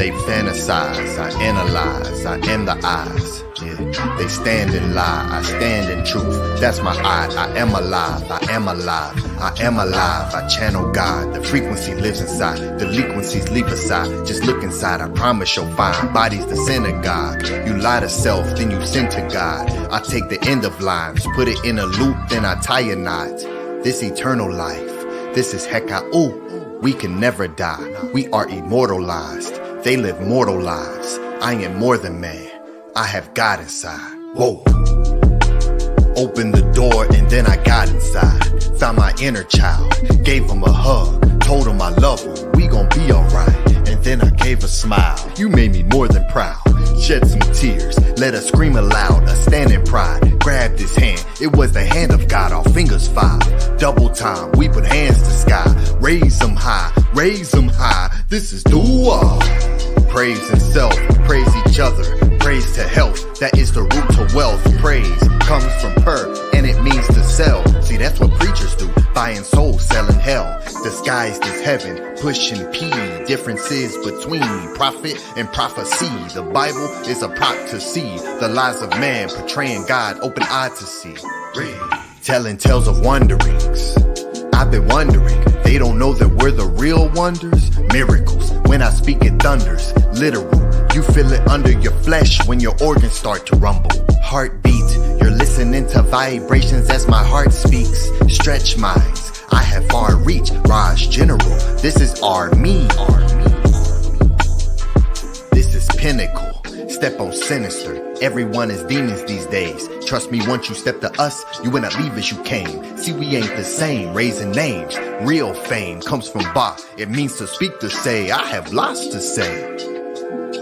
They fantasize, I analyze, I am the eyes. Yeah. They stand in lie, I stand in truth. That's my I am alive, I am alive, I am alive. I channel God, the frequency lives inside. Delinquencies leap aside, just look inside. I promise you'll find bodies the synagogue. You lie to self, then you sin to God. I take the end of lives, put it in a loop, then I tie a knot. This eternal life, this is Heka'u. We can never die, we are immortalized. They live mortal lives. I am more than man, I have God inside. Whoa. Opened the door and then I got inside. Found my inner child, gave him a hug, told him I love him, we gon' be alright. And then I gave a smile, you made me more than proud. Shed some tears, let us scream aloud, a stand in pride. Grabbed his hand, it was the hand of God, our fingers five. Double time, we put hands to sky. Raise them high, raise them high. This is dua. Praise and self, praise each other, praise to health, that is the root to wealth. Praise comes from per, and it means to sell. See, that's what preachers do, buying souls, selling hell. Disguised as heaven, pushing P. Differences between prophet and prophecy. The Bible is a prop to see the lies of man, portraying God open-eyed to see. Read. Telling tales of wanderings, I've been wondering, they don't know that we're the real wonders. Miracles, when I speak it thunders, literal. You feel it under your flesh when your organs start to rumble. Heartbeat, you're listening to vibrations as my heart speaks. Stretch minds, I have far reach. Raj General, this is our me. This is pinnacle. Step on sinister. Everyone is demons these days. Trust me, once you step to us, you will not leave as you came. See, we ain't the same, raising names. Real fame comes from Ba. It means to speak, to say. I have lots to say.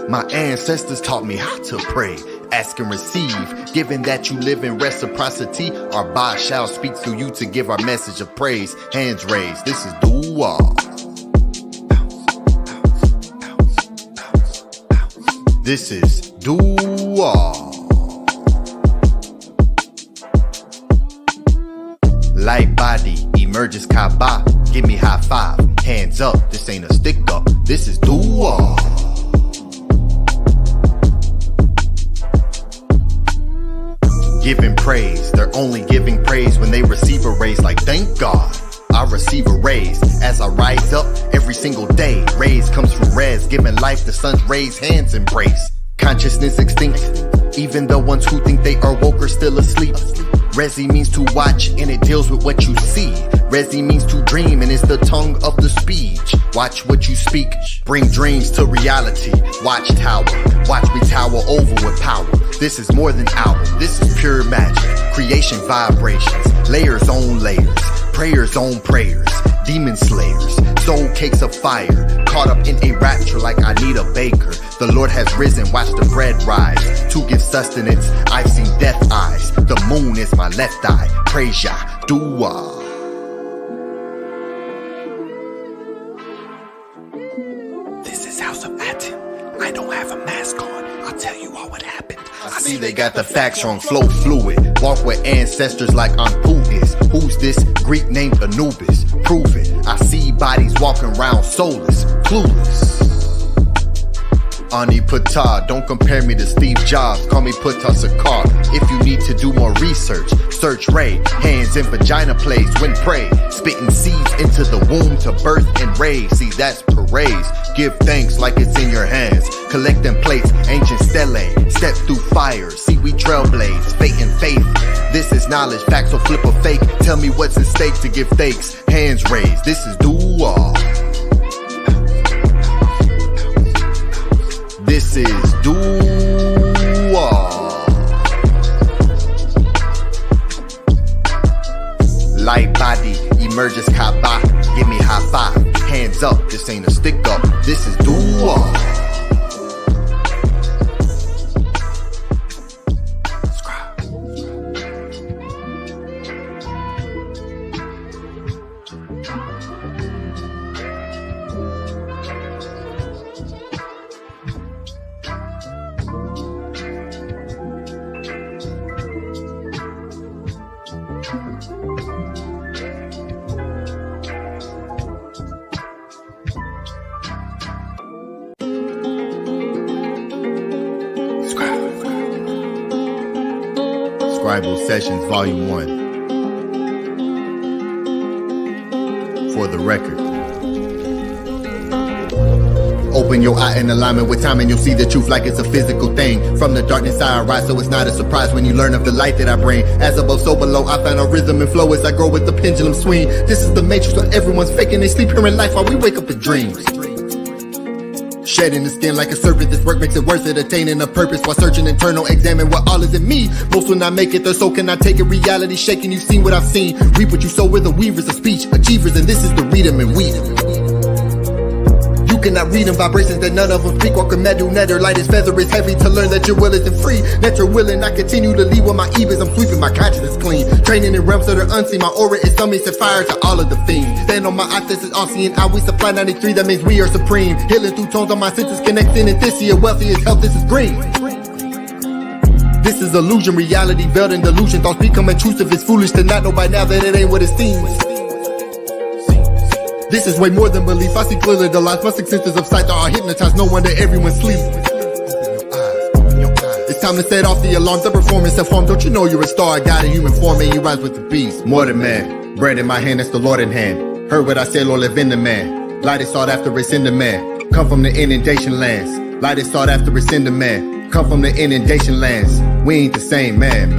My ancestors taught me how to pray. Ask and receive. Given that you live in reciprocity, our Ba shall speak through you to give our message of praise. Hands raised. This is dua. This is dua. Light body emerges Kaaba. Give me high five. Hands up. This ain't a stick up. This is dua. Giving praise. They're only giving praise when they receive a raise. Like thank God I receive a raise as I rise up every single day. Raise comes from res, giving life the sun's rays, hands embrace. Consciousness extinct, even the ones who think they are woke are still asleep. Resi means to watch and it deals with what you see. Resi means to dream and it's the tongue of the speech. Watch what you speak, bring dreams to reality. Watch tower, watch me tower over with power. This is more than album, this is pure magic. Creation vibrations, layers on layers. Prayers on prayers, demon slayers, soul cakes of fire, caught up in a rapture like I need a baker. The Lord has risen, watch the bread rise, to give sustenance. I've seen death eyes, the moon is my left eye. Praise Yah, dua. This is House of ATTON. I don't have a mask on, I'll tell you all what happened. I see they got the facts wrong, flow fluid. Walk with ancestors like Anpu is. Who's this? Greek named Anubis. Prove it. I see bodies walking around soulless, clueless. Ani Pata, don't compare me to Steve Jobs. Call me Pata Sakar. If you need to do more research, search Ray. Hands in vagina plays when pray. Spitting seeds into the womb to birth and raise. See, that's parades. Give thanks like it's in your hands. Collect them plates, ancient stele. Step through fire, see we trailblaze. Fate and faith, this is knowledge. Facts or flip or fake. Tell me what's at stake to give thanks. Hands raised, this is dua. This is dua. Light body emerges Kaaba. Give me high five. Hands up. This ain't a stick up. This is dua. SCRIIBE Sessions Volume 1. For the record. Open your eye in alignment with time and you'll see the truth like it's a physical thing. From the darkness I rise, so it's not a surprise when you learn of the light that I bring. As above, so below, I find a rhythm and flow as I grow with the pendulum swing. This is the matrix where everyone's faking they sleep here in life while we wake up in dreams. Shedding the skin like a serpent, this work makes it worth it. Attaining a purpose while searching internal, examine what all is in me. Most will not make it there, so can I take it? Reality shaking, you've seen what I've seen. Reap what you sow, we're the weavers of speech, achievers, and this is the read 'em and weed. You cannot read in vibrations that none of them speak. Walking mad, do netter, light is feather is heavy to learn that your will isn't free. Natural willing, I continue to lead with my evils. I'm sweeping my consciousness clean. Training in realms that are unseen. My aura is some set fire to all of the fiends. Stand on my eye, this is all seeing. I we supply 93, that means we are supreme. Healing through tones on my senses, connecting in this year. Wealthy is health, this is green. This is illusion, reality veiled in delusion. Thoughts become intrusive, it's foolish to not know by now that it ain't what it seems. This is way more than belief. I see clearly the lies. My six senses of sight are hypnotized. No wonder everyone sleeps. It's time to set off the alarms. The performance of form. Don't you know you're a star? God in human form and you rise with the beast. More than man. Bread in my hand, that's the Lord in hand. Heard what I said, Lord, live in the man. Light is sought after, it's in the man. Come from the inundation lands. Light is sought after, it's in the man. Come from the inundation lands. We ain't the same man.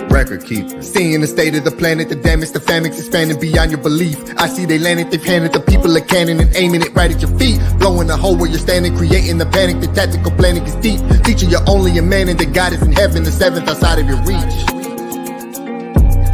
Record keeper. Seeing the state of the planet, the damage, the famines expanding beyond your belief. I see they landed, they've handed the people a cannon and aiming it right at your feet. Blowing the hole where you're standing, creating the panic. The tactical planning is deep. Teaching you're only a man and that God is in heaven, the seventh outside of your reach.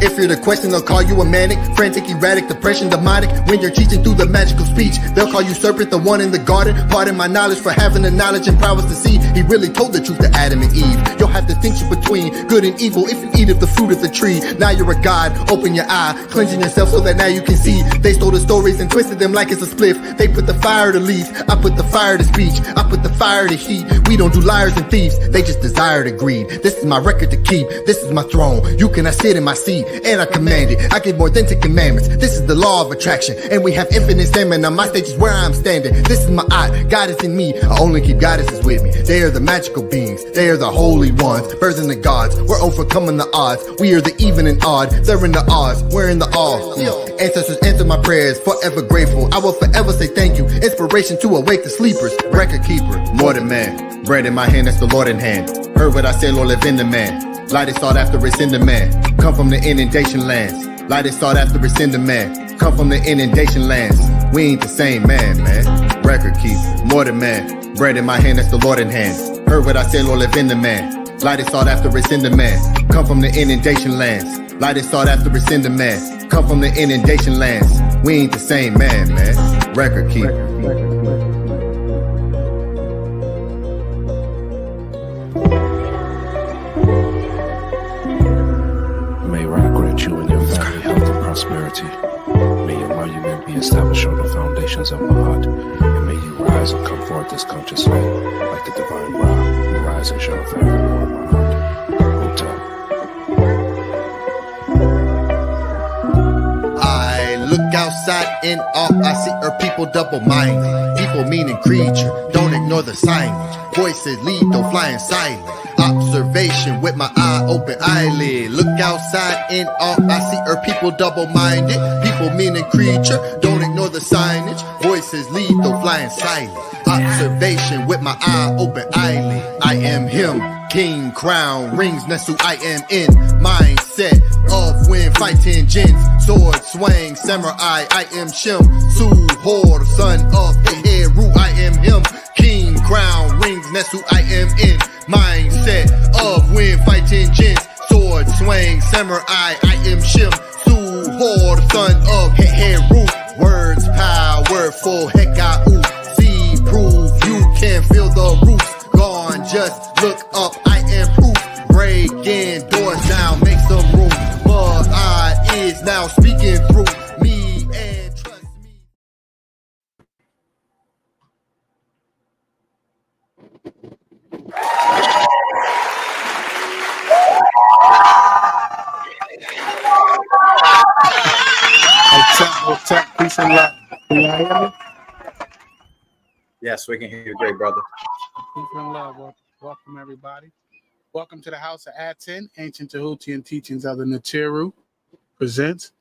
If you're the question, they'll call you a manic, frantic, erratic, depression, demonic. When you're teaching through the magical speech, they'll call you serpent, the one in the garden. Pardon my knowledge for having the knowledge and prowess to see. He really told the truth to Adam and Eve. You'll have to think between good and evil if you eat of the fruit of the tree. Now you're a god, open your eye, cleansing yourself so that now you can see. They stole the stories and twisted them like it's a spliff. They put the fire to leaves, I put the fire to speech. I put the fire to heat. We don't do liars and thieves, they just desire to greed. This is my record to keep, this is my throne. You cannot sit in my seat, and I command it. I give more than 10 commandments. This is the law of attraction, and we have infinite stamina. My stage is where I'm standing. This is my eye, God is in me. I only keep goddesses with me. They are the magical beings, they are the holy ones, birthing the gods. We're overcoming the odds. We are the even and odd. They're in the odds, we're in the awe. Ancestors answer my prayers, forever grateful. I will forever say thank you. Inspiration to awake the sleepers. Record keeper, more than man. Bread in my hand, that's the Lord in hand. Heard what I said, Lord, live in the man. Light is sought after, it's in the man. Come from the inundation lands. Light is sought after, it's in the man. Come from the inundation lands. We ain't the same man. Record keeper, more than man. Bread in my hand, that's the Lord in hand. Heard what I said, Lord, live in the man. Light is sought after, it's in the man. Come from the inundation lands. Light is sought after, it's in the man. Come from the inundation lands. We ain't the same man. Record keeper. You and your family health and prosperity. May your monument be established on the foundations of MAAT, and may you rise and come forth this conscious light like the divine Ra, who rise and shine forevermore. MAAT. I look outside in awe, I see our people double-minded. People meaning creature, don't ignore the signage. Voices lead, though flying silent. Observation with my eye open eyelid. Look outside in awe, I see our people double-minded. People meaning creature, don't ignore the signage. Voices lead, though flying silent. Observation with my eye open eyelid. I am him, king, crown, rings, that's who I am in. Mindset of when fighting jinns, sword swing, samurai, I am Shem. Suhor, son of Heru, I am him. King, crown, rings, that's who I am in. Mindset of when fighting jinns, sword swing, samurai, I am Shem. Suhor, son of Heru. Words powerful, Hekau. See proof, you can feel the roots. Gone, just look up, I am proof. Breaking doors down, make some room. But I is now speaking through me and trust me. What's up? Peace and love. Can you hear me? Yes, we can hear you great, brother. Peace and love. Welcome, everybody. Welcome to the House of ATTON, Ancient Tehutian Teachings of the Natiru presents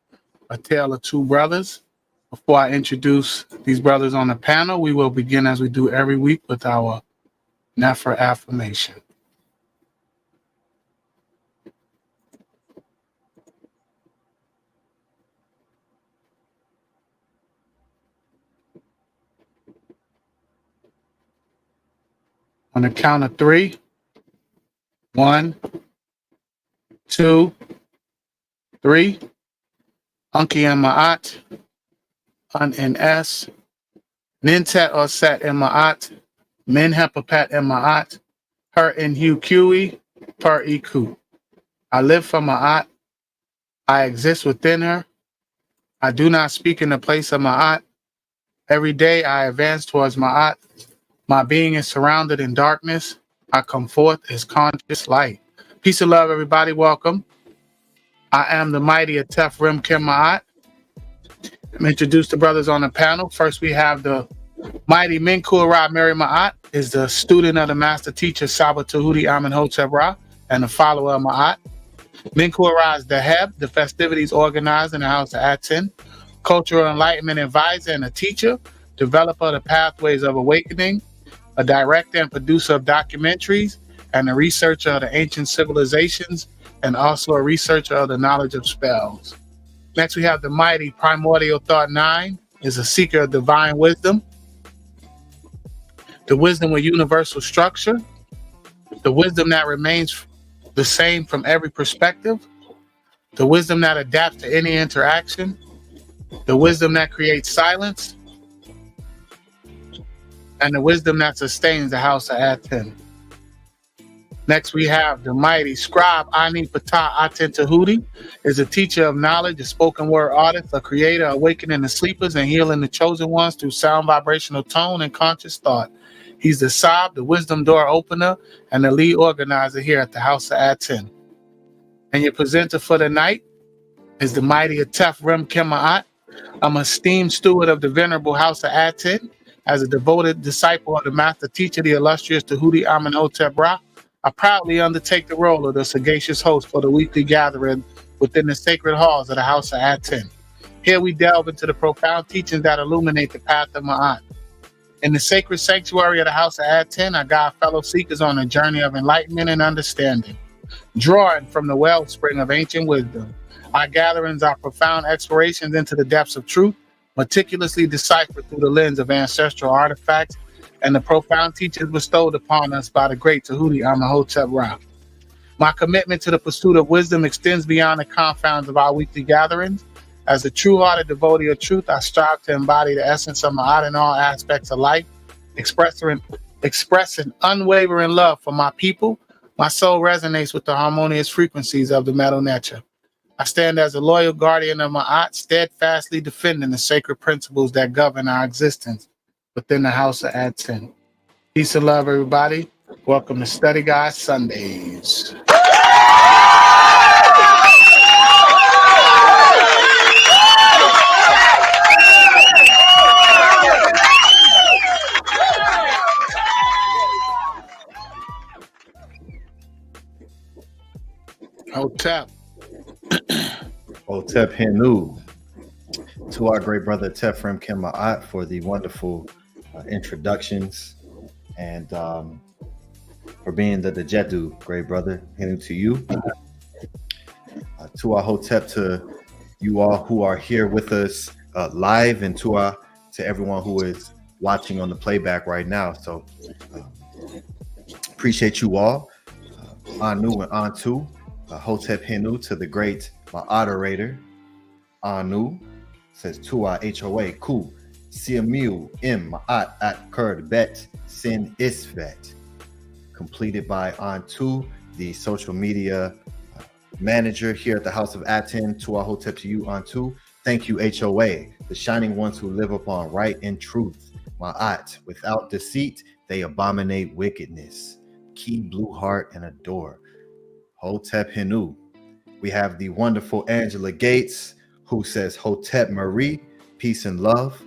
A Tale of Two Brothers. Before I introduce these brothers on the panel, we will begin as we do every week with our Nefer affirmation. On the count of 3, 1, 2, 3. Unki and Ma'at, Un and S, Nintet or Set and Ma'at, Min Hepapat and Ma'at, Her and Hu Kui, Per Iku. I live for Ma'at. I exist within her. I do not speak in the place of Ma'at. Every day I advance towards Ma'at. My being is surrounded in darkness. I come forth as conscious light. Peace and love, everybody. Welcome. I am the mighty ATEF Rim Kim Ma'at. I'm introduce the brothers on the panel. First, we have the mighty Minkur Ra Mary Ma'at, is the student of the master teacher Saba Tehuti Amenhotep Ra and the follower of Ma'at. Minkur Ra is the Heb, the festivities organized in the House of ATTON, cultural enlightenment advisor and a teacher, developer of the pathways of awakening, a director and producer of documentaries, and a researcher of the ancient civilizations, and also a researcher of the knowledge of spells. Next, we have the mighty Primordial Thought 9, is a seeker of divine wisdom, the wisdom with universal structure, the wisdom that remains the same from every perspective, the wisdom that adapts to any interaction, the wisdom that creates silence, and the wisdom that sustains the House of ATTON. Next, we have the mighty scribe Ani Patah Aten Tehuti, is a teacher of knowledge, a spoken word artist, a creator, awakening the sleepers and healing the chosen ones through sound vibrational tone and conscious thought. He's the Sab, the wisdom door opener, and the lead organizer here at the House of ATTON. And your presenter for the night is the mighty ATEF Rim Kim Ma'at. I'm a esteemed steward of the venerable House of ATTON. As a devoted disciple of the master teacher, the illustrious Tehuti Amenhotep Ra, I proudly undertake the role of the sagacious host for the weekly gathering within the sacred halls of the House of ATTON. Here we delve into the profound teachings that illuminate the path of Ma'at. In the sacred sanctuary of the House of ATTON, I guide fellow seekers on a journey of enlightenment and understanding. Drawing from the wellspring of ancient wisdom, our gatherings are profound explorations into the depths of truth, meticulously deciphered through the lens of ancestral artifacts and the profound teachings bestowed upon us by the great Tehuti Amenhotep Ra. My commitment to the pursuit of wisdom extends beyond the confines of our weekly gatherings. As a true-hearted devotee of truth, I strive to embody the essence of Ma'at in all aspects of life, expressing unwavering love for my people. My soul resonates with the harmonious frequencies of the metal nature. I stand as a loyal guardian of Ma'at, steadfastly defending the sacred principles that govern our existence within the House of ATTON. Peace and love, everybody. Welcome to Study Guide Sundays. Hotep. Hotep Henu. To our great brother ATEF Rim Kim Ma'at for the wonderful introductions and for being the Jedu, great brother. Henu to you. To our Hotep, to you all who are here with us live, and to everyone who is watching on the playback right now. So appreciate you all. Anu and Antu. Hotep Henu to the great moderator Anu says to our HOA Ku Siamiu M Ma'at at Kurd Bet Sin Isvet, completed by Antu, the social media manager here at the House of ATTON. To our Hotep to you Antu. Thank you HOA, the shining ones who live upon right and truth. Ma'at, without deceit they abominate wickedness. Key blue heart and adore. Hotep Henu. We have the wonderful Angela Gates, who says Hotep Marie, peace and love.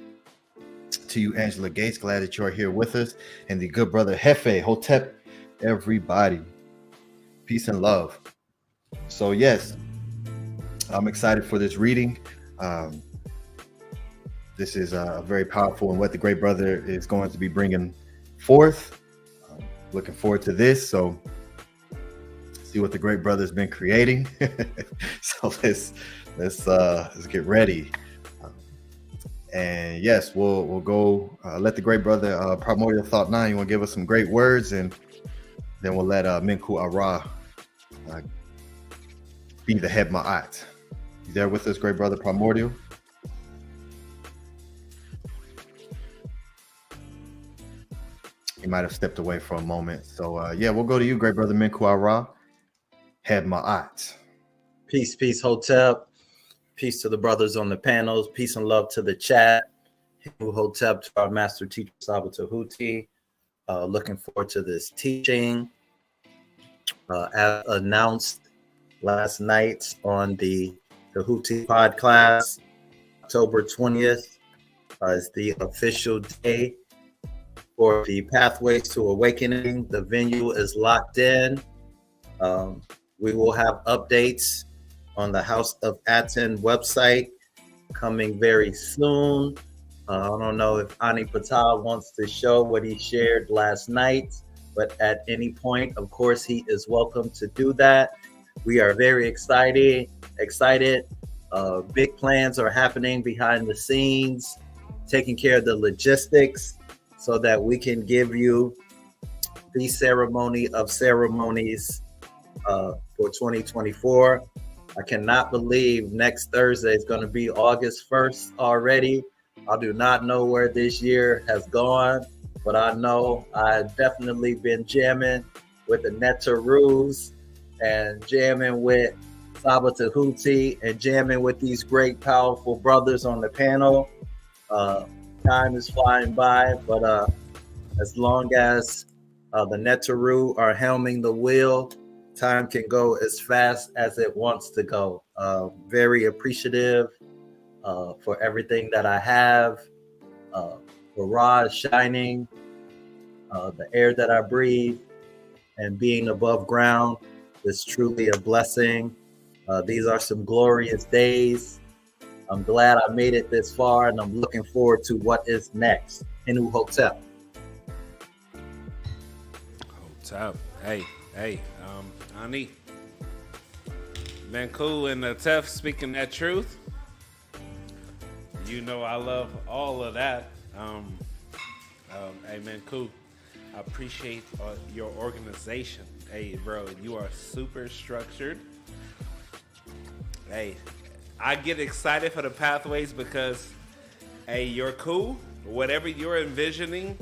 To you, Angela Gates, glad that you're here with us. And the good brother Jefe, Hotep, everybody. Peace and love. So yes, I'm excited for this reading. This is very powerful and what the great brother is going to be bringing forth. Looking forward to this. So see what the great brother's been creating. So let's get ready. And yes, we'll go let the great brother Primordial Thought 9, you want to give us some great words, and then we'll let Minku Ara be the head Ma'at. You there with us, great brother Primordial? He might have stepped away for a moment. So yeah, we'll go to you, great brother Minku Ara, head Ma'at. Peace, peace, Hotep. Peace to the brothers on the panels. Peace and love to the chat. Hotep to our master teacher, Saba Tehuti. Looking forward to this teaching. As announced last night on the Tehuti podcast, October 20th is the official day for the Pathways to Awakening. The venue is locked in. We will have updates on the House of ATTON website coming very soon. I don't know if Ani Patel wants to show what he shared last night, but at any point, of course, he is welcome to do that. We are very excited. Big plans are happening behind the scenes, taking care of the logistics so that we can give you the ceremony of ceremonies for 2024. I cannot believe next Thursday is going to be August 1st already. I do not know where this year has gone, but I know I've definitely been jamming with the Netarus and jamming with Saba Tehuti and jamming with these great, powerful brothers on the panel. Time is flying by, but as long as the Netaru are helming the wheel, time can go as fast as it wants to go. Very appreciative for everything that I have, for Ra shining, the air that I breathe, and being above ground is truly a blessing. These are some glorious days. I'm glad I made it this far, and I'm looking forward to what is next. Inu Hotep. Hotep. Hey, Ani. Manku and ATEF speaking that truth. You know I love all of that. Hey, Manku, I appreciate your organization. Hey, bro, you are super structured. Hey, I get excited for the pathways because, hey, you're cool. Whatever you're envisioning,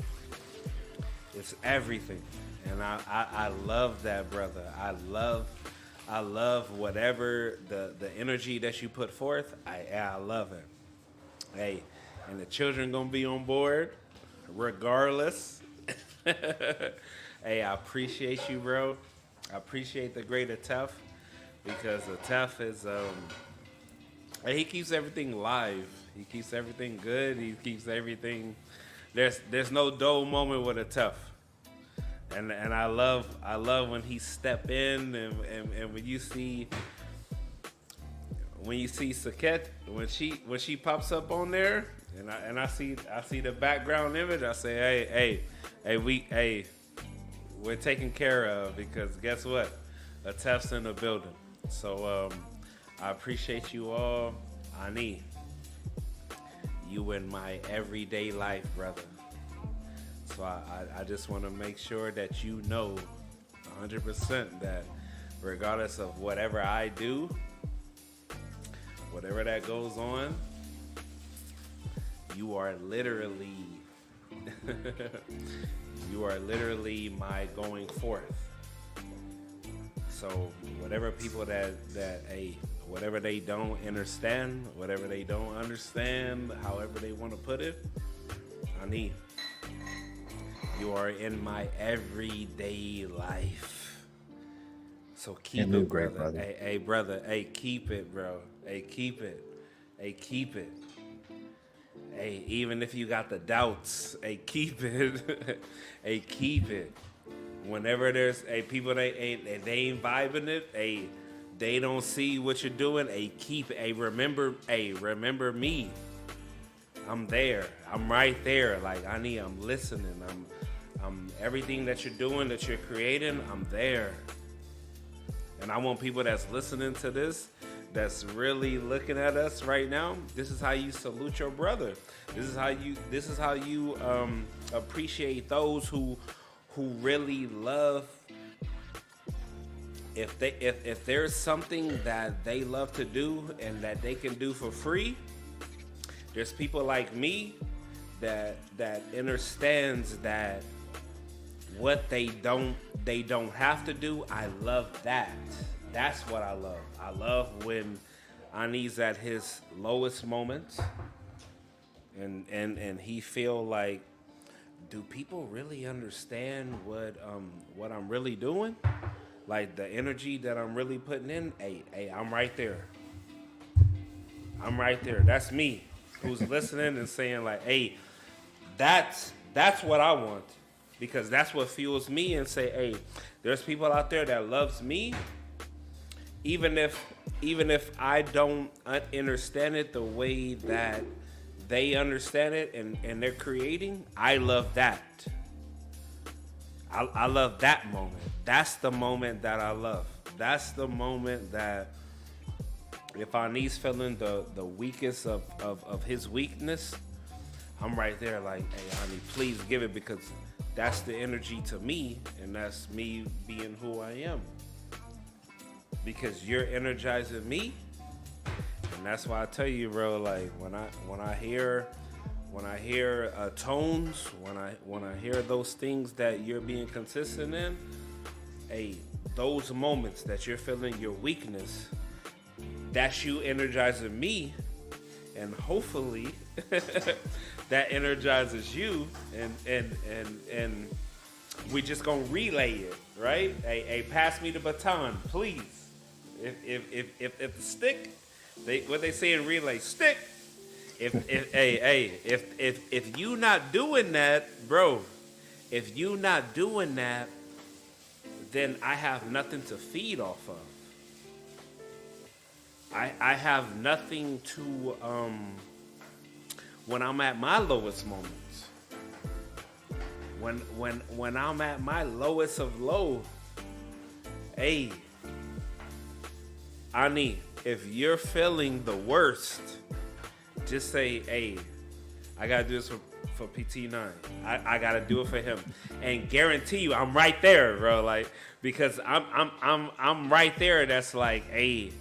it's everything. And I love that, brother. I love whatever the energy that you put forth. I love it. Hey, and the children gonna be on board regardless. Hey, I appreciate you, bro. I appreciate the great ATEF because ATEF is he keeps everything live. He keeps everything good. He keeps everything. There's no dull moment with ATEF. And I love when he step in and when you see Saket when she pops up on there and I see the background image, I say hey we're taken care of because guess what, ATEF's in the building. So I appreciate you all. Ani, you in my everyday life, brother. So I just want to make sure that you know 100% that regardless of whatever I do, whatever that goes on, you are literally my going forth. So whatever people that whatever they don't understand, however they want to put it, I need. You are in my everyday life. So keep it, brother. Hey, brother. Hey, keep it, bro. Hey, keep it. Hey, even if you got the doubts, hey, keep it. Hey, keep it. whenever there's a people they ain't vibing it, they don't see what you're doing, remember me. I'm there. I'm right there. Like I'm listening. I'm everything that you're doing, that you're creating, I'm there. And I want people that's listening to this, that's really looking at us right now. This is how you salute your brother. This is how you appreciate those who really love. If there's something that they love to do and that they can do for free, there's people like me that understands that what they don't have to do. I love that. That's what I love. I love when Ani's at his lowest moments and he feel like, do people really understand what I'm really doing? Like the energy that I'm really putting in? Hey, I'm right there. I'm right there. That's me who's listening and saying like, hey, that's what I want. Because that's what fuels me, and say, hey, there's people out there that loves me, even if I don't understand it the way that they understand it and they're creating. I love that. I love that moment. That's the moment that I love. That's the moment that if Ani's feeling the weakest of his weakness, I'm right there like, hey, Ani, please give it, because that's the energy to me, and that's me being who I am. Because you're energizing me, and that's why I tell you, bro. Like when I hear tones, when I hear those things that you're being consistent in, hey, those moments that you're feeling your weakness, that's you energizing me, and hopefully that energizes you, and we just gonna relay it, right? Hey, pass me the baton, please. If the stick, what they say in relay, stick. If you not doing that, bro, if you not doing that, then I have nothing to feed off of. I have nothing to when I'm at my lowest moments. When I'm at my lowest of low, hey, Ani, if you're feeling the worst, just say, hey, I gotta do this for PT9. I gotta do it for him, and guarantee you, I'm right there, bro. Like, because I'm right there. That's like, hey,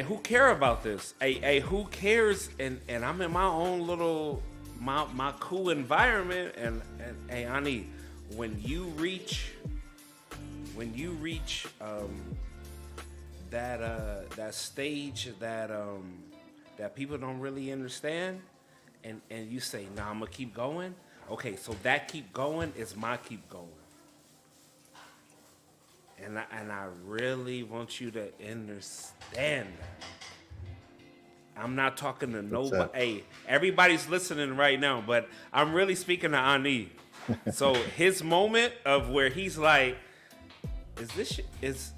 who care about this? Hey, who cares? And I'm in my own little my cool environment. And hey, Ani, when you reach that stage that people don't really understand, and you say, nah, I'm gonna keep going. Okay, so that keep going is my keep going. And I really want you to understand that. I'm not talking to nobody. Hey, everybody's listening right now, but I'm really speaking to Ani. So his moment of where he's like, is this shit, is,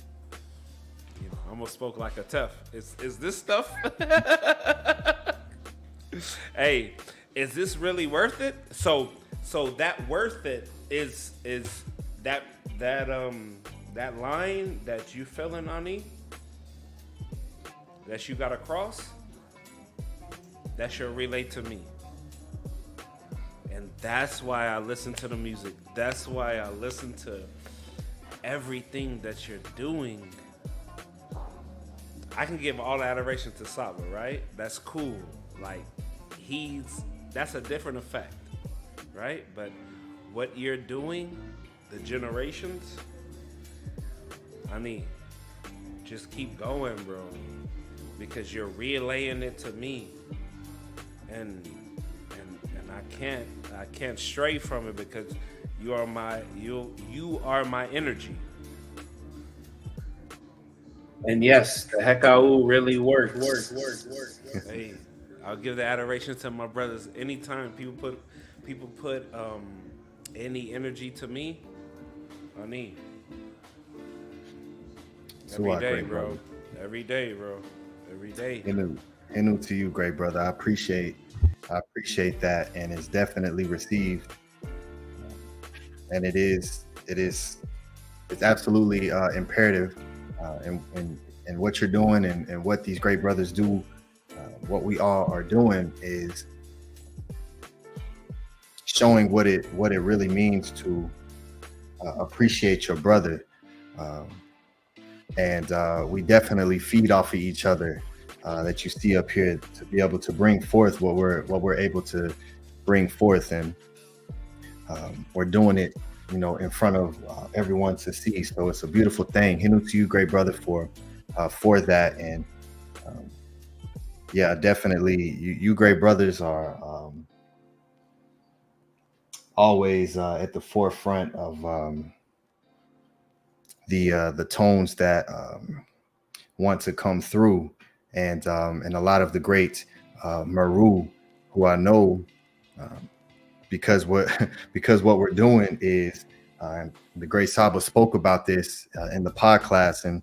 you know, I almost spoke like a tough. Is this stuff? Hey, is this really worth it? So that worth it is that line that you feeling, Ani, that you gotta cross, that should relate to me. And that's why I listen to the music. That's why I listen to everything that you're doing. I can give all the adoration to Saba, right? That's cool. Like, that's a different effect, right? But what you're doing, the generations, I mean, just keep going, bro, because you're relaying it to me, and I can't stray from it, because you are my energy. And yes, the Hekau really works. Hey, I'll give the adoration to my brothers. Anytime people put any energy to me, I need. So Every day, great bro. brother. Every day, bro. Every day. Hinu to you, great brother. I appreciate that, and it's definitely received. And it's absolutely imperative in what you're doing and what these great brothers do. What we all are doing is showing what it really means to appreciate your brother, and we definitely feed off of each other. That you see up here, to be able to bring forth what we're able to bring forth, and we're doing it, in front of everyone to see. So it's a beautiful thing. Hinu to you, great brother, for that. And yeah, definitely, you great brothers are always at the forefront of the tones that want to come through, and a lot of the great Maru, who I know, because what we're doing is, the great Saba spoke about this in the pod class, and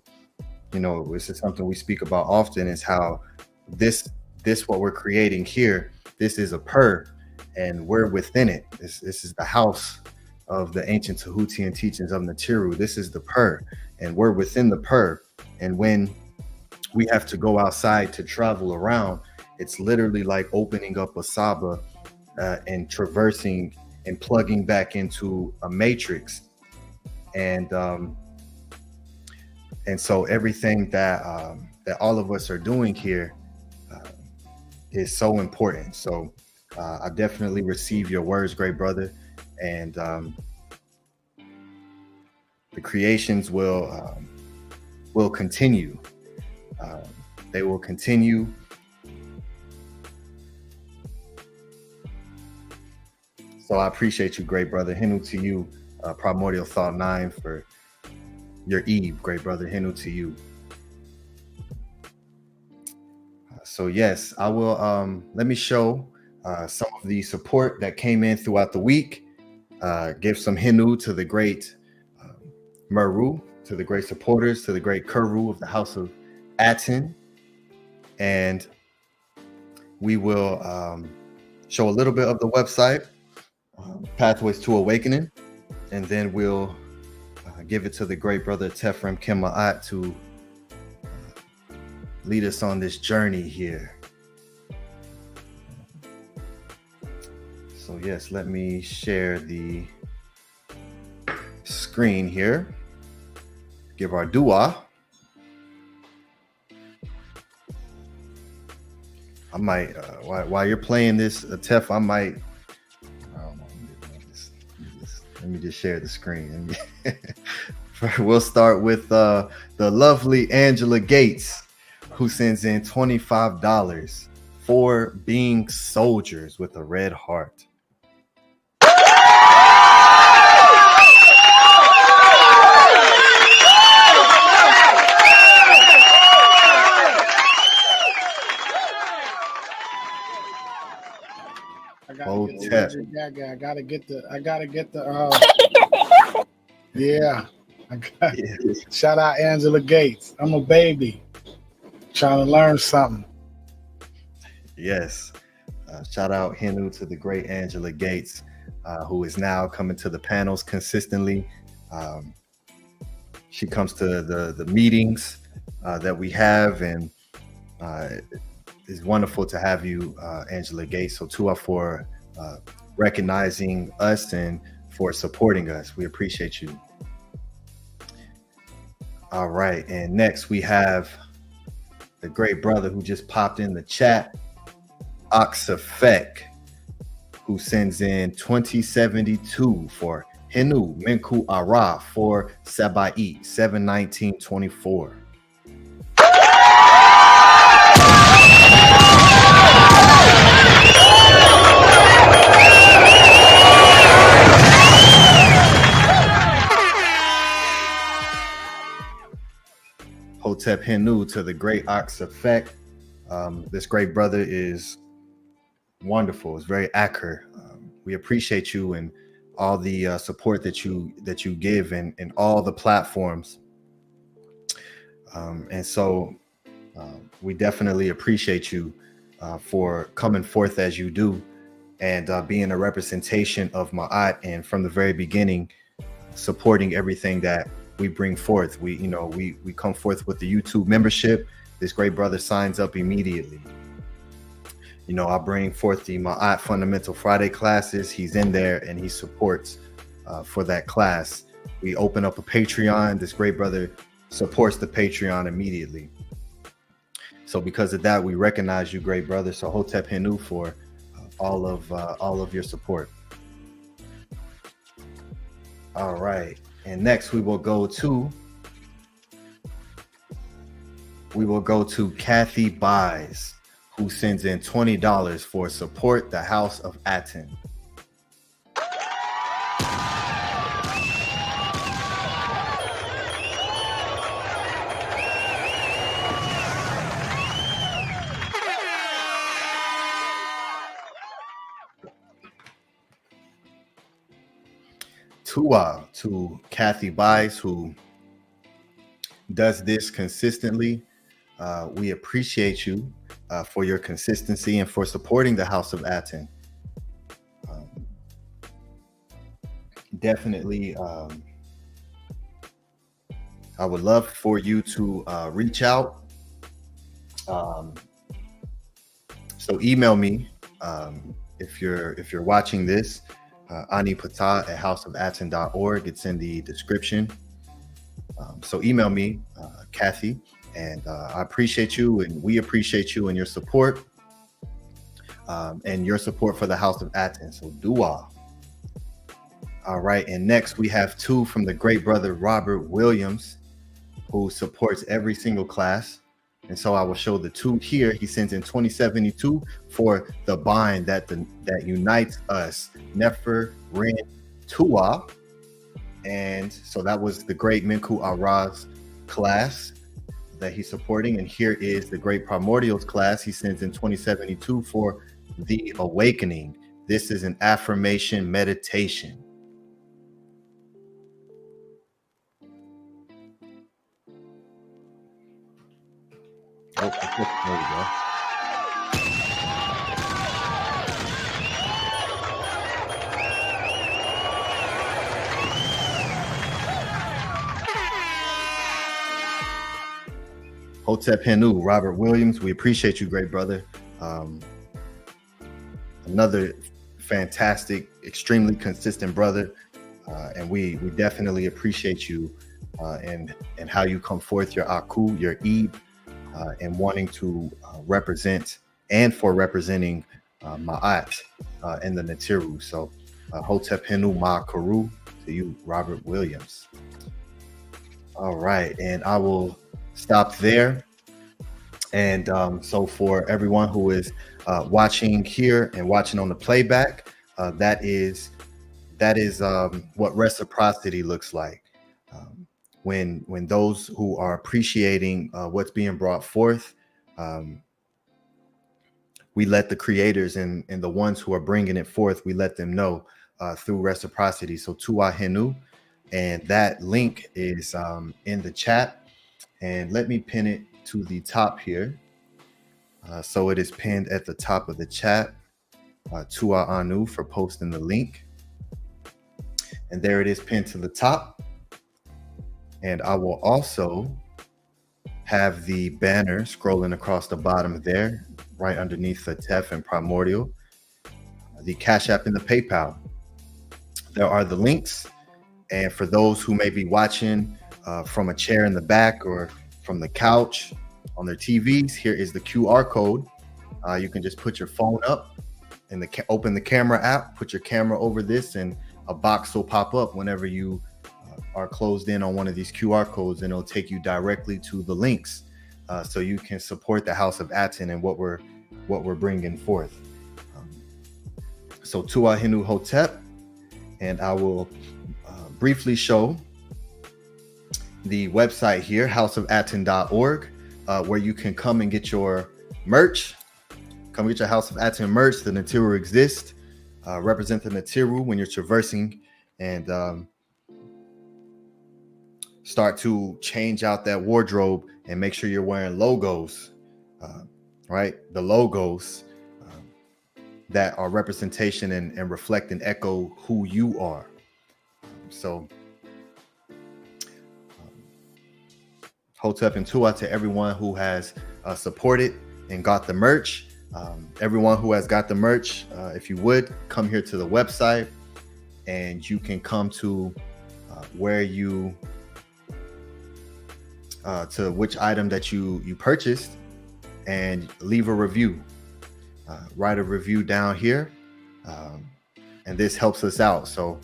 this is something we speak about often, is how this what we're creating here, this is a pur, and we're within it. This is the house of the ancient Tehutian teachings of Natiru. This is the pur, and we're within the pur. And when we have to go outside to travel around, it's literally like opening up a Saba and traversing and plugging back into a matrix. And so everything that all of us are doing here is so important. So I definitely receive your words, great brother, and the creations will continue. They will continue. So I appreciate you, great brother. Hinu to you, Primordial Thought 9, for your Eve, great brother. Hinu to you. So yes, I will. Let me show some of the support that came in throughout the week. Give some Hinu to the great Meru, to the great supporters, to the great Kuru of the House of ATTON, and we will show a little bit of the website, Pathways to Awakening, and then we'll give it to the great brother Tefrem MAAT to lead us on this journey here. So yes, let me share the screen here. Give our dua. I might, while you're playing this, Tef, I might, I don't know, let me just share the screen. We'll start with the lovely Angela Gates, who sends in $25 for being soldiers with a red heart. I gotta get the yeah. Shout out Angela Gates. I'm a baby trying to learn something. Yes. Shout out Hinu to the great Angela Gates, who is now coming to the panels consistently. She comes to the meetings that we have, and it's wonderful to have you, Angela Gates. So Tua for recognizing us and for supporting us. We appreciate you. All right, and next we have the great brother who just popped in the chat, Oxafek, who sends in 2072 for Hinu Menku Ara for Sabai 71924. Hotep Hinu to the great Ox Effect. This great brother is wonderful. It's very accurate. We appreciate you, and all the support that you give in all the platforms. And so we definitely appreciate you for coming forth as you do, and being a representation of MAAT, and from the very beginning supporting everything that we bring forth. We come forth with the YouTube membership. This great brother signs up immediately. I bring forth the MAAT Fundamental Friday classes. He's in there and he supports for that class. We open up a Patreon. This great brother supports the Patreon immediately. So because of that, we recognize you, great brother. So Hotep Henu for all of your support. All right, and next we will go to Kathy Buys, who sends in $20 for support the House of ATTON. To Kathy Buys, who does this consistently. We appreciate you for your consistency and for supporting the House of ATTON. Definitely, I would love for you to reach out. So email me if you're watching this. Ani Patah at houseofatton.org. It's in the description. So email me, Kathy, and I appreciate you, and we appreciate you and your support, and your support for the House of ATTON. So dua. All right, and next we have two from the great brother Robert Williams, who supports every single class. And so I will show the two here. He sends in 2072 for the bind that unites us, Nefer Ren Tua. And so that was the great Minku Araz class that he's supporting. And here is the great Primordials class. He sends in 2072 for the awakening. This is an affirmation meditation. Oh, there we go. Hotep Henu, Robert Williams, we appreciate you, great brother. Another fantastic, extremely consistent brother, and we definitely appreciate you and how you come forth, your Aku, your Ebe, and wanting to represent and for representing Ma'at and the Natiru. So Hotep Henu Ma'akaru to you, Robert Williams. All right, and I will stop there. And so for everyone who is watching here and watching on the playback, that is what reciprocity looks like. When those who are appreciating what's being brought forth, we let the creators and the ones who are bringing it forth, we let them know through reciprocity. So Tua Henu, and that link is in the chat. And let me pin it to the top here. So it is pinned at the top of the chat. Tua Anu for posting the link. And there it is pinned to the top. And I will also have the banner scrolling across the bottom there, right underneath the ATEF and Primordial, the Cash App and the PayPal. There are the links. And for those who may be watching from a chair in the back or from the couch on their TVs, here is the QR code. You can just put your phone up and open the camera app, put your camera over this, and a box will pop up whenever you are closed in on one of these QR codes, and it'll take you directly to the links, so you can support the House of ATTON and what we're bringing forth. So Tua Henu Hotep, and I will briefly show the website here, houseofatton.org, where you can come and get your merch. Come get your House of ATTON merch. The Natiru exist. Represent the Natiru when you're traversing and start to change out that wardrobe and make sure you're wearing logos, right? The logos that are representation and reflect and echo who you are. So Hotep and Tua to everyone who has supported and got the merch. Everyone who has got the merch, if you would, come here to the website and you can come to where you to which item that you purchased and leave a review. Write a review down here, and this helps us out. So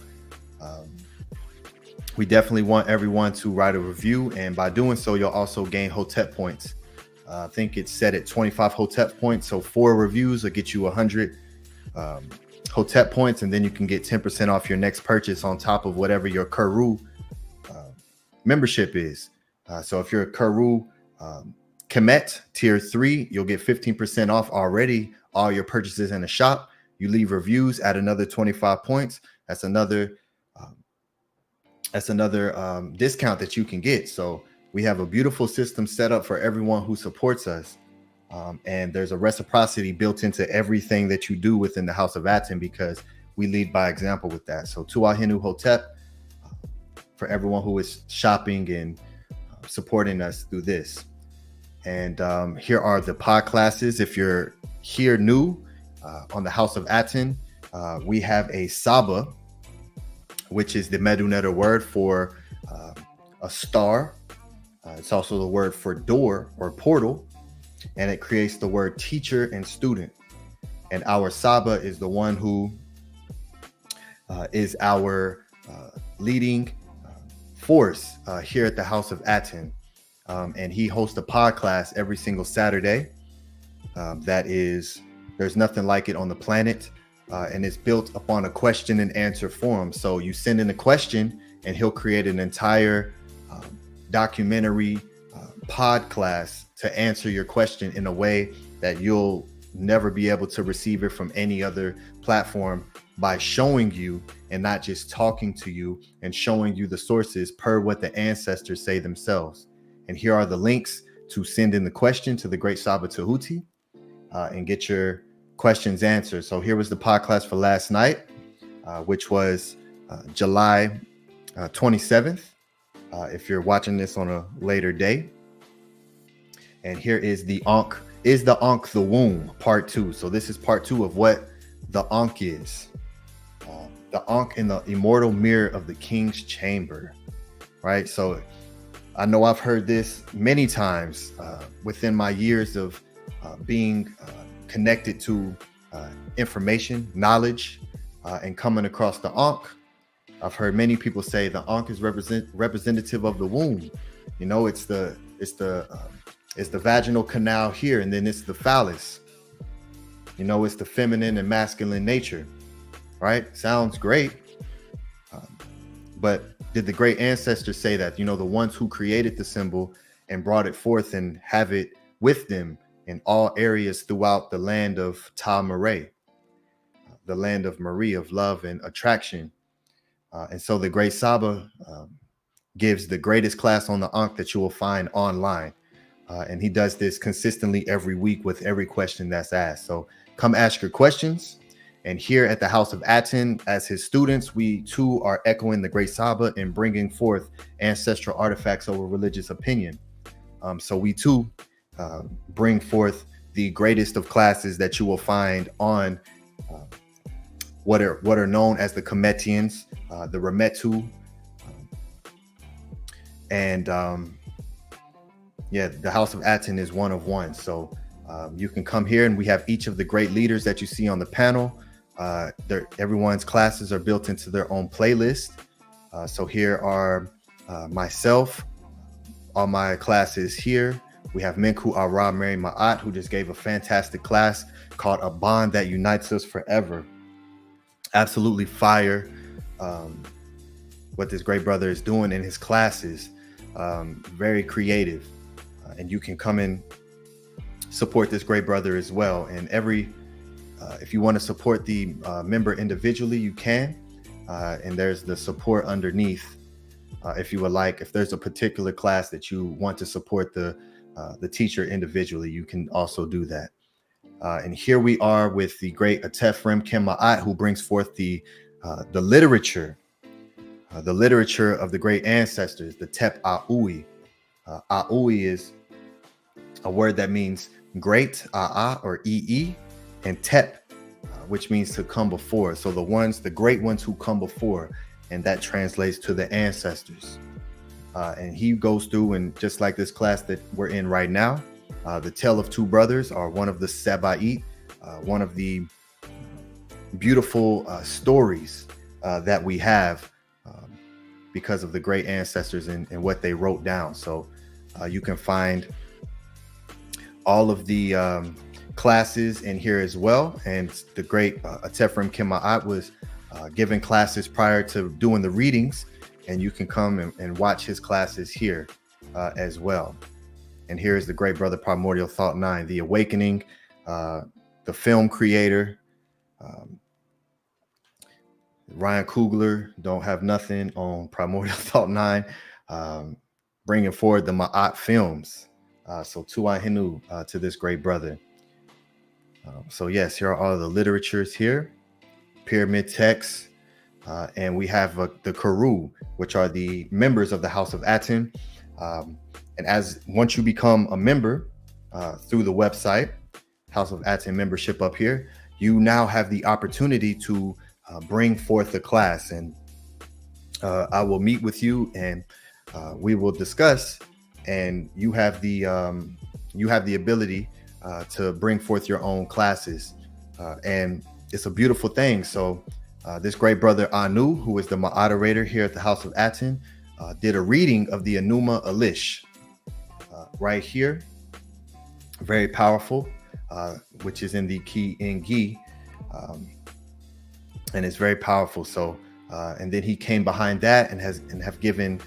we definitely want everyone to write a review, and by doing so, you'll also gain Hotep points. I think it's set at 25 Hotep points, so 4 reviews will get you 100 Hotep points, and then you can get 10% off your next purchase on top of whatever your Kuru membership is. So if you're a Kuru Kemet tier 3, you'll get 15% off already all your purchases in the shop. You leave reviews, add another 25 points. That's another discount that you can get. So we have a beautiful system set up for everyone who supports us. And there's a reciprocity built into everything that you do within the House of ATTON, because we lead by example with that. So Tua Hinu Hotep for everyone who is shopping and supporting us through this. And here are the pod classes. If you're here new on the House of ATTON, we have a Saba, which is the Meduneta word for a star. It's also the word for door or portal, and it creates the word teacher and student. And our Saba is the one who is our leading force here at the House of ATTON. And he hosts a pod class every single Saturday. There's nothing like it on the planet. And it's built upon a question and answer forum. So you send in a question and he'll create an entire documentary pod class to answer your question in a way that you'll never be able to receive it from any other platform, by showing you and not just talking to you, and showing you the sources per what the ancestors say themselves. And here are the links to send in the question to the Great Saba Tehuti and get your questions answered. So here was the pod class for last night, which was July 27th, if you're watching this on a later day. And here is the Ankh. Is the Ankh the womb? Part 2. So this is part 2 of what the Ankh is. The Ankh in the immortal mirror of the king's chamber, right? So I know I've heard this many times within my years of being connected to information, knowledge, and coming across the Ankh. I've heard many people say the Ankh is representative of the womb. You know, it's the vaginal canal here, and then it's the phallus. You know, it's the feminine and masculine nature, right? Sounds great. But did the great ancestors say that, you know, the ones who created the symbol and brought it forth and have it with them in all areas throughout the land of Ta Mare, the land of Marie, of love and attraction. And so the great Saba gives the greatest class on the Ankh that you will find online. And he does this consistently every week with every question that's asked. So come ask your questions. And here at the House of ATTON, as his students, we too are echoing the great Saba and bringing forth ancestral artifacts over religious opinion. So we too bring forth the greatest of classes that you will find on what are known as the Kemetians, the Remetu, and the House of ATTON is one of one. So you can come here, and we have each of the great leaders that you see on the panel. Everyone's classes are built into their own playlist. So here are myself, all my classes here. We have Menku Ara Mary MAAT, who just gave a fantastic class called A Bond That Unites Us Forever. Absolutely fire what this great brother is doing in his classes. Very creative. And you can come and support this great brother as well. And if you want to support the member individually, you can. and there's the support underneath. If you would like, if there's a particular class that you want to support the teacher individually, you can also do that. And here we are with the great ATEF MAAT, who brings forth the literature of the great ancestors, the Tep Aui. Aui is a word that means great, A'a or EE, and Tep, which means to come before. So the great ones who come before, and that translates to the ancestors. And he goes through, and just like this class that we're in right now, the Tale of Two Brothers are one of the Saba'it, one of the beautiful stories that we have because of the great ancestors and what they wrote down. So you can find all of the classes in here as well. And the great ATEF MAAT was giving classes prior to doing the readings, and you can come and watch his classes here as well. And here is the great brother Primordial Thought 9, the awakening, the film creator, Ryan Coogler, don't have nothing on Primordial Thought 9, bringing forward the Ma'at films. So Tuai Hinu to this great brother. So yes, here are all the literatures here, pyramid texts, and we have the Karu, which are the members of the House of ATTON. And once you become a member through the website, House of ATTON membership up here, you now have the opportunity to bring forth the class, and I will meet with you, and we will discuss, and you have the ability to bring forth your own classes, and it's a beautiful thing. So this great brother Anu, who is the moderator here at the House of ATTON, did a reading of the Enuma Elish right here, very powerful, which is in the Ki Ingi, and it's very powerful. So and then he came behind that and have given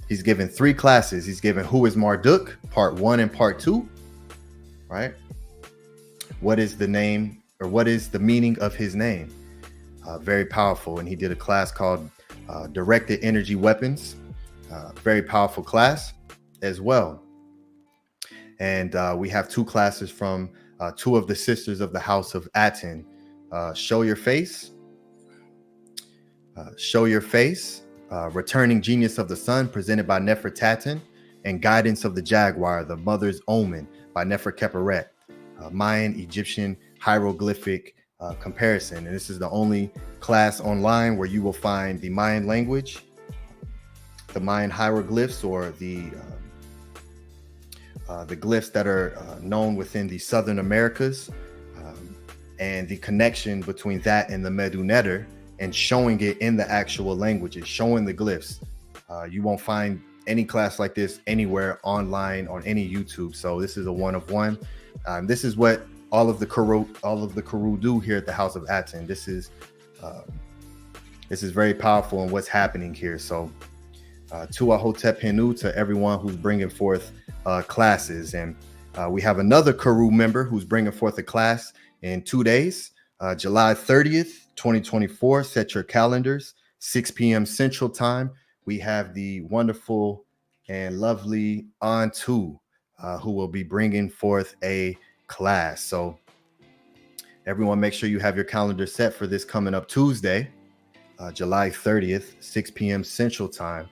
he's given 3 classes. He's given Who is Marduk, part 1 and part 2, right? What is the name, or what is the meaning of his name? Very powerful. And he did a class called Directed Energy Weapons, very powerful class as well. And we have 2 classes from 2 of the sisters of the House of ATTON. Show Your Face, Returning Genius of the Sun, presented by Nefertatan, and Guidance of the Jaguar, the Mother's Omen, by Neferkeperet, Mayan Egyptian hieroglyphic comparison. And this is the only class online where you will find the Mayan language, the Mayan hieroglyphs, or the glyphs that are known within the Southern Americas, and the connection between that and the Medu Neter, and showing it in the actual languages, showing the glyphs. You won't find any class like this anywhere online on any YouTube. So this is a one of one. This is what all of the Karu do here at the House of ATTON. This is very powerful in what's happening here. So Tua Hotep Hinu to everyone who's bringing forth classes. And we have another Karu member who's bringing forth a class in 2 days, July 30th, 2024. Set your calendars, 6 p.m. Central Time. We have the wonderful and lovely Antu, who will be bringing forth a class. So everyone, make sure you have your calendar set for this coming up Tuesday, July 30th, 6 p.m. Central Time,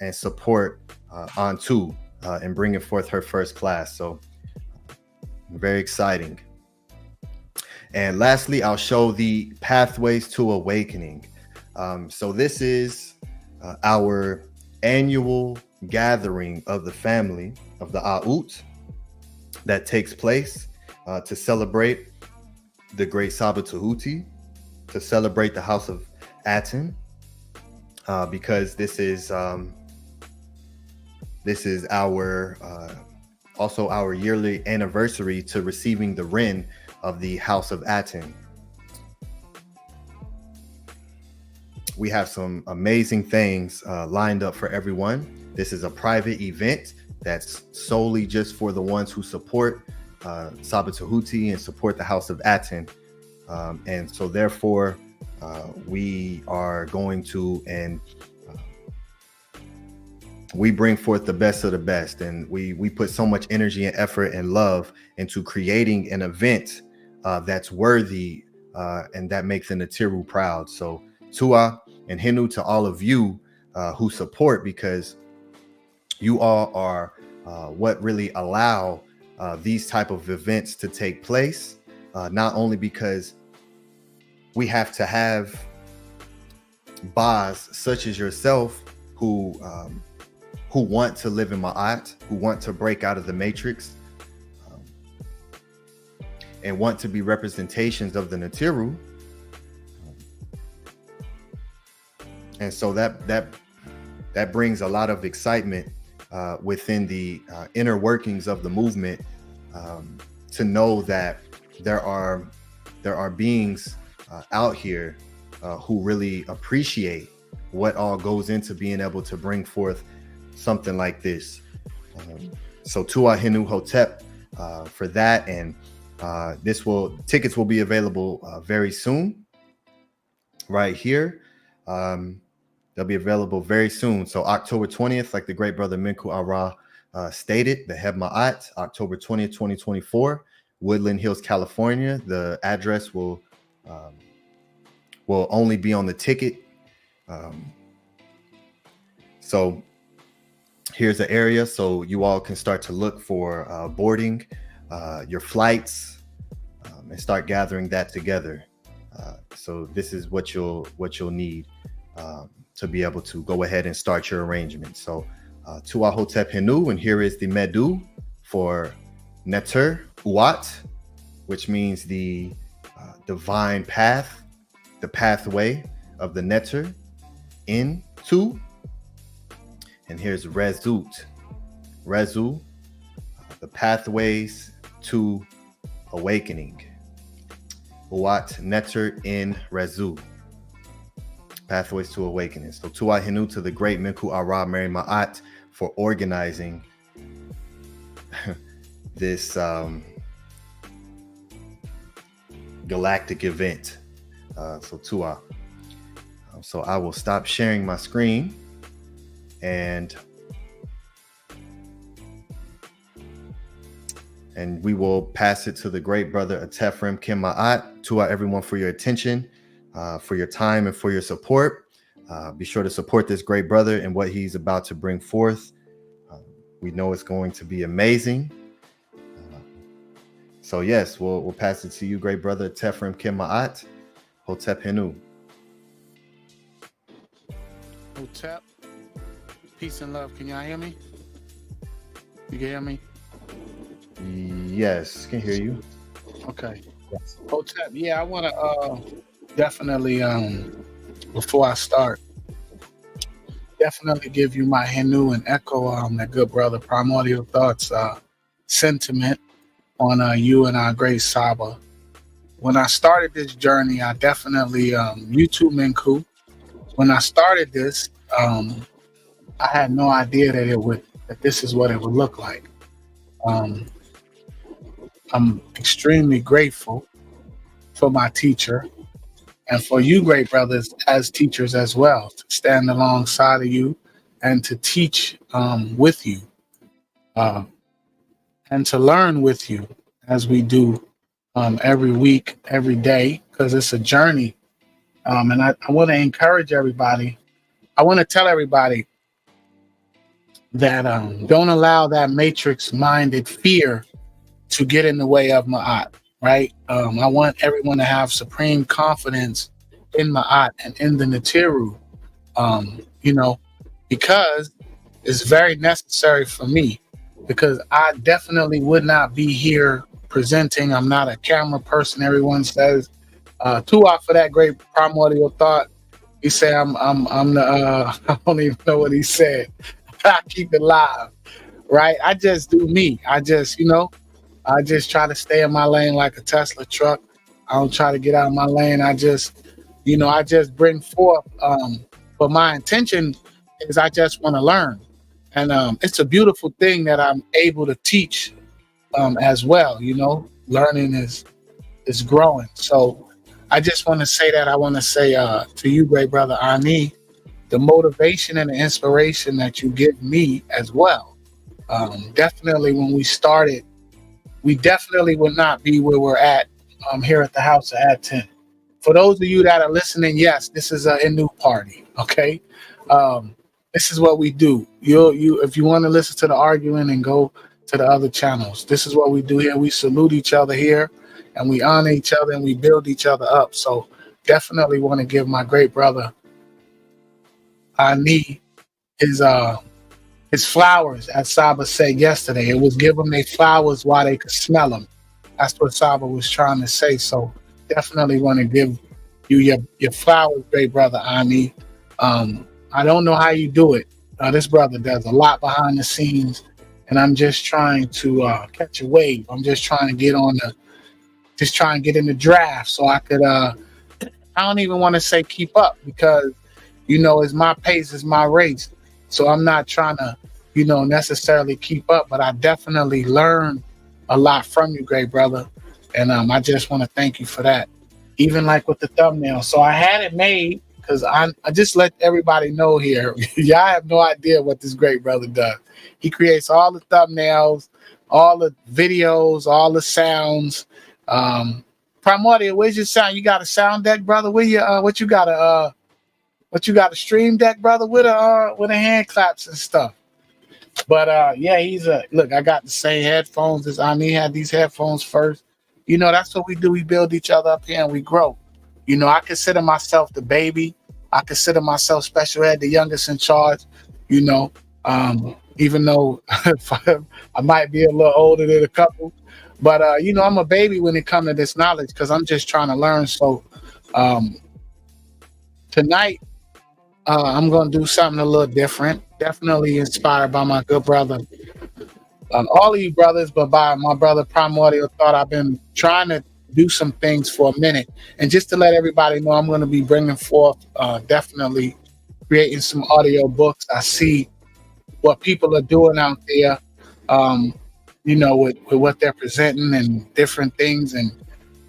and support Antu in bringing forth her first class. So very exciting. And lastly, I'll show the Pathways to Awakening. So this is our annual gathering of the family of the A'ut that takes place to celebrate the great Saba Tehuti, to celebrate the House of ATTON, because this is our also our yearly anniversary to receiving the Ren of the House of ATTON. We have some amazing things lined up for everyone. This is a private event that's solely just for the ones who support Saba Tehuti and support the House of ATTON. And so therefore, we are going to, and we bring forth the best of the best, and we put so much energy and effort and love into creating an event that's worthy and that makes the Natiru proud. So Tua and Hinu, to all of you who support, because you all are what really allow these type of events to take place, not only because we have to have Bas such as yourself who want to live in Ma'at, who want to break out of the matrix, and want to be representations of the Natiru. And so that brings a lot of excitement within the inner workings of the movement, to know that there are beings out here who really appreciate what all goes into being able to bring forth something like this. So Tua Hinu Hotep for that, and tickets will be available very soon, right here. They'll be available very soon. So October 20th, like the great brother Minku Ara stated, the Heb Ma'at, October 20th, 2024, Woodland Hills, California. The address will only be on the ticket. So here's the area, so you all can start to look for boarding, your flights, and start gathering that together. So this is what you'll need to be able to go ahead and start your arrangement. So Tua Hotep Hinu, and here is the Medu for Neter Uat, which means the divine path, the pathway of the Neter into. And here's Rezut, the pathways to awakening. Uat Neter in Rezu, pathways to awakening. So Tua Hinu to the great Minku Ara Mary Ma'at for organizing this galactic event. So Tua. So I will stop sharing my screen, and we will pass it to the great brother Atefrim Kim Ma'at. Tua, everyone, for your attention, for your time, and for your support. Be sure to support this great brother and what he's about to bring forth. We know it's going to be amazing. So yes, we'll pass it to you, great brother Atefrim Kim Ma'at. Hotep Hinu. Hotep, peace and love. Can y'all hear me? You can hear me? Yes, can hear you. Okay. Yes. Hotep, yeah, I want to definitely, before I start, definitely give you my Hinu and echo that good brother Primordial Thoughts sentiment on you and our great Saba. When I started this journey, I definitely, YouTube Minku, when I started this, I had no idea that this is what it would look like. I'm extremely grateful for my teacher and for you, great brothers, as teachers as well, to stand alongside of you and to teach with you and to learn with you as we do every week, every day, because it's a journey. And I want to encourage everybody. I want to tell everybody that don't allow that matrix-minded fear to get in the way of Ma'at, right? I want everyone to have supreme confidence in Ma'at and in the Natiru, because it's very necessary for me, because I definitely would not be here presenting. I'm not a camera person, everyone says. Tua for that great Primordial Thought. He said, I'm the, I don't even know what he said. I keep it live, right? I just do me. I just try to stay in my lane like a Tesla truck. I don't try to get out of my lane. I just bring forth. But my intention is I just want to learn. And it's a beautiful thing that I'm able to teach as well. Learning is growing. So I just want to say that I want to say to you, great brother Ani, the motivation and the inspiration that you give me as well. Definitely when we started, we definitely would not be where we're at here at the house at ATTON. For those of you that are listening, yes, this is a new party, okay? This is what we do. You if you want to listen to the arguing and go to the other channels, this is what we do here. We salute each other here, and we honor each other, and we build each other up. So definitely want to give my great brother Ani his flowers, as Saba said yesterday. It was give them their flowers while they could smell them. That's what Saba was trying to say. So definitely want to give you your flowers, great brother Ani. I don't know how you do it. This brother does a lot behind the scenes, and I'm just trying to catch a wave. I'm just trying to get in the draft so I could. I don't even want to say keep up, because it's my pace, it's my race. So I'm not trying to, necessarily keep up, but I definitely learn a lot from you, great brother. And I just want to thank you for that. Even like with the thumbnail. So I had it made because I just let everybody know here. Y'all have no idea what this great brother does. He creates all the thumbnails, all the videos, all the sounds. Primordial, where's your sound? You got a sound deck, brother? Where you what you got a stream deck, brother, with a hand claps and stuff. But yeah, look, I got the same headphones as Ani had these headphones first. That's what we do. We build each other up here and we grow. I consider myself the baby. I consider myself special ed, the youngest in charge, even though I might be a little older than a couple. But, I'm a baby when it comes to this knowledge, because I'm just trying to learn. So tonight, I'm going to do something a little different. Definitely inspired by my good brother. All of you brothers, but by my brother Primordial Thought. I've been trying to do some things for a minute. And just to let everybody know, I'm going to be bringing forth, definitely creating some audio books. I see what people are doing out there, with what they're presenting and different things. And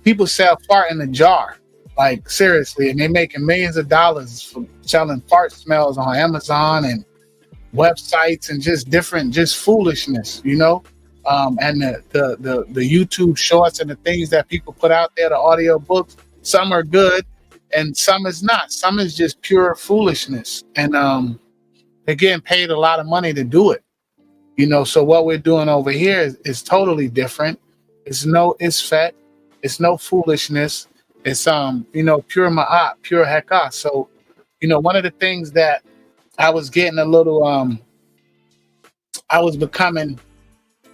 people sell fart in a jar, like seriously, and they're making millions of dollars from selling fart smells on Amazon and websites and just foolishness, and the YouTube shorts and the things that people put out there, the audio books, some are good and some is not. Some is just pure foolishness, and they're getting paid a lot of money to do it. So what we're doing over here is totally different. It's no isfet, it's no foolishness. It's pure ma'at, pure hekah. So, one of the things that I was getting a little I was becoming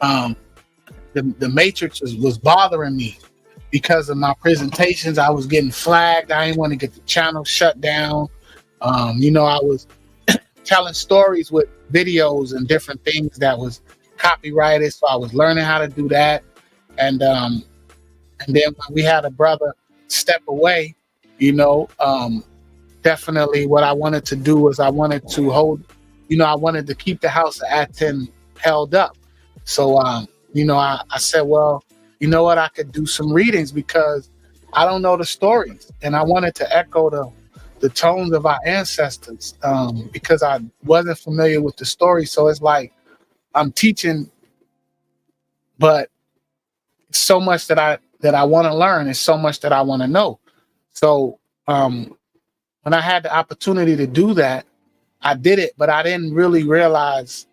the matrix was bothering me because of my presentations. I was getting flagged. I didn't want to get the channel shut down. I was telling stories with videos and different things that was copyrighted, so I was learning how to do that. And then when we had a brother step away, definitely what I wanted to do was I wanted to hold, I wanted to keep the house at ATTON held up. So, I said, well, you know what, I could do some readings because I don't know the stories. And I wanted to echo the tones of our ancestors because I wasn't familiar with the story. So it's like I'm teaching, but so much that I want to learn. It's so much that I want to know. So when I had the opportunity to do that, I did it, but I didn't really realize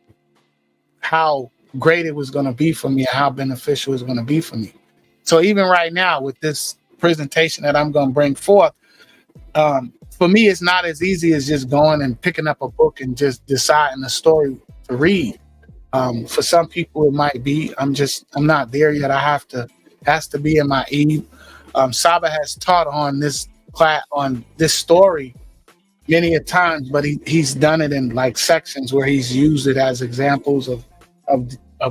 how great it was going to be for me and how beneficial it was going to be for me. So even right now with this presentation that I'm going to bring forth, for me, it's not as easy as just going and picking up a book and just deciding a story to read. For some people, it might be. I'm not there yet. Has to be in my Eve. Saba has taught on this class, on this story many a times, but he's done it in like sections where he's used it as examples of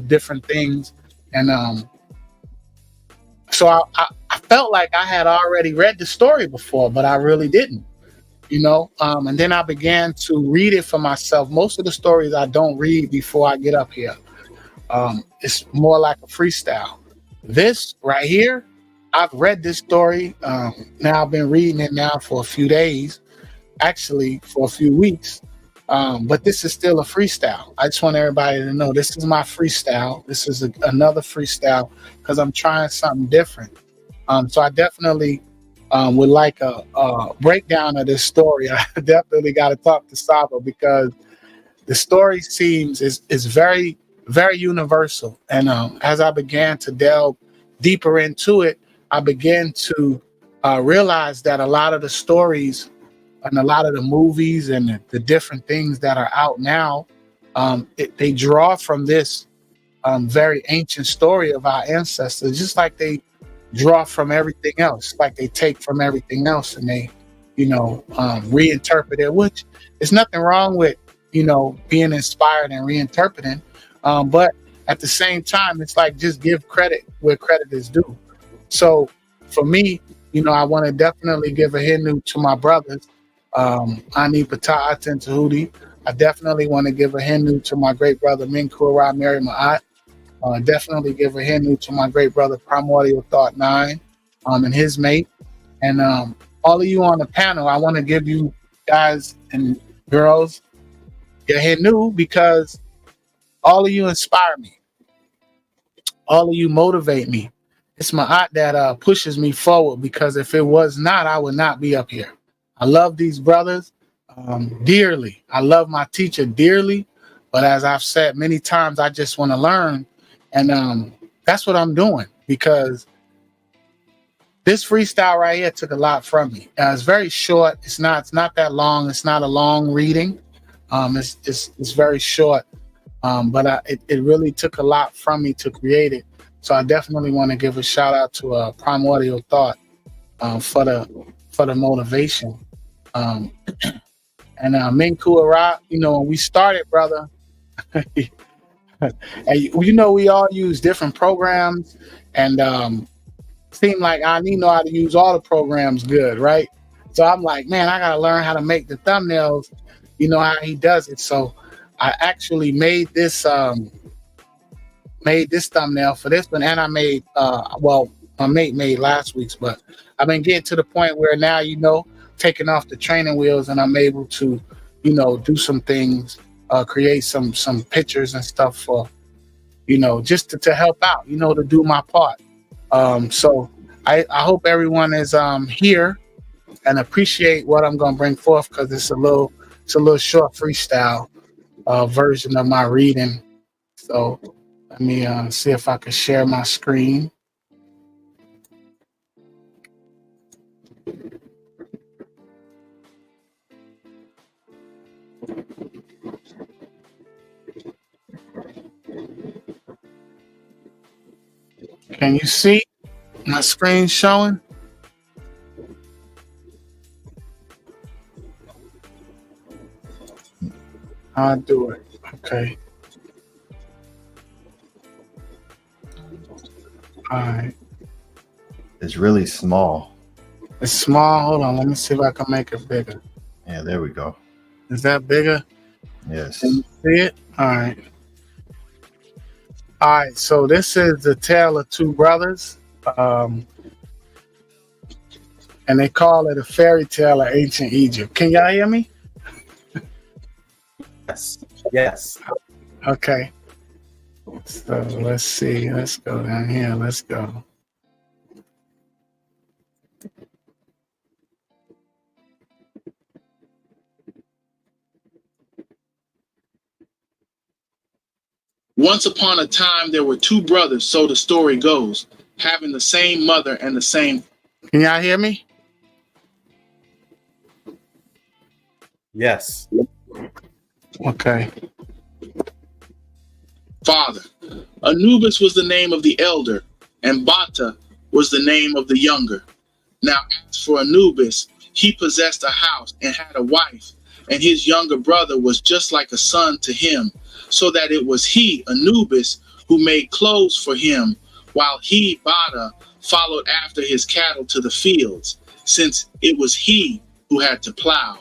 different things. And so I felt like I had already read the story before, but I really didn't. And then I began to read it for myself. Most of the stories I don't read before I get up here. It's more like a freestyle. This right here, I've read this story. Now I've been reading it now for a few days, actually for a few weeks. But this is still a freestyle. I just want everybody to know this is my freestyle. This is another freestyle because I'm trying something different. So I definitely would like a breakdown of this story. I definitely got to talk to Saba because the story is very, very universal. And as I began to delve deeper into it, I began to realize that a lot of the stories and a lot of the movies and the different things that are out now, they draw from this very ancient story of our ancestors, just like they draw from everything else, like they take from everything else and they, reinterpret it, which is nothing wrong with, being inspired and reinterpreting. But at the same time, it's like just give credit where credit is due. So for me, I want to definitely give a hindu to my brothers. Ani PTAH ATEN TEHUTI. I definitely want to give a hindu to my great brother Minkur Mary MAAT. Definitely give a hindu to my great brother Primordial Thought 9 and his mate. And all of you on the panel, I want to give you guys and girls your hindu because all of you inspire me. All of you motivate me. It's MAAT that pushes me forward because if it was not, I would not be up here. I love these brothers dearly. I love my teacher dearly. But as I've said many times, I just want to learn. And that's what I'm doing because this freestyle right here took a lot from me. It's very short. It's not that long. It's not a long reading. It's very short. But it really took a lot from me to create it. So I definitely want to give a shout out to Primordial Thought for the motivation. And Minku Ara, when we started, brother, and we all use different programs, and seemed like I know how to use all the programs good, right? So I'm like, man, I gotta learn how to make the thumbnails. How he does it. So I actually made this thumbnail for this one, and I made my mate made last week's, but I've been getting to the point where now taking off the training wheels, and I'm able to do some things, create some pictures and stuff for just to help out, to do my part. So I hope everyone is here and appreciate what I'm gonna bring forth because it's a little short freestyle version of my reading. So let me see if I can share my screen. Can you see my screen showing? I'll do it. Okay. All right. It's really small. It's small. Hold on. Let me see if I can make it bigger. Yeah, there we go. Is that bigger? Yes. Can you see it? All right. All right. So this is the tale of two brothers. And they call it a fairy tale of ancient Egypt. Can y'all hear me? Yes. Okay. So let's see. Let's go down here. Let's go. Once upon a time, there were two brothers, so the story goes, having the same mother and the same... Can y'all hear me? Yes. Okay. Father. Anubis was the name of the elder, and Bata was the name of the younger. Now, as for Anubis, he possessed a house and had a wife, and his younger brother was just like a son to him, so that it was he, Anubis, who made clothes for him, while he, Bata, followed after his cattle to the fields, since it was he who had to plow.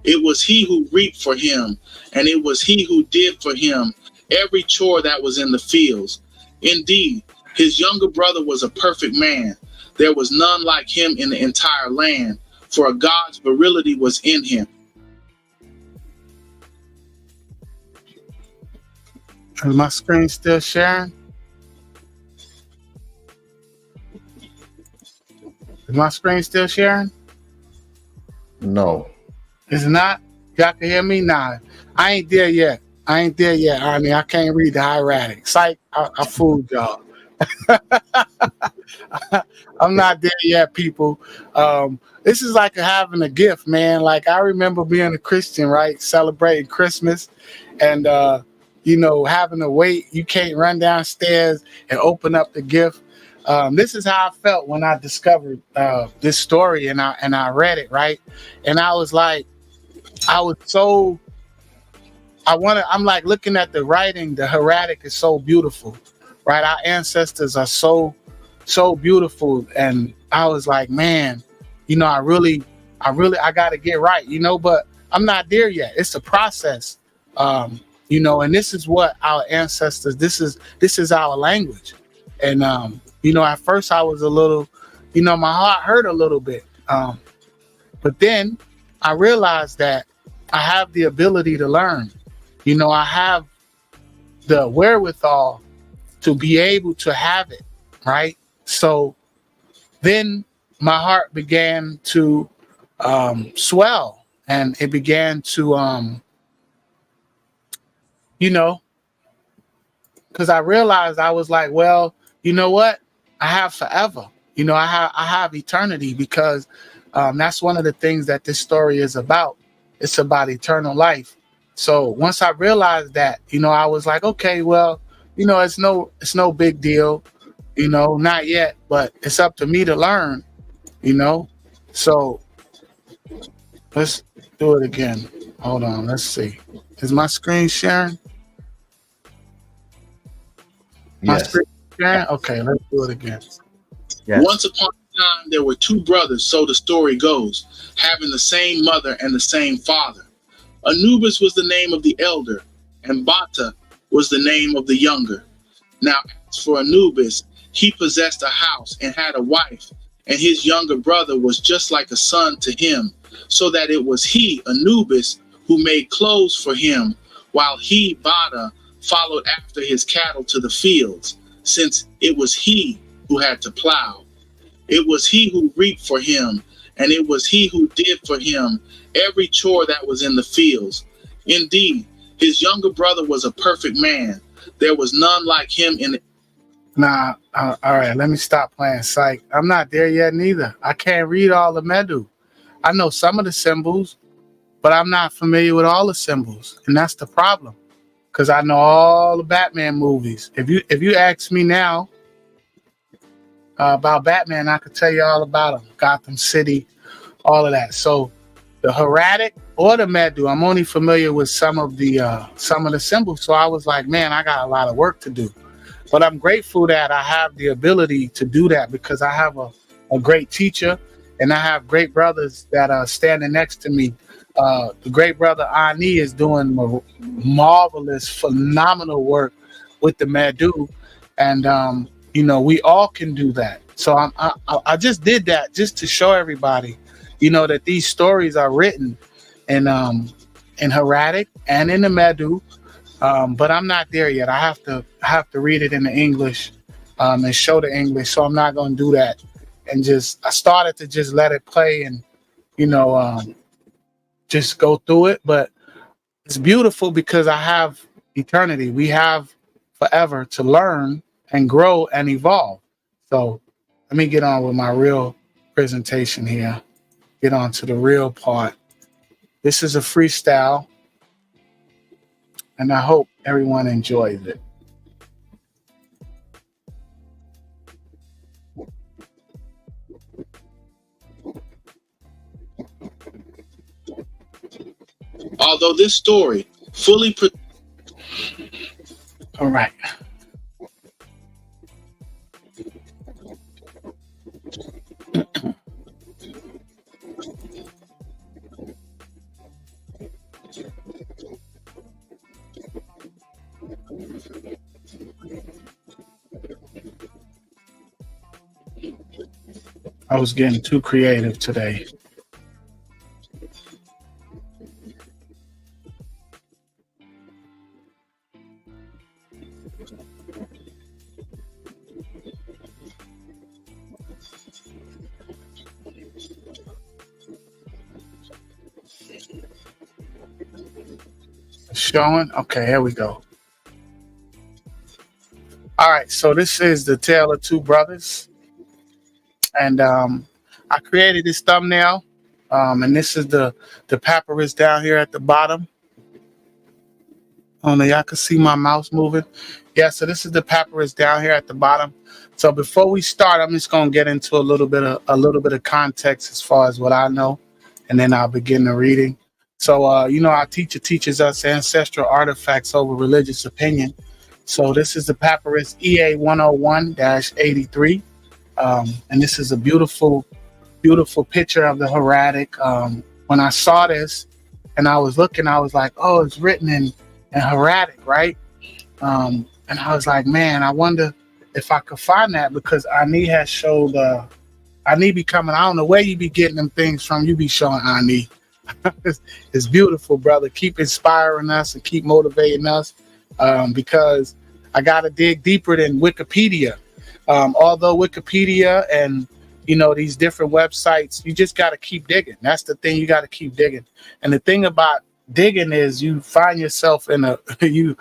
It was he who reaped for him, and it was he who did for him every chore that was in the fields. Indeed, his younger brother was a perfect man, There was none like him in the entire land, for God's virility was in him. Is my screen still sharing? Is my screen still sharing? No. Is it not? Y'all can hear me? Nah, I ain't there yet. I mean, I can't read the hieratic. Psych, I fooled y'all. I'm not there yet, people. This is like having a gift, man. Like, I remember being a Christian, right? Celebrating Christmas and, having to wait. You can't run downstairs and open up the gift. This is how I felt when I discovered this story and I read it, right? And I was like, I'm like looking at the writing. The hieratic is so beautiful, right? Our ancestors are so beautiful. And I was like, man, I got to get right, but I'm not there yet. It's a process, and this is what our ancestors, this is our language. And, at first I was a little, my heart hurt a little bit. But then I realized that I have the ability to learn. I have the wherewithal to be able to have it, right? So then my heart began to swell, and it began to, because I realized I was like, well, you know what? I have forever. I have eternity, because that's one of the things that this story is about. It's about eternal life. So once I realized that, I was like, okay, well, it's no big deal, not yet, but it's up to me to learn, So let's do it again. Hold on, let's see. Is my screen sharing? My Yes. screen sharing? Okay, let's do it again. Yes. Once upon a time, there were two brothers, so the story goes, having the same mother and the same father. Anubis was the name of the elder, and Bata was the name of the younger. Now, as for Anubis, he possessed a house and had a wife, and his younger brother was just like a son to him, so that it was he, Anubis, who made clothes for him, while he, Bata, followed after his cattle to the fields, since it was he who had to plow. It was he who reaped for him, and it was he who did for him every chore that was in the fields. Indeed, his younger brother was a perfect man. There was none like him in. Nah, all right, let me stop playing psych. I'm not there yet neither. I can't read all the Medu. I know some of the symbols, but I'm not familiar with all the symbols, and that's the problem. Because I know all the Batman movies. If you ask me now about Batman, I could tell you all about him. Gotham City, all of that. So the hieratic or the Medu, I'm only familiar with some of the symbols. So I was like, man, I got a lot of work to do. But I'm grateful that I have the ability to do that, because I have a great teacher, and I have great brothers that are standing next to me. The great brother Ani is doing marvelous, phenomenal work with the Medu, and we all can do that. So I just did that just to show everybody, that these stories are written in hieratic and in the Medu, but I'm not there yet. I have to read it in the English and show the English. So I'm not going to do that, and I started to just let it play and just go through it. But it's beautiful because I have eternity. We have forever to learn and grow and evolve. So let me get on with my real presentation here. Get on to the real part. This is a freestyle, and I hope everyone enjoys it. Although this story fully. All right. I was getting too creative today. Showing. Okay, here we go. All right, so this is the tale of two brothers, and I created this thumbnail, and this is the papyrus down here at the bottom. Oh no, y'all can see my mouse moving. Yeah, so this is the papyrus down here at the bottom. So before we start, I'm just gonna get into a little bit of context as far as what I know, and then I'll begin the reading. So you know, our teacher teaches us ancestral artifacts over religious opinion. So this is the papyrus EA 101-83, and this is a beautiful, beautiful picture of the hieratic. When I saw this, and I was looking, I was like, oh, it's written in hieratic, right? And I was like, man, I wonder if I could find that, because Ani has showed, Ani be coming, I don't know where you be getting them things from, you be showing Ani. It's beautiful, brother. Keep inspiring us and keep motivating us, because I got to dig deeper than Wikipedia. Although Wikipedia and, you know, these different websites, you just got to keep digging. That's the thing. You got to keep digging. And the thing about digging is you find yourself in a, you'll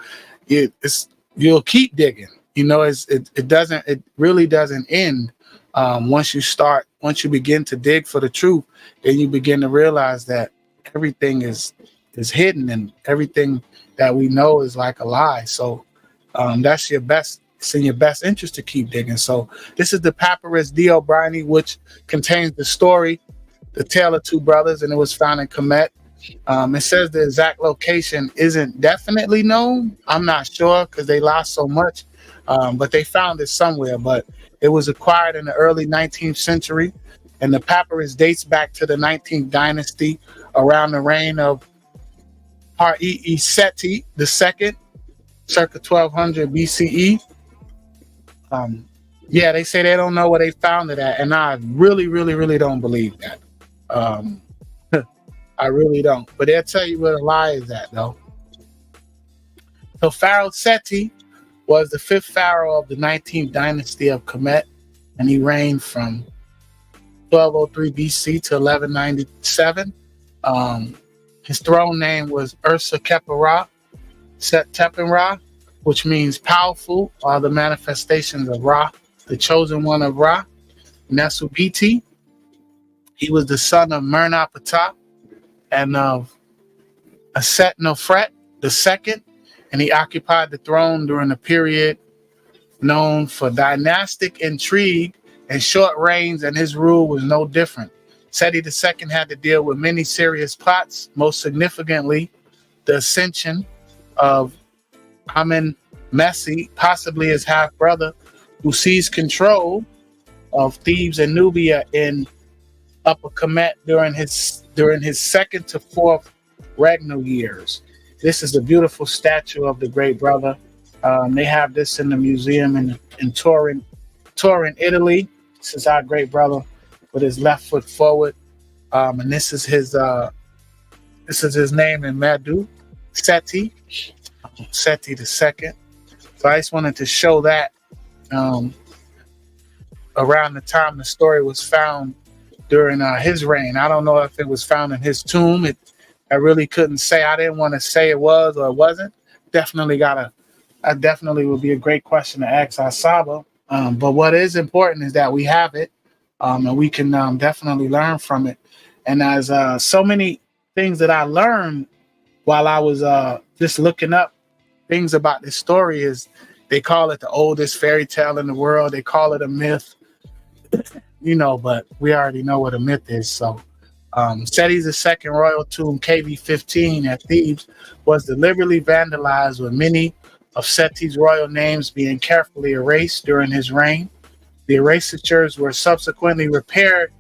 keep digging. You know, it really doesn't end. Once you begin to dig for the truth, then you begin to realize that everything is hidden, and everything that we know is like a lie. So that's it's in your best interest to keep digging. So this is the papyrus D. O'Brien, which contains the story, the tale of two brothers, and it was found in Kemet. It says the exact location isn't definitely known. I'm not sure, because they lost so much, but they found it somewhere. But it was acquired in the early 19th century, and the papyrus dates back to the 19th dynasty, around the reign of Har-E Seti II, circa 1200 BCE. Yeah, they say they don't know where they found it at, and I really, really, really don't believe that. I really don't. But they'll tell you where the lie is at, though. So Pharaoh Seti was the fifth pharaoh of the 19th dynasty of Kemet, and he reigned from 1203 BC to 1197. His throne name was Ursa Kepera Set Tepen Ra, which means powerful, or the manifestations of Ra, the chosen one of Ra. Nesubiti, he was the son of Mernaptah and of Asetnofret II, and he occupied the throne during a period known for dynastic intrigue and short reigns, and his rule was no different. Seti II had to deal with many serious plots, most significantly the ascension of Amenmesi, possibly his half-brother, who seized control of Thebes and Nubia in Upper Kemet during his second to fourth regnal years. This is a beautiful statue of the great brother. They have this in the museum in Turin, Italy. This is our great brother with his left foot forward, and this is his name in Madu, Seti II. So I just wanted to show that around the time the story was found during his reign. I don't know if it was found in his tomb. I really couldn't say. I didn't want to say it was or it wasn't. That definitely would be a great question to ask our Saba. But what is important is that we have it, and we can definitely learn from it. And as so many things that I learned while I was just looking up things about this story is they call it the oldest fairy tale in the world. They call it a myth, you know, but we already know what a myth is. So Seti's II royal tomb, KB15 at Thebes, was deliberately vandalized, with many of Seti's royal names being carefully erased during his reign. The erasures were subsequently repaired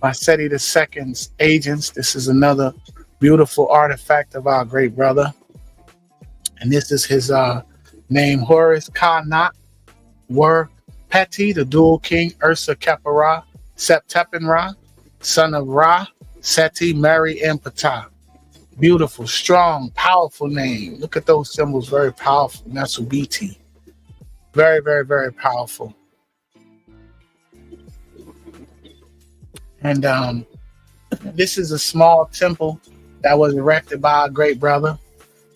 by Seti II's agents. This is another beautiful artifact of our great brother. And this is his name, Horus Ka Nat Wer Peti, the dual king, Ursa Kepera Septepenra, son of Ra, Seti, Mary, and Ptah. Beautiful, strong, powerful name. Look at those symbols, very powerful. Nasubiti. Very, very, very powerful. And this is a small temple that was erected by our great brother,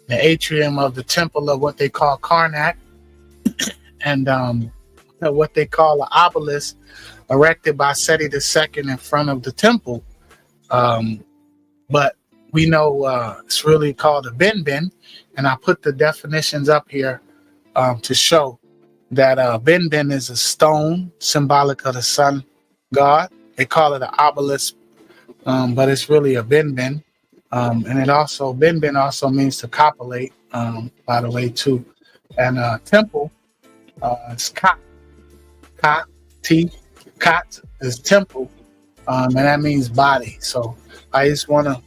the atrium of the temple of what they call Karnak, and what they call an obelisk erected by Seti II in front of the temple. But we know it's really called a Benben, and I put the definitions up here to show that Benben is a stone symbolic of the sun god. They call it an obelisk, but it's really a Benben. And it also, Benben also means to copulate, by the way, too. And temple is Kat. Kat is temple, and that means body. So I just want to,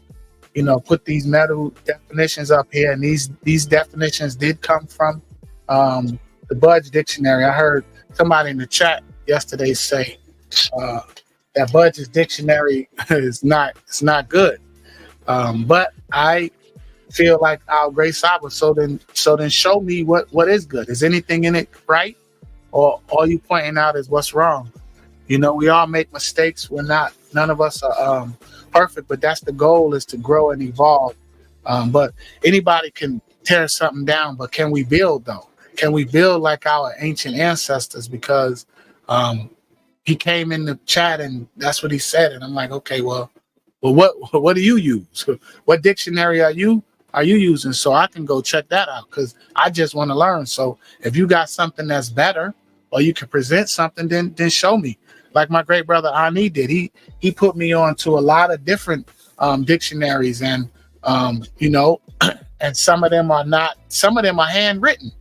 put these metal definitions up here. And these definitions did come from the Budge Dictionary. I heard somebody in the chat yesterday say that Budge's dictionary is not good. But I feel like our great Saba. So then show me what is good. Is anything in it right? Or all you pointing out is what's wrong? We all make mistakes. None of us are perfect, but that's the goal, is to grow and evolve. But anybody can tear something down, but can we build though? Can we build like our ancient ancestors? Because he came in the chat and that's what he said. And I'm like, okay, well, what do you use? What dictionary are you using? So I can go check that out, because I just want to learn. So if you got something that's better, or you can present something, then show me. Like my great brother Ani did. He put me on to a lot of different dictionaries, and and some of them are handwritten.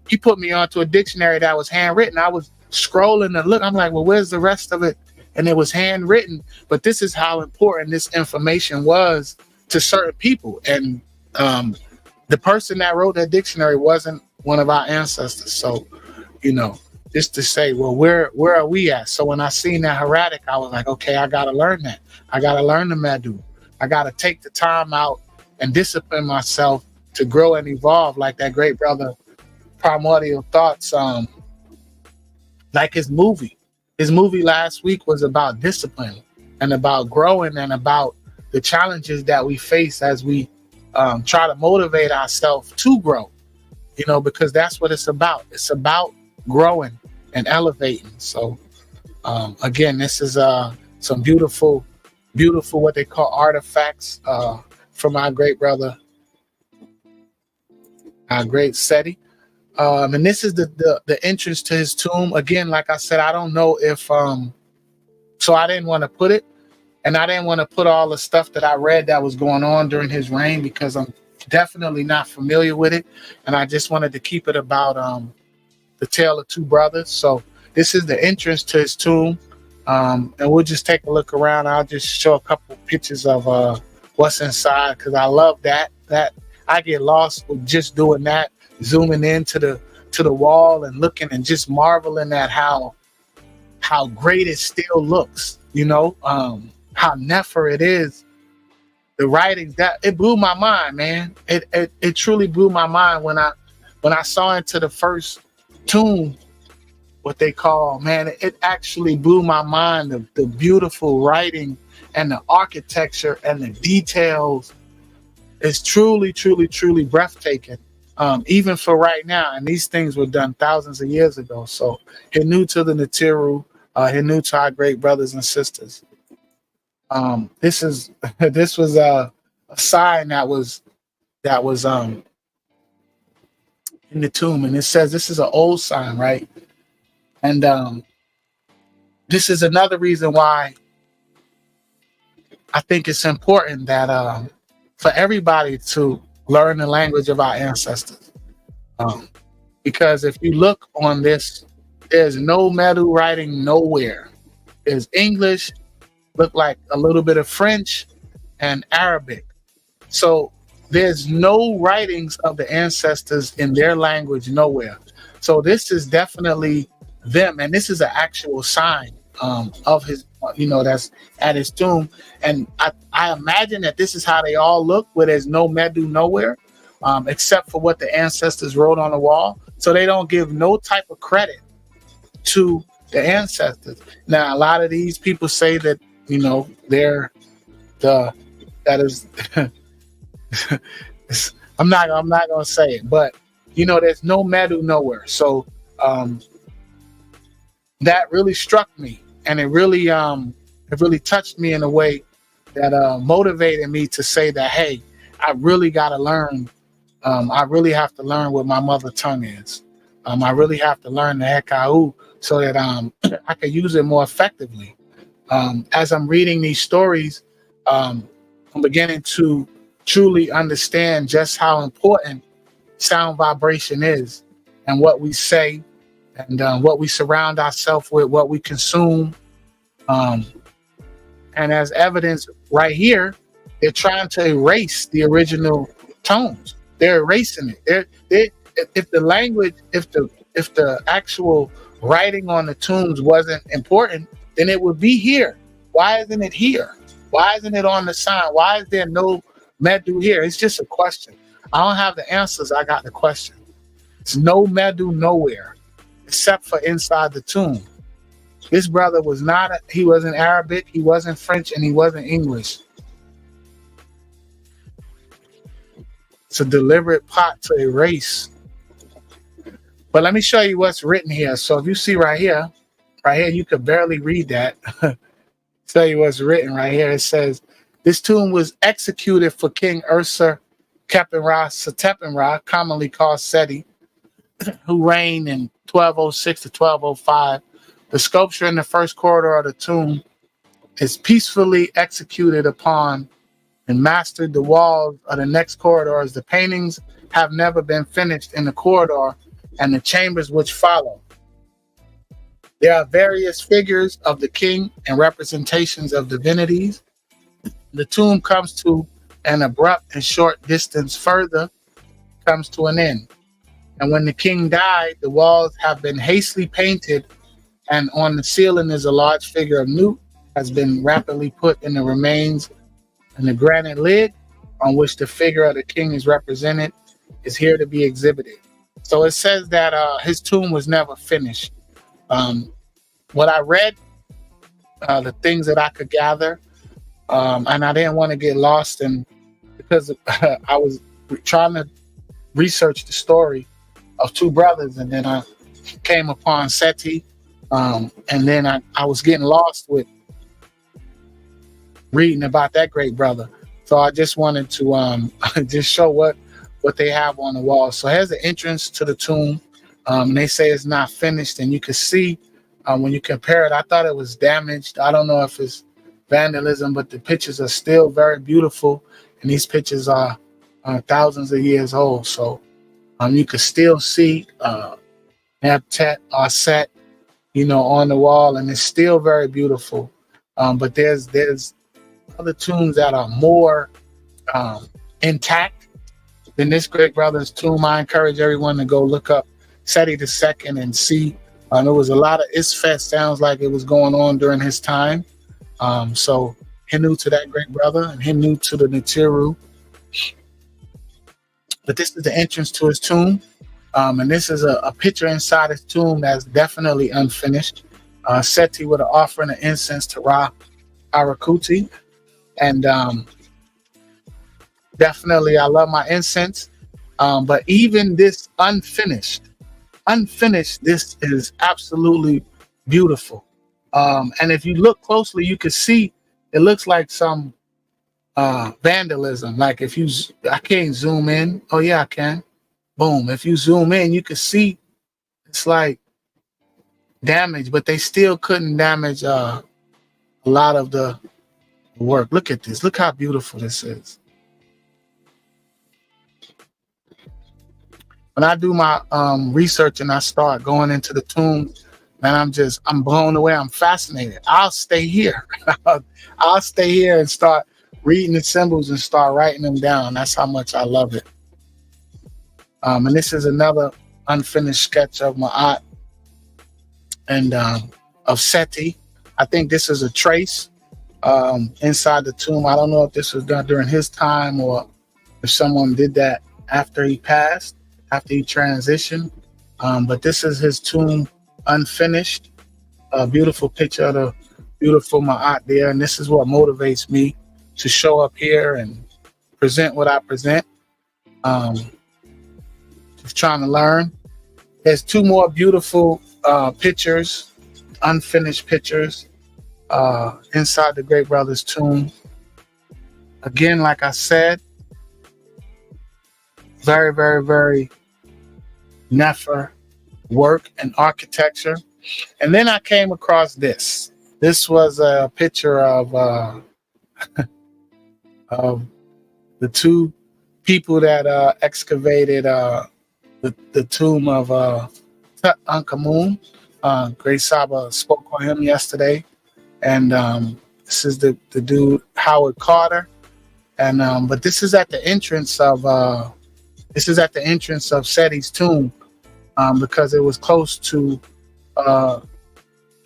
He put me onto a dictionary that was handwritten. I was scrolling to look. I'm like, well, where's the rest of it? And it was handwritten. But this is how important this information was to certain people. And the person that wrote that dictionary wasn't one of our ancestors. So, just to say, well, where are we at? So when I seen that hieratic, I was like, okay, I got to learn that. I got to learn the Madu. I got to take the time out and discipline myself to grow and evolve, like that great brother Primordial Thoughts, like his movie. His movie last week was about discipline and about growing and about the challenges that we face as we try to motivate ourselves to grow, because that's what it's about. It's about growing and elevating. So again, this is some beautiful what they call artifacts from our great brother, our great Seti. And this is the entrance to his tomb. Again, like I said, I don't know if so I didn't want to put it, and I didn't want to put all the stuff that I read that was going on during his reign, because I'm definitely not familiar with it, and I just wanted to keep it about the tale of two brothers. So this is the entrance to his tomb, and we'll just take a look around. I'll just show a couple pictures of what's inside, because I love that I get lost with just doing that, zooming into the wall and looking and just marveling at how great it still looks, how nefer it is. The writings, that it blew my mind, man. It truly blew my mind when I saw into the first tomb, what they call, man, it actually blew my mind, the beautiful writing and the architecture and the details is truly breathtaking, even for right now. And these things were done thousands of years ago. So he knew to the Natiru, he knew to our great brothers and sisters. This was a sign that was in the tomb, and it says this is an old sign, right? And this is another reason why I think it's important that for everybody to learn the language of our ancestors, because if you look on this, there's no Medu writing nowhere. There's English, look like a little bit of French, and Arabic. So there's no writings of the ancestors in their language nowhere. So this is definitely them, and this is an actual sign of that's at his tomb. And I imagine that this is how they all look, where there's no Medu nowhere, except for what the ancestors wrote on the wall. So they don't give no type of credit to the ancestors. Now, a lot of these people say that, they're that is, I'm not gonna say it, but there's no Medu nowhere. So that really struck me, and it really touched me in a way that motivated me to say that, hey, I really got to learn. I really have to learn what my mother tongue is. I really have to learn the Hekau so that I can use it more effectively. As I'm reading these stories, I'm beginning to truly understand just how important sound vibration is, and what we say, and what we surround ourselves with, what we consume. And as evidence right here, they're trying to erase the original tones. They're erasing it. If the language, if the actual writing on the tombs wasn't important, then it would be here. Why isn't it here? Why isn't it on the sign? Why is there no Medu here? It's just a question. I don't have the answers. I got the question. There's no Medu nowhere except for inside the tomb. This brother was he wasn't Arabic, he wasn't French, and he wasn't English. It's a deliberate plot to erase. But let me show you what's written here. So if you see right here, you could barely read that. Tell you what's written right here. It says, this tomb was executed for King Ursa Kepenra Setepenra, commonly called Seti, who reigned in 1206 to 1205. The sculpture in the first corridor of the tomb is peacefully executed upon and mastered the walls of the next corridors. The paintings have never been finished in the corridor and the chambers which follow. There are various figures of the king and representations of divinities. The tomb comes to an abrupt and short distance further, comes to an end. And when the king died, the walls have been hastily painted, and on the ceiling is a large figure of Nut, has been rapidly put in the remains, and the granite lid on which the figure of the king is represented is here to be exhibited. So it says that his tomb was never finished. What I read, the things that I could gather, and I didn't want to get lost in, because I was trying to research the story of two brothers, and then I came upon Seti, and then I was getting lost with reading about that great brother. So I just wanted to just show what they have on the wall. So here's the entrance to the tomb. They say it's not finished, and you can see when you compare it, I thought it was damaged. I don't know if it's vandalism, but the pictures are still very beautiful, and these pictures are thousands of years old. So you can still see Naptet are set, on the wall, and it's still very beautiful. But there's other tombs that are more intact than this great brother's tomb. I encourage everyone to go look up Seti II and see. There was a lot of Isfet, sounds like it was going on during his time. So he knew to that great brother, and he knew to the Natiru. But this is the entrance to his tomb. And this is a picture inside his tomb that's definitely unfinished. Seti with an offering of incense to Ra Arakuti. And definitely I love my incense. But even this unfinished, this is absolutely beautiful. And if you look closely, you can see it looks like some vandalism. Like I can't zoom in. Oh yeah, I can. Boom. If you zoom in, you can see it's like damage, but they still couldn't damage a lot of the work. Look at this. Look how beautiful this is. When I do my research and I start going into the tombs, man, I'm blown away. I'm fascinated. I'll stay here. I'll stay here and start reading the symbols and start writing them down. That's how much I love it. And this is another unfinished sketch of MAAT and of Seti. I think this is a trace inside the tomb. I don't know if this was done during his time or if someone did that after he passed, after he transitioned. But this is his tomb unfinished. A beautiful picture of the beautiful MAAT there. And this is what motivates me to show up here and present what I present. Just trying to learn. There's two more beautiful pictures, unfinished pictures inside the great brother's tomb. Again, like I said, very, very, very Nefer work and architecture. And then I came across this. This was a picture of of the two people that excavated the tomb of Tutankhamun. Great Saba spoke on him yesterday, and this is the dude Howard Carter, and but this is at the entrance of Seti's tomb, because it was close to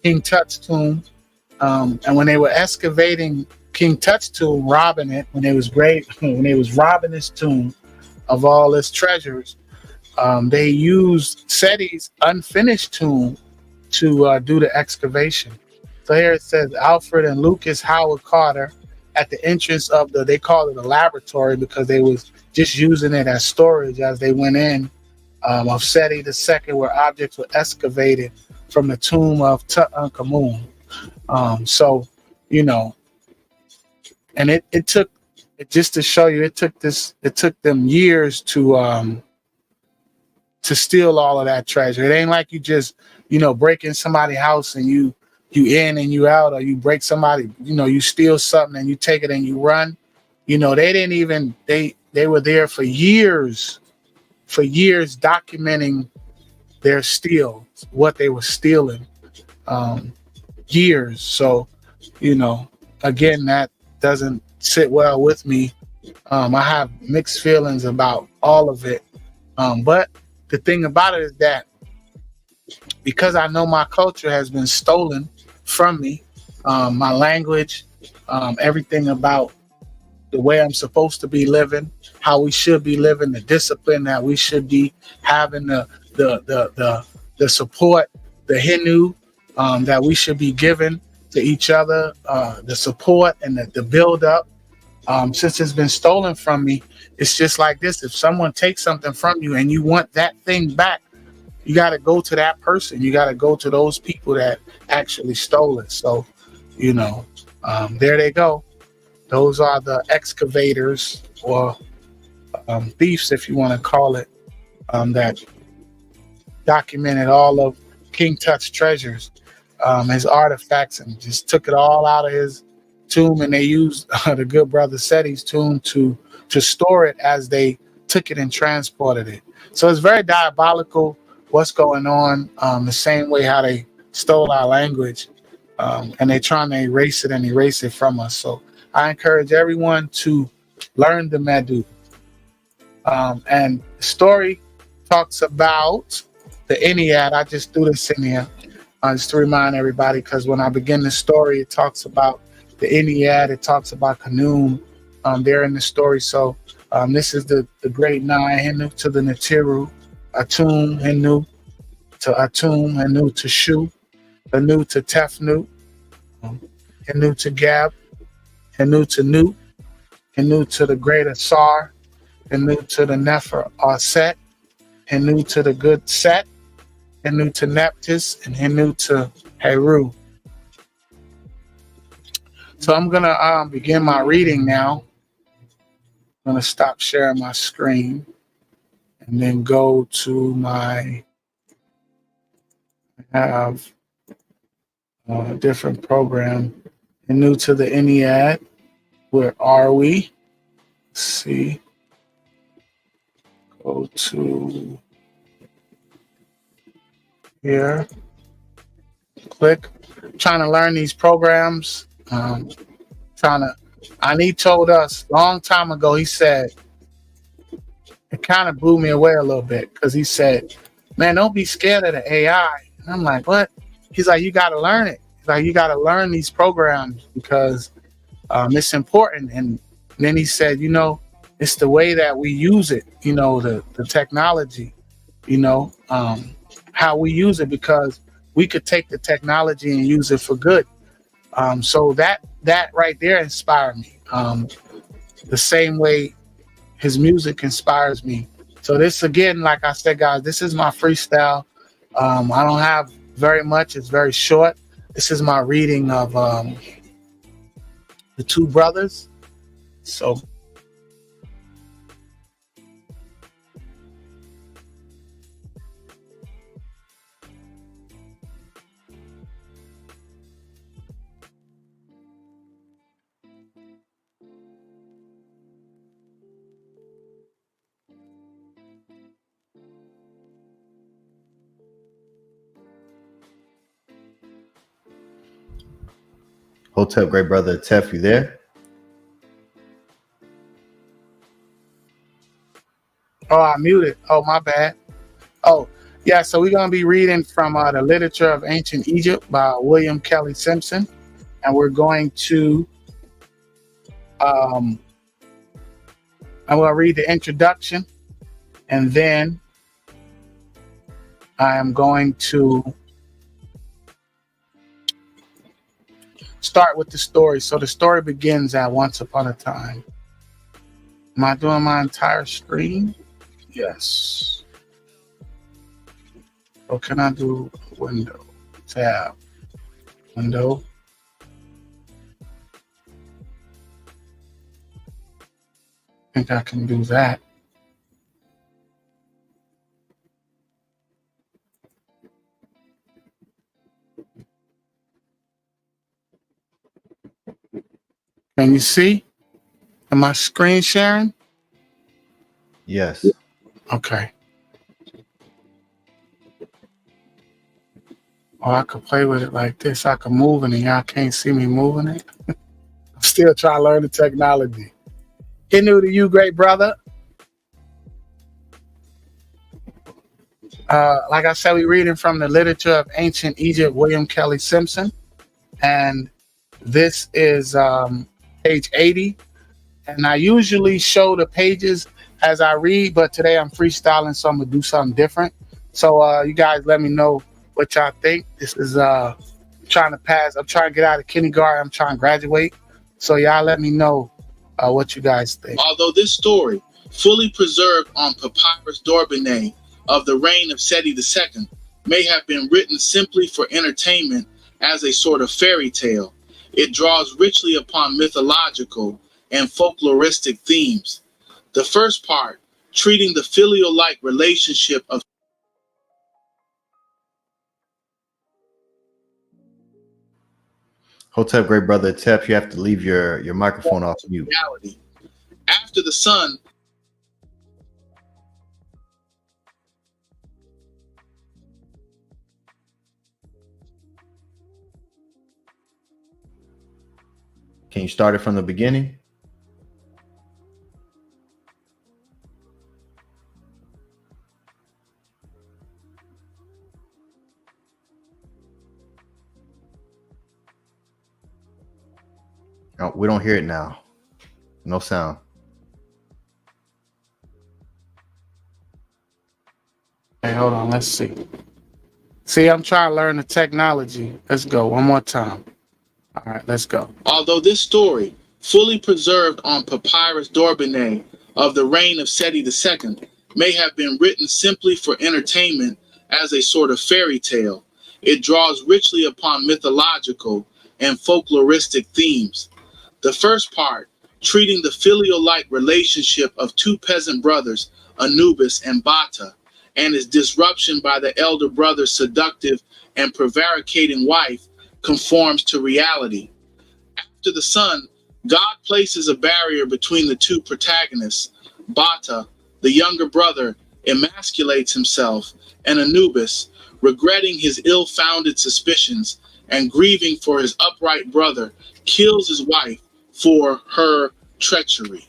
King Tut's tomb, and when they were excavating King Tut's tomb, robbing it, when they was robbing his tomb of all its treasures, they used Seti's unfinished tomb to do the excavation. So here it says Alfred and Lucas Howard Carter at the entrance of they call it a laboratory because they was just using it as storage as they went in, of Seti II, where objects were excavated from the tomb of Tutankhamun. So, you know, and it took, just to show you, it took them years to steal all of that treasure. It ain't like you just, break in somebody's house and you in and you out, or you break somebody, you steal something and you take it and you run. They didn't even, they were there for years documenting their steal, what they were stealing, years. So, again, that doesn't sit well with me. I have mixed feelings about all of it. But the thing about it is that because I know my culture has been stolen from me, my language, everything about the way I'm supposed to be living, how we should be living, the discipline that we should be having, the support, the Hindu that we should be giving to each other, the support and the build up. Since it's been stolen from me, it's just like this. If someone takes something from you and you want that thing back, you got to go to that person. You got to go to those people that actually stole it. So, there they go. Those are the excavators, or thieves, if you want to call it, that documented all of King Tut's treasures, his artifacts, and just took it all out of his tomb. And they used the good brother Seti's tomb to store it as they took it and transported it. So it's very diabolical what's going on, the same way how they stole our language, and they're trying to erase it from us. So I encourage everyone to learn the Medu. And the story talks about the Ennead. I just threw this in here just to remind everybody, because when I begin the story, it talks about the Ennead, it talks about Khnum there in the story. So this is the great nine, Hindu to the Natiru, Atum, Hindu to Atum, Hindu to Shu, Hindu to Tefnu, Hindu to Gab, Hindu to Nu, Hindu to the great Asar, Hindu to the Nefer Aset, Hindu to the good Set, Hindu to Neptis, and Hindu to Heru. So I'm going to begin my reading now. I'm going to stop sharing my screen and then go to I have a different program. And new to the Ennead. Where are we? Let's see. Go to here. Click. Trying to learn these programs. Ani told us a long time ago, he said, it kind of blew me away a little bit, because he said, man, don't be scared of the AI. And I'm like, what? He's like, you got to learn it. He's like, you got to learn these programs because it's important. And then he said, you know, it's the way that we use it, you know, the technology, you know, how we use it, because we could take the technology and use it for good. So that right there inspired me. The same way his music inspires me. So this, again, like I said, guys, this is my freestyle. I don't have very much. It's very short. This is my reading of the two brothers. So Hotel, great brother Tef, you there? Oh, I muted. Oh, my bad. Oh, yeah. So we're going to be reading from the Literature of Ancient Egypt by William Kelly Simpson. And we're going to, I'm going to read the introduction. And then I am going to start with the story. So the story begins at once upon a time. Am I doing my entire screen? Yes. Or can I do window, tab, window? I think I can do that. Can you see? Am I screen sharing? Yes. Okay. Or I could play with it like this. I could move it and y'all can't see me moving it. I'm still trying to learn the technology. Get new to you, great brother. Like I said, we're reading from the Literature of Ancient Egypt, William Kelly Simpson. And this is page 80. And I usually show the pages as I read, but today I'm freestyling, so I'm gonna do something different. So you guys let me know what y'all think. This is trying to pass. I'm trying to get out of kindergarten. I'm trying to graduate. So y'all let me know what you guys think. Although this story, fully preserved on papyrus d'Orbigny of the reign of Seti II, may have been written simply for entertainment as a sort of fairy tale, it draws richly upon mythological and folkloristic themes. The first part, treating the filial-like relationship of Hotel, great brother Tef, you have to leave your microphone off mute. reality. After the sun, Can you start it from the beginning? Oh, we don't hear it now. No sound. Hey, hold on. Let's see. See, I'm trying to learn the technology. Let's go one more time. All right, let's go. although this story, fully preserved on papyrus d'Orbigny of the reign of Seti II, may have been written simply for entertainment as a sort of fairy tale, it draws richly upon mythological and folkloristic themes. The first part, treating the filial-like relationship of two peasant brothers, Anubis and Bata, and his disruption by the elder brother's seductive and prevaricating wife, conforms to reality. After the sun, God places a barrier between the two protagonists. Bata, the younger brother, emasculates himself, and Anubis, regretting his ill-founded suspicions and grieving for his upright brother, kills his wife for her treachery.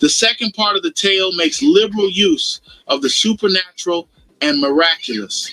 The second part of the tale makes liberal use of the supernatural and miraculous.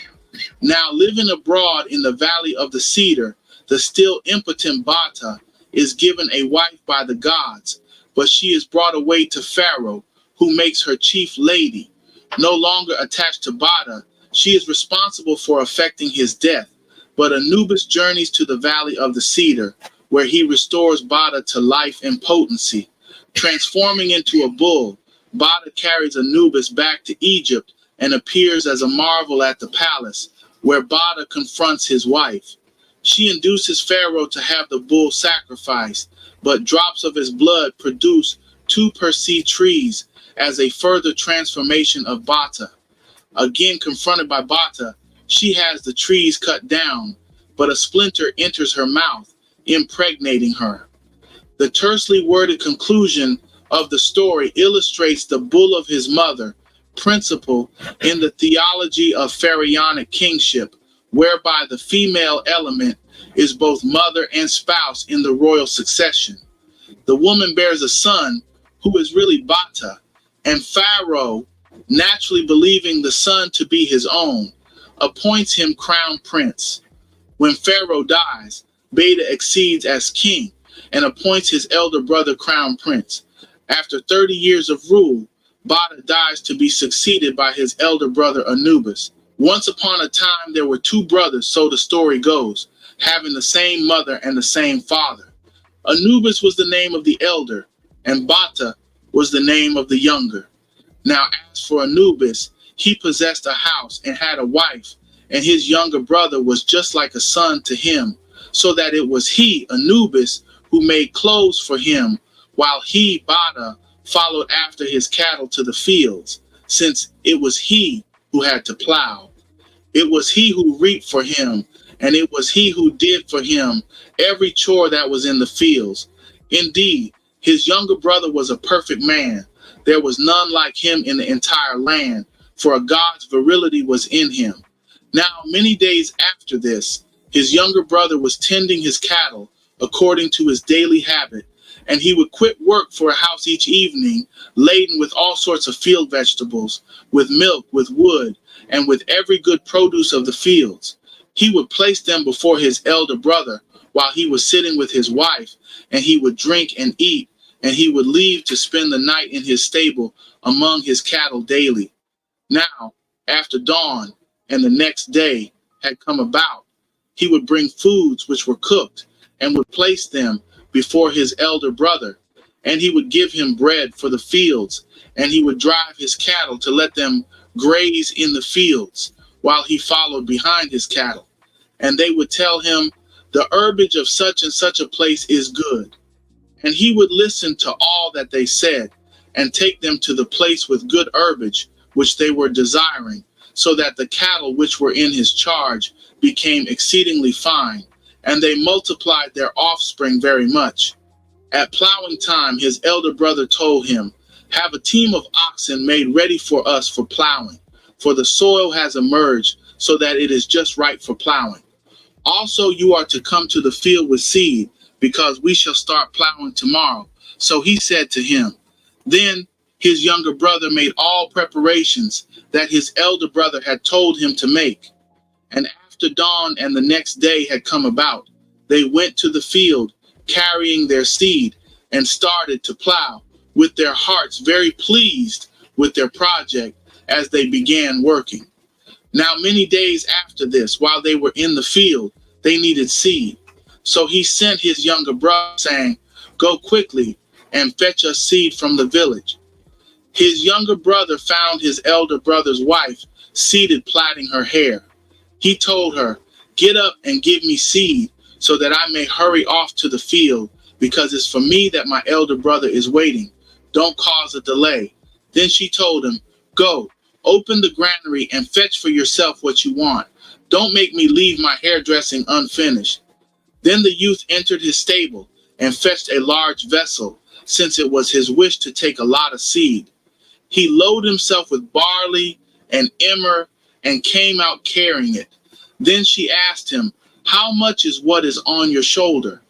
Now living abroad in the valley of the cedar, the still impotent Bata is given a wife by the gods, but she is brought away to Pharaoh, who makes her chief lady. No longer attached to Bata, she is responsible for effecting his death, but Anubis journeys to the valley of the cedar, where he restores Bata to life and potency. Transforming into a bull, Bata carries Anubis back to Egypt and appears as a marvel at the palace, where Bata confronts his wife. She induces Pharaoh to have the bull sacrificed, but drops of his blood produce 2 per se trees as a further transformation of Bata. Again confronted by Bata, she has the trees cut down, but a splinter enters her mouth, impregnating her. The tersely worded conclusion of the story illustrates the bull of his mother, principle in the theology of pharaonic kingship, whereby the female element is both mother and spouse in the royal succession. The woman bears a son who is really Bata, and Pharaoh, naturally believing the son to be his own, appoints him crown prince. When Pharaoh dies, Beta acceds as king and appoints his elder brother crown prince. After 30 years of rule, Bata dies to be succeeded by his elder brother Anubis. Once upon a time there were 2 brothers, so the story goes, having the same mother and the same father. Anubis was the name of the elder, and Bata was the name of the younger. Now as for Anubis, he possessed a house and had a wife, and his younger brother was just like a son to him, so that it was he, Anubis, who made clothes for him, while he, Bata, followed after his cattle to the fields, since it was he who had to plow. It was he who reaped for him, and it was he who did for him every chore that was in the fields. Indeed, his younger brother was a perfect man. There was none like him in the entire land, for a god's virility was in him. Now, many days after this, his younger brother was tending his cattle according to his daily habit, and he would quit work for a house each evening, laden with all sorts of field vegetables, with milk, with wood, and with every good produce of the fields. He would place them before his elder brother while he was sitting with his wife, and he would drink and eat, and he would leave to spend the night in his stable among his cattle daily. Now, after dawn and the next day had come about, he would bring foods which were cooked and would place them before his elder brother, and he would give him bread for the fields, and he would drive his cattle to let them graze in the fields while he followed behind his cattle. And they would tell him, the herbage of such and such a place is good. And he would listen to all that they said and take them to the place with good herbage, which they were desiring, so that the cattle which were in his charge became exceedingly fine, and they multiplied their offspring very much. At plowing time, his elder brother told him, have a team of oxen made ready for us for plowing, for the soil has emerged so that it is just right for plowing. Also, you are to come to the field with seed, because we shall start plowing tomorrow. So he said to him. Then his younger brother made all preparations that his elder brother had told him to make. And after dawn and the next day had come about, they went to the field, carrying their seed, and started to plow, with their hearts very pleased with their project as they began working. Now many days after this, while they were in the field, they needed seed. So he sent his younger brother, saying, go quickly and fetch us seed from the village. His younger brother found his elder brother's wife seated plaiting her hair. He told her, get up and give me seed, so that I may hurry off to the field, because it's for me that my elder brother is waiting. Don't cause a delay. Then she told him, go, open the granary and fetch for yourself what you want. Don't make me leave my hairdressing unfinished. Then the youth entered his stable and fetched a large vessel, since it was his wish to take a lot of seed. He loaded himself with barley and emmer and came out carrying it. Then she asked him, how much is what is on your shoulder?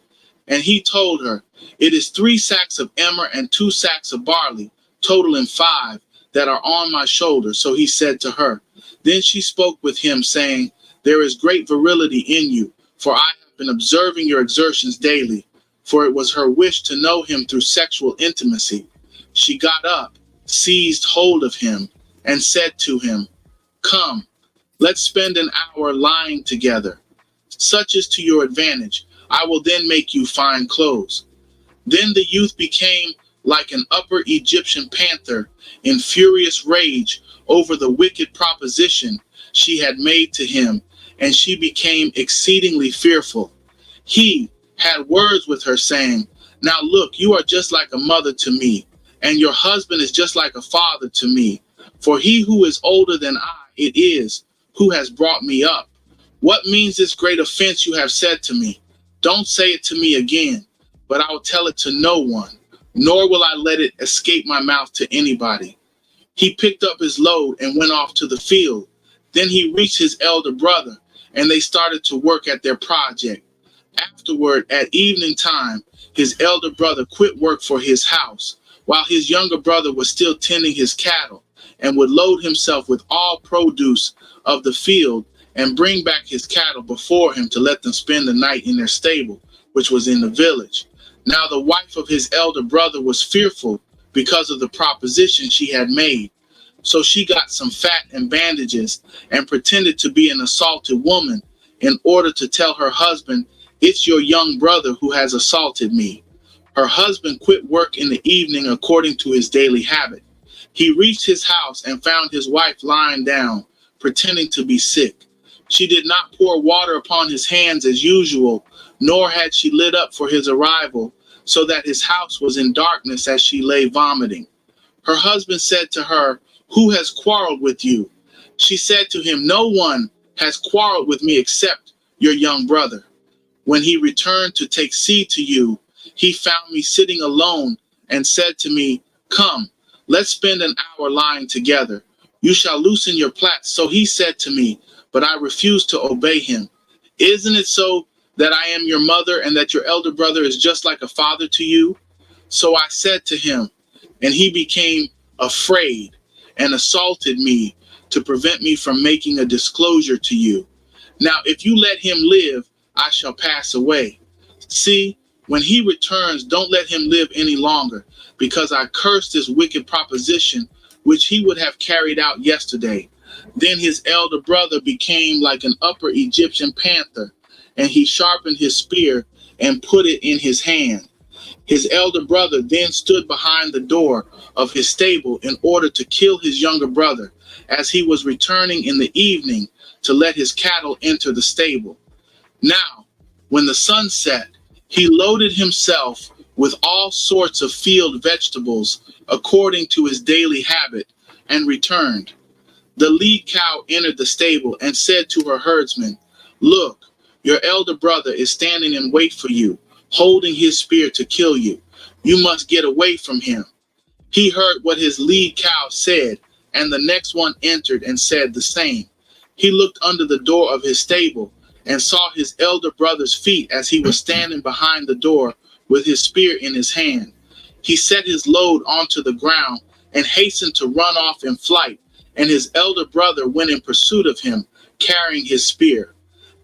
And he told her, it is 3 sacks of emmer and 2 sacks of barley, totaling 5, that are on my shoulder. So he said to her. Then she spoke with him, saying, there is great virility in you, for I have been observing your exertions daily, for it was her wish to know him through sexual intimacy. She got up, seized hold of him, and said to him, "Come, let's spend an hour lying together. Such is to your advantage. I will then make you fine clothes." Then the youth became like an upper Egyptian panther in furious rage over the wicked proposition she had made to him, and she became exceedingly fearful. He had words with her, saying, "Now look, you are just like a mother to me, and your husband is just like a father to me. For he who is older than I it is who has brought me up. What means this great offense you have said to me? Don't say it to me again, but I will tell it to no one, nor will I let it escape my mouth to anybody." He picked up his load and went off to the field. Then he reached his elder brother, and they started to work at their project. Afterward, at evening time, his elder brother quit work for his house, while his younger brother was still tending his cattle, and would load himself with all produce of the field and bring back his cattle before him to let them spend the night in their stable, which was in the village. Now the wife of his elder brother was fearful because of the proposition she had made. So she got some fat and bandages and pretended to be an assaulted woman in order to tell her husband, "It's your young brother who has assaulted me." Her husband quit work in the evening according to his daily habit. He reached his house and found his wife lying down, pretending to be sick. She did not pour water upon his hands as usual, nor had she lit up for his arrival, so that his house was in darkness as she lay vomiting. Her husband said to her, "Who has quarreled with you?" She said to him, "No one has quarreled with me except your young brother. When he returned to take seed to you, he found me sitting alone and said to me, 'Come, let's spend an hour lying together. You shall loosen your plaits.' So he said to me, but I refused to obey him. Isn't it so that I am your mother and that your elder brother is just like a father to you?" So I said to him, and he became afraid and assaulted me to prevent me from making a disclosure to you. Now, if you let him live, I shall pass away. See, when he returns, don't let him live any longer, because I cursed this wicked proposition, which he would have carried out yesterday. Then his elder brother became like an upper Egyptian panther, and he sharpened his spear and put it in his hand. His elder brother then stood behind the door of his stable in order to kill his younger brother, as he was returning in the evening to let his cattle enter the stable. Now, when the sun set, he loaded himself with all sorts of field vegetables according to his daily habit and returned. The lead cow entered the stable and said to her herdsman, "Look, your elder brother is standing in wait for you, holding his spear to kill you. You must get away from him." He heard what his lead cow said, and the next one entered and said the same. He looked under the door of his stable and saw his elder brother's feet as he was standing behind the door with his spear in his hand. He set his load onto the ground and hastened to run off in flight, and his elder brother went in pursuit of him, carrying his spear.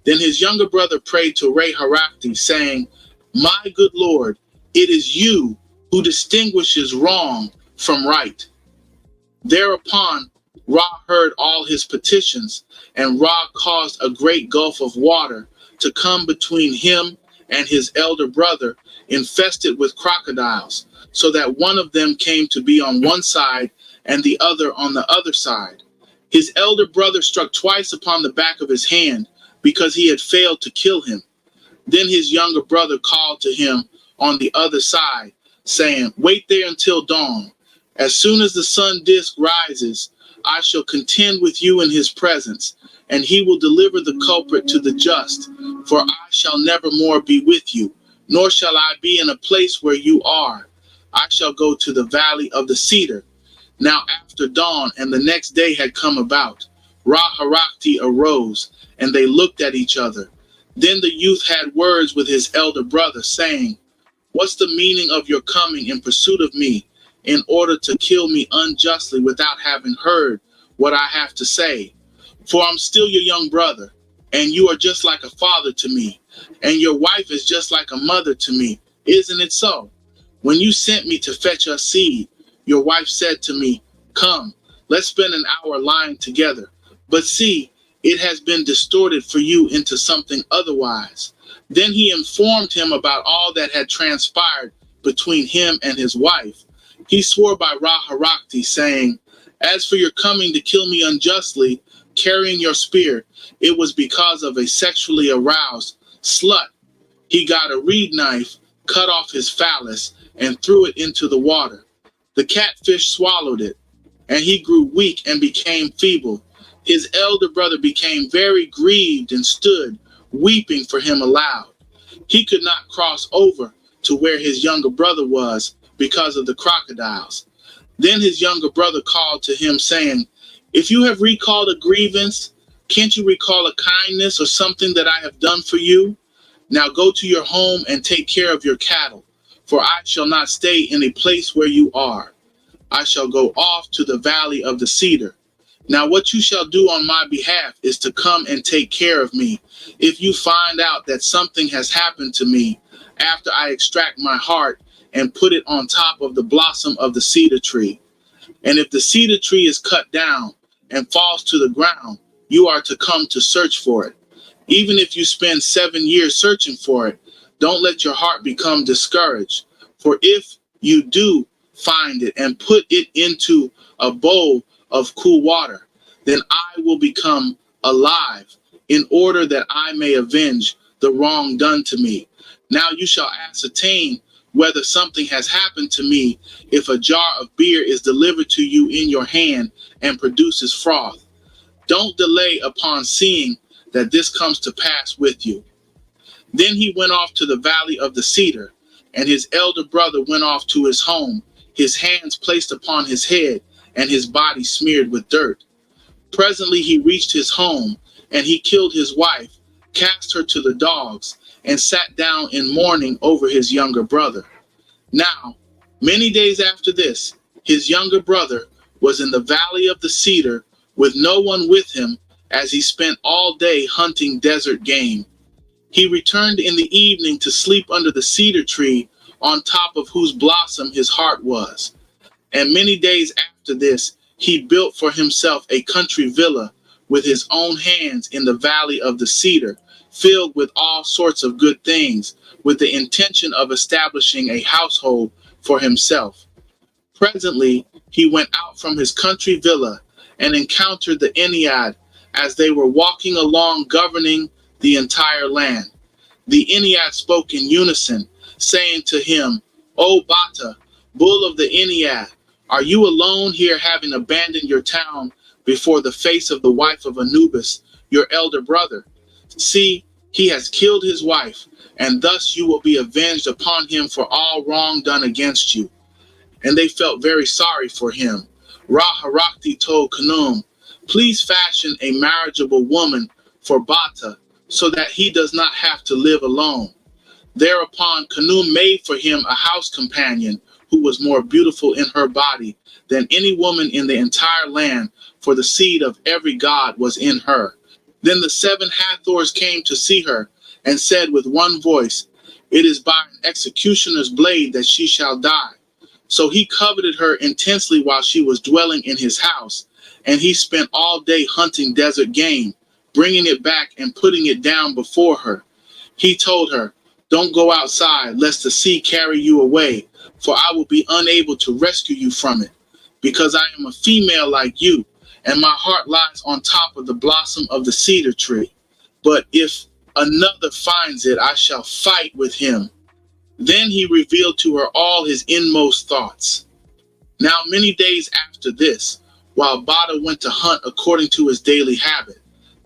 Then his younger brother prayed to Re-Harakti, saying, "My good Lord, it is you who distinguishes wrong from right." Thereupon Ra heard all his petitions, and Ra caused a great gulf of water to come between him and his elder brother, infested with crocodiles, so that one of them came to be on one side and the other on the other side. His elder brother struck twice upon the back of his hand because he had failed to kill him. Then his younger brother called to him on the other side, saying, "Wait there until dawn. As soon as the sun disk rises, I shall contend with you in his presence, and he will deliver the culprit to the just, for I shall never more be with you, nor shall I be in a place where you are. I shall go to the valley of the cedar." Now after dawn and the next day had come about, Ra-Harakti arose, and they looked at each other. Then the youth had words with his elder brother, saying, "What's the meaning of your coming in pursuit of me, in order to kill me unjustly without having heard what I have to say? For I'm still your young brother, and you are just like a father to me. and your wife is just like a mother to me. Isn't it so? When you sent me to fetch us seed, your wife said to me, 'Come, let's spend an hour lying together.' But see, it has been distorted for you into something otherwise." Then he informed him about all that had transpired between him and his wife. He swore by Ra-Harakti, saying, "As for your coming to kill me unjustly, carrying your spear, it was because of a sexually aroused slut. He got a reed knife, cut off his phallus, and threw it into the water. The catfish swallowed it, and he grew weak and became feeble. His elder brother became very grieved and stood weeping for him aloud. He could not cross over to where his younger brother was because of the crocodiles. Then his younger brother called to him, saying, 'If you have recalled a grievance, can't you recall a kindness or something that I have done for you? Now go to your home and take care of your cattle, for I shall not stay in a place where you are. I shall go off to the valley of the cedar. Now what you shall do on my behalf is to come and take care of me. If you find out that something has happened to me after I extract my heart and put it on top of the blossom of the cedar tree. And if the cedar tree is cut down and falls to the ground, you are to come to search for it. Even if you spend 7 years searching for it, don't let your heart become discouraged. For if you do find it and put it into a bowl of cool water, then I will become alive in order that I may avenge the wrong done to me. Now you shall ascertain whether something has happened to me if a jar of beer is delivered to you in your hand and produces froth. Don't delay upon seeing that this comes to pass with you." Then he went off to the valley of the cedar, and his elder brother went off to his home, his hands placed upon his head and his body smeared with dirt. Presently he reached his home, and he killed his wife, cast her to the dogs, and sat down in mourning over his younger brother. Now, many days after this, his younger brother was in the valley of the cedar with no one with him, as he spent all day hunting desert game. He returned in the evening to sleep under the cedar tree on top of whose blossom his heart was. And many days after this, he built for himself a country villa with his own hands in the valley of the cedar, filled with all sorts of good things, with the intention of establishing a household for himself. Presently, he went out from his country villa and encountered the Ennead as they were walking along governing the entire land. The Ennead spoke in unison, saying to him, "O Bata, bull of the Ennead, are you alone here, having abandoned your town before the face of the wife of Anubis, your elder brother? See, he has killed his wife, and thus you will be avenged upon him for all wrong done against you." And they felt very sorry for him. Ra-Harakti told Khnum, "Please fashion a marriageable woman for Bata, so that he does not have to live alone." Thereupon Khnum made for him a house companion who was more beautiful in her body than any woman in the entire land, for the seed of every god was in her. Then the 7 Hathors came to see her and said with one voice, "It is by an executioner's blade that she shall die." So he coveted her intensely while she was dwelling in his house, and he spent all day hunting desert game, bringing it back and putting it down before her. He told her, "Don't go outside, lest the sea carry you away, for I will be unable to rescue you from it, because I am a female like you, and my heart lies on top of the blossom of the cedar tree. But if another finds it, I shall fight with him." Then he revealed to her all his inmost thoughts. Now many days after this, while Bata went to hunt according to his daily habit,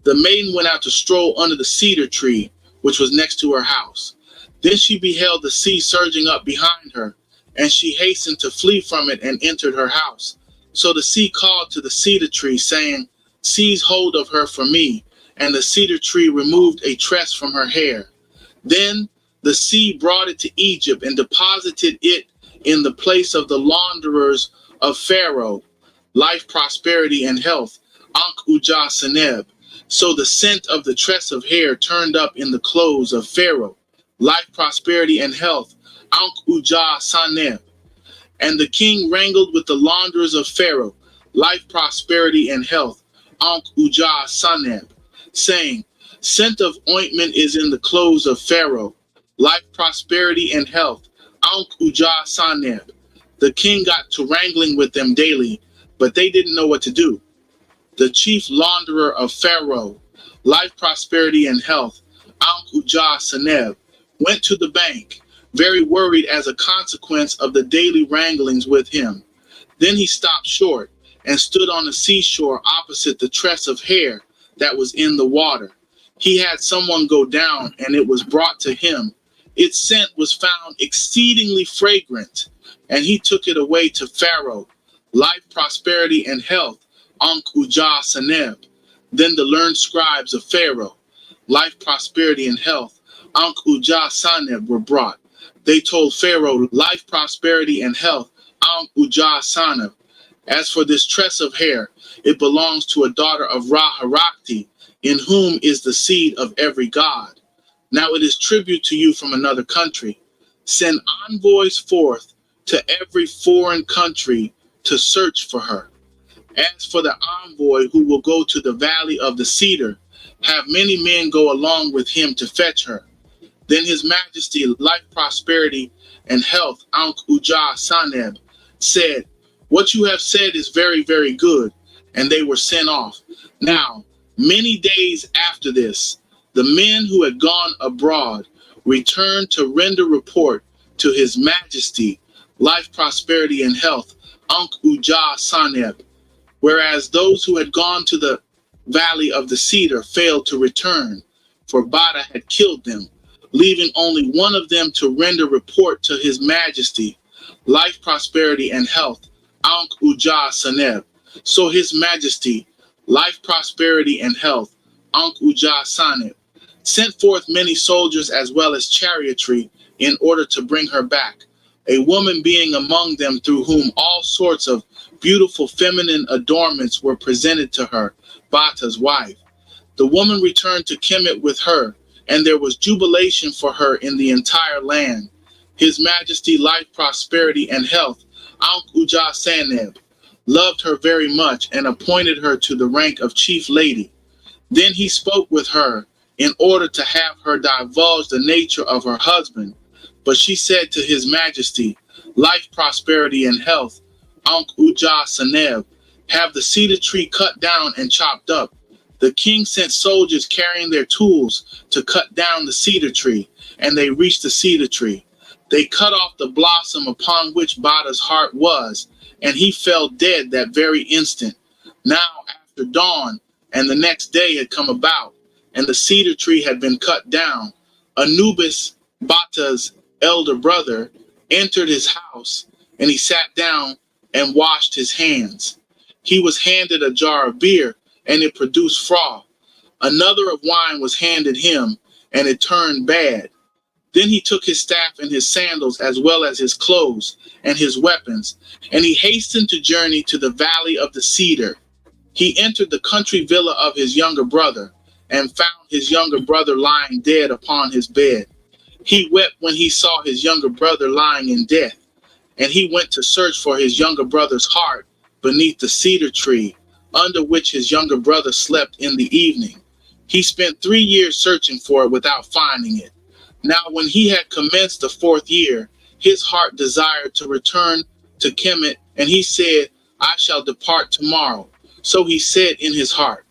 the maiden went out to stroll under the cedar tree, which was next to her house. Then she beheld the sea surging up behind her, and she hastened to flee from it and entered her house. So the sea called to the cedar tree, saying, "Seize hold of her for me." And the cedar tree removed a tress from her hair. Then the sea brought it to Egypt and deposited it in the place of the launderers of Pharaoh, life, prosperity, and health, Ankh Uja Seneb. So the scent of the tress of hair turned up in the clothes of Pharaoh, life, prosperity, and health, Ankh Ujah Saneb. And the king wrangled with the launderers of Pharaoh, life, prosperity, and health, Ankh Ujah Saneb, saying, scent of ointment is in the clothes of Pharaoh, life, prosperity, and health, Ankh Ujah Saneb. The king got to wrangling with them daily, but they didn't know what to do. The chief launderer of Pharaoh, life, prosperity, and health, Ankh Ujah Saneb, went to the bank, very worried as a consequence of the daily wranglings with him. Then he stopped short and stood on the seashore opposite the tress of hair that was in the water. He had someone go down, and it was brought to him. Its scent was found exceedingly fragrant, and he took it away to Pharaoh, life, prosperity, and health, Ankh Ujah Saneb. Then the learned scribes of Pharaoh, life, prosperity, and health, Ankh Ujah Saneb, were brought. They told Pharaoh, life, prosperity, and health, Ankh Ujah Saneb. As for this tress of hair, it belongs to a daughter of Ra-Harakti, in whom is the seed of every god. Now it is tribute to you from another country. Send envoys forth to every foreign country to search for her. As for the envoy who will go to the valley of the cedar, have many men go along with him to fetch her. Then his majesty, life, prosperity, and health, Ankh Ujah Saneb, said, what you have said is very, very good. And they were sent off. Now, many days after this, the men who had gone abroad returned to render report to his majesty, life, prosperity, and health, Ankh Ujah Saneb, whereas those who had gone to the valley of the cedar failed to return, for Bada had killed them, leaving only one of them to render report to his majesty, life, prosperity, and health, Ankh Ujah Saneb. So his majesty, life, prosperity, and health, Ankh Ujah Saneb, sent forth many soldiers as well as chariotry in order to bring her back, a woman being among them, through whom all sorts of beautiful feminine adornments were presented to her, Bata's wife. The woman returned to Kemet with her, and there was jubilation for her in the entire land. His majesty, life, prosperity, and health, Ankh Ujah Saneb, loved her very much and appointed her to the rank of chief lady. Then he spoke with her in order to have her divulge the nature of her husband. But she said to his majesty, life, prosperity, and health, Ankh Ujah Saneb, have the cedar tree cut down and chopped up. The king sent soldiers carrying their tools to cut down the cedar tree, and they reached the cedar tree. They cut off the blossom upon which Bada's heart was, and he fell dead that very instant. Now after dawn, and the next day had come about, and the cedar tree had been cut down, Anubis, Bata's elder brother, entered his house, and he sat down and washed his hands. He was handed a jar of beer, and it produced froth. Another of wine was handed him, and it turned bad. Then he took his staff and his sandals, as well as his clothes and his weapons, and he hastened to journey to the valley of the cedar. He entered the country villa of his younger brother, and found his younger brother lying dead upon his bed. He wept when he saw his younger brother lying in death, and he went to search for his younger brother's heart beneath the cedar tree, under which his younger brother slept in the evening. He spent 3 years searching for it without finding it. Now when he had commenced the 4th year, his heart desired to return to Kemet, and he said, I shall depart tomorrow. So he said in his heart.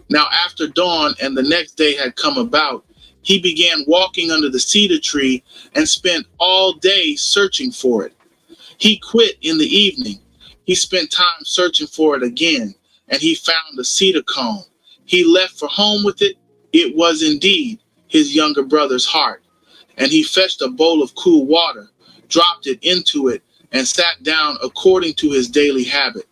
Now after dawn and the next day had come about, he began walking under the cedar tree and spent all day searching for it. He quit in the evening. He spent time searching for it again, and he found a cedar cone. He left for home with it. It was indeed his younger brother's heart. And he fetched a bowl of cool water, dropped it into it, and sat down according to his daily habit.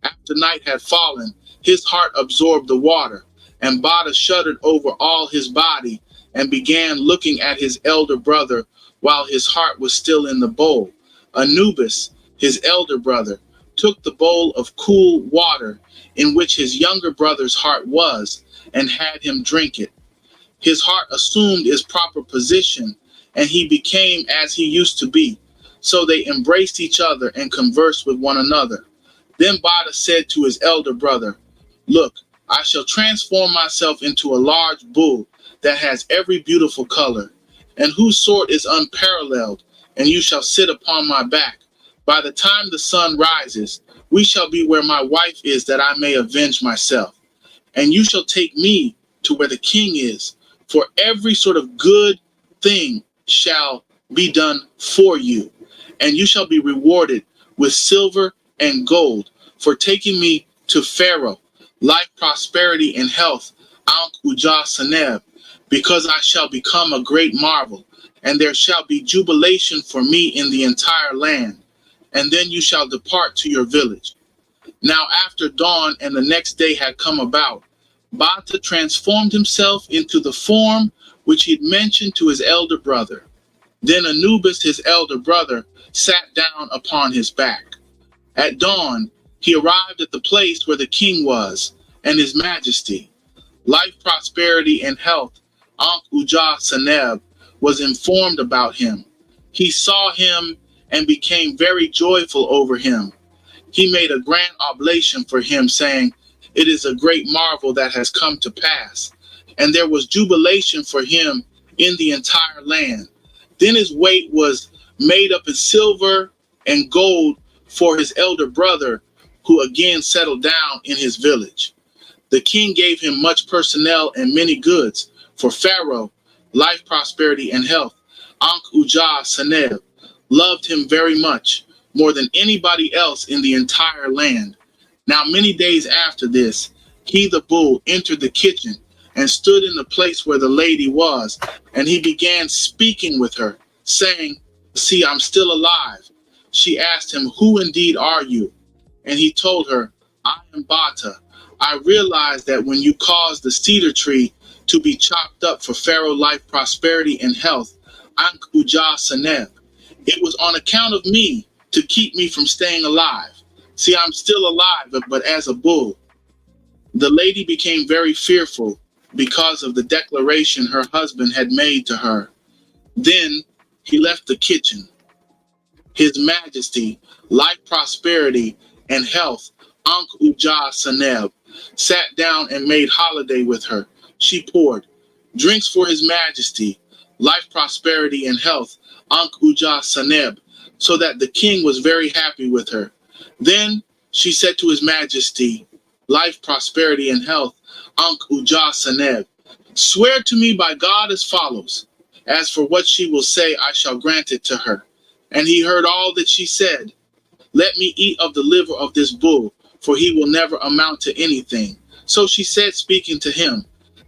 After night had fallen, his heart absorbed the water, and Bada shuddered over all his body and began looking at his elder brother while his heart was still in the bowl. Anubis, his elder brother, took the bowl of cool water in which his younger brother's heart was, and had him drink it. His heart assumed its proper position, and he became as he used to be. So they embraced each other and conversed with one another. Then Bata said to his elder brother, "Look, I shall transform myself into a large bull that has every beautiful color, and whose sort is unparalleled, and you shall sit upon my back. By the time the sun rises, we shall be where my wife is, that I may avenge myself. And you shall take me to where the king is, for every sort of good thing shall be done for you. And you shall be rewarded with silver and gold for taking me to Pharaoh, life, prosperity, and health, Ankh Ujah Seneb, because I shall become a great marvel, and there shall be jubilation for me in the entire land. And then you shall depart to your village." Now after dawn and the next day had come about, Bata transformed himself into the form which he had mentioned to his elder brother. Then Anubis, his elder brother, sat down upon his back. At dawn, he arrived at the place where the king was, and his majesty, life, prosperity, and health, Ankh Ujah Seneb, was informed about him. He saw him and became very joyful over him. He made a grand oblation for him, saying, "It is a great marvel that has come to pass." And there was jubilation for him in the entire land. Then his weight was made up in silver and gold for his elder brother, who again settled down in his village. The king gave him much personnel and many goods, for Pharaoh, life, prosperity, and health, Ankh Ujah Seneb, loved him very much, more than anybody else in the entire land. Now many days after this, he the bull entered the kitchen and stood in the place where the lady was, and he began speaking with her, saying, "See, I'm still alive." She asked him, "Who indeed are you?" And he told her, "I am Bata. I realized that when you caused the cedar tree to be chopped up for Pharaoh, life, prosperity, and health, Ankh Ujah Seneb, it was on account of me to keep me from staying alive. See, I'm still alive, but as a bull." The lady became very fearful because of the declaration her husband had made to her. Then he left the kitchen. His majesty, life, prosperity, and health, Ankh Ujah Seneb, sat down and made holiday with her. She poured drinks for his majesty, life, prosperity, and health, Ankh Ujah Seneb, so that the king was very happy with her. Then she said to his majesty, life, prosperity, and health, Ankh Ujah Seneb, "Swear to me by God as follows. As for what she will say, I shall grant it to her." And he heard all that she said. "Let me eat of the liver of this bull, for he will never amount to anything." So she said, speaking to him.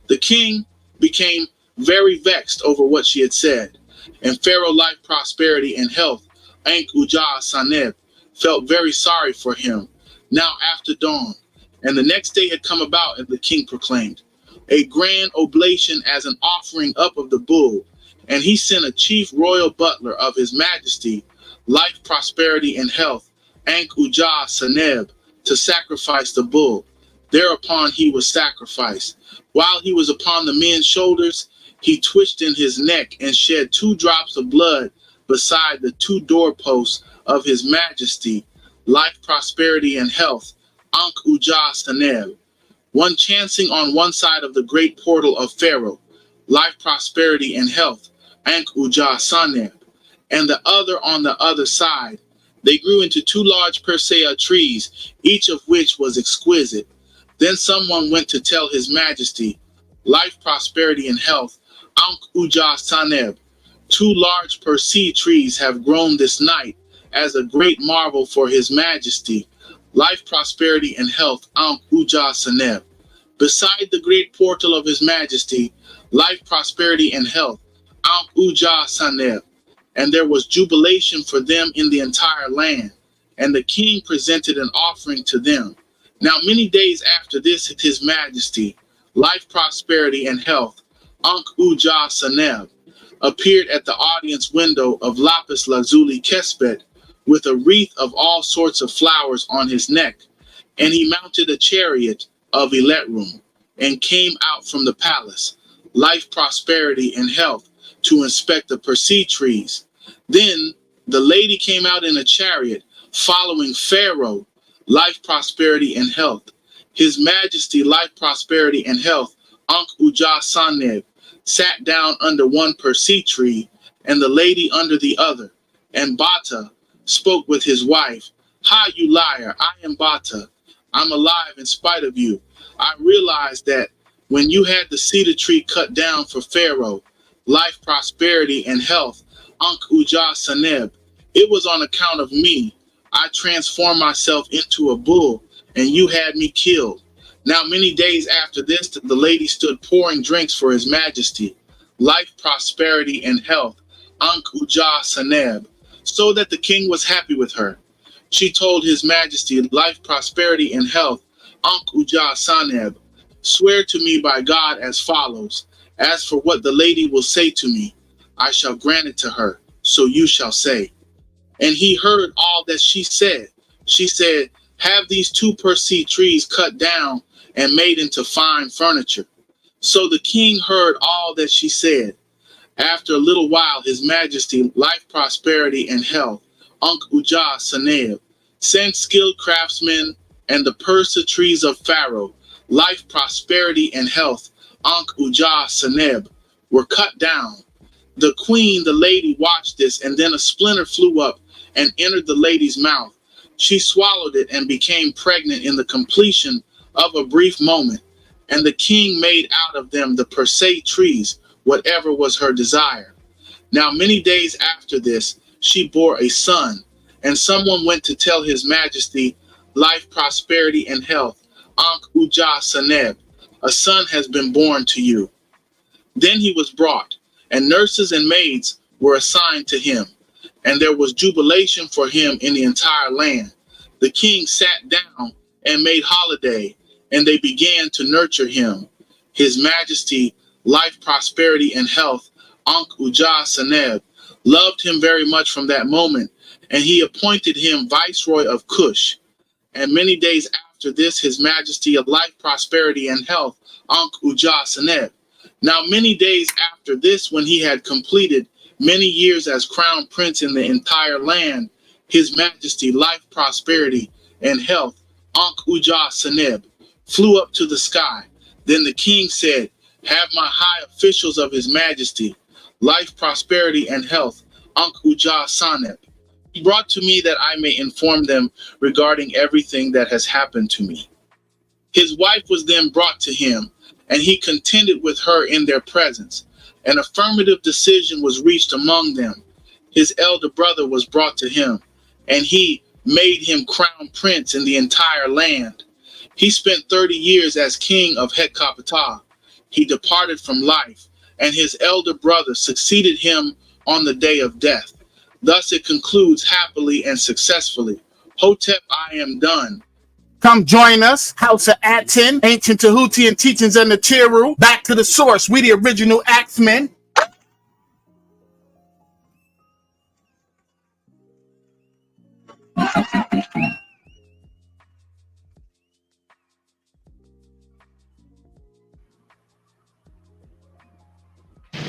The king became very vexed over what she had said. And Pharaoh, life, prosperity, and health, Ankh Ujah Seneb, felt very sorry for him. Now after dawn, and the next day had come about, and the king proclaimed a grand oblation as an offering up of the bull. And he sent a chief royal butler of his majesty, life, prosperity, and health, Ankh Ujah Seneb, to sacrifice the bull. Thereupon he was sacrificed. While he was upon the men's shoulders, he twitched in his neck and shed 2 drops of blood beside the 2 doorposts of his majesty, life, prosperity, and health, Ankh Ujah Seneb, one chancing on one side of the great portal of Pharaoh, life, prosperity, and health, Ankh Ujah Seneb, and the other on the other side. They grew into 2 large persea trees, each of which was exquisite. Then someone went to tell his majesty, life, prosperity, and health, Ankh Ujah Seneb, 2 large persea trees have grown this night as a great marvel for his majesty, life, prosperity, and health, Ankh Ujah Seneb, beside the great portal of his majesty, life, prosperity, and health, Ankh Ujah Seneb. And there was jubilation for them in the entire land, and the king presented an offering to them. Now many days after this, his majesty, life, prosperity, and health, Ankh Ujah Seneb, appeared at the audience window of Lapis Lazuli Kespet, with a wreath of all sorts of flowers on his neck. And he mounted a chariot of Eletrum and came out from the palace, life, prosperity, and health, to inspect the Persea trees. Then the lady came out in a chariot, following Pharaoh, life, prosperity, and health. His Majesty, life, prosperity, and health, Ankh Uja Saneb, sat down under one Persea tree, and the lady under the other. And Bata spoke with his wife, "Ha, you liar, I am Bata. I'm alive in spite of you. I realized that when you had the cedar tree cut down for Pharaoh, life, prosperity, and health, Ankh Uja Saneb, it was on account of me. I transformed myself into a bull, and you had me killed. Now many days after this, the lady stood pouring drinks for his Majesty, life, prosperity, and health, Ankh Uja Saneb, so that the king was happy with her. She told his Majesty, life, prosperity, and health, Ankh Uja Saneb, swear to me by God as follows. As for what the lady will say to me, I shall grant it to her, so you shall say." And he heard all that she said. She said, "Have these 2 Persea trees cut down and made into fine furniture." So the king heard all that she said. After a little while, his Majesty, life, prosperity, and health, Ankh Uja Saneb, sent skilled craftsmen, and the Persea trees of Pharaoh, life, prosperity, and health, Ankh Uja Saneb, were cut down. The queen, the lady, watched this, and then a splinter flew up and entered the lady's mouth. She swallowed it and became pregnant in the completion of a brief moment. And the king made out of them the Persea trees, whatever was her desire. Now many days after this, she bore a son, and someone went to tell his Majesty, life, prosperity, and health, Ankh Uja Saneb, a son has been born to you. Then he was brought, and nurses and maids were assigned to him, and there was jubilation for him in the entire land. The king sat down and made holiday, and they began to nurture him. His Majesty, life, prosperity, and health, Ankh Uja Saneb, loved him very much from that moment, and he appointed him viceroy of Kush. And many days after this, his Majesty of life, prosperity, and health, Ankh Uja Saneb. Now many days after this, when he had completed many years as crown prince in the entire land, his Majesty, life, prosperity, and health, Ankh Uja Saneb, flew up to the sky. Then the king said, "Have my high officials of his Majesty, life, prosperity, and health, Ankh Uja Saneb, brought to me that I may inform them regarding everything that has happened to me." His wife was then brought to him, and he contended with her in their presence. An affirmative decision was reached among them. His elder brother was brought to him, and he made him crown prince in the entire land. He spent 30 years as king of Het-Kapatah. He departed from life, and his elder brother succeeded him on the day of death. Thus it concludes happily and successfully. Hotep, I am done. Come join us, House of ATTON, Ancient Tehutian Teachings and the Tiru. Back to the source, we the original axemen.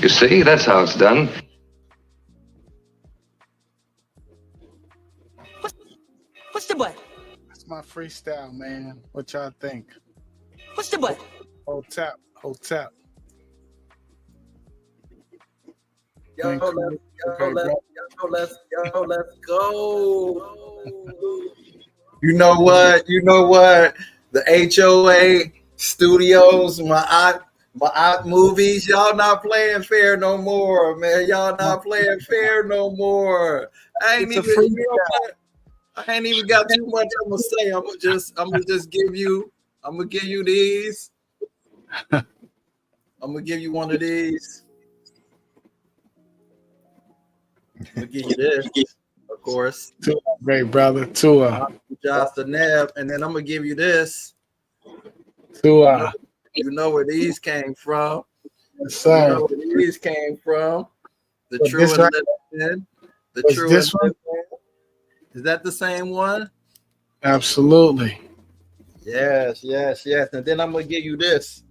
You see, that's how it's done. What's the butt? That's my freestyle, man. What y'all think? What's the butt? Hotep, Hotep. Let's go. You know what? The HOA studios, my movies, y'all not playing fair no more, man. Y'all not playing fair no more. I ain't even got too much I'm gonna say. I'm gonna give you these. I'm gonna give you one of these. I'm gonna give you this, of course. Tua, great brother. Tua. Josh the Neb, and then I'm gonna give you this. Tua. You know where these came from. Yes, sir. You know where these came from. The But true and this one- living. The was true this and one? living. Is that the same one? Absolutely. Yes. And then I'm gonna give you this.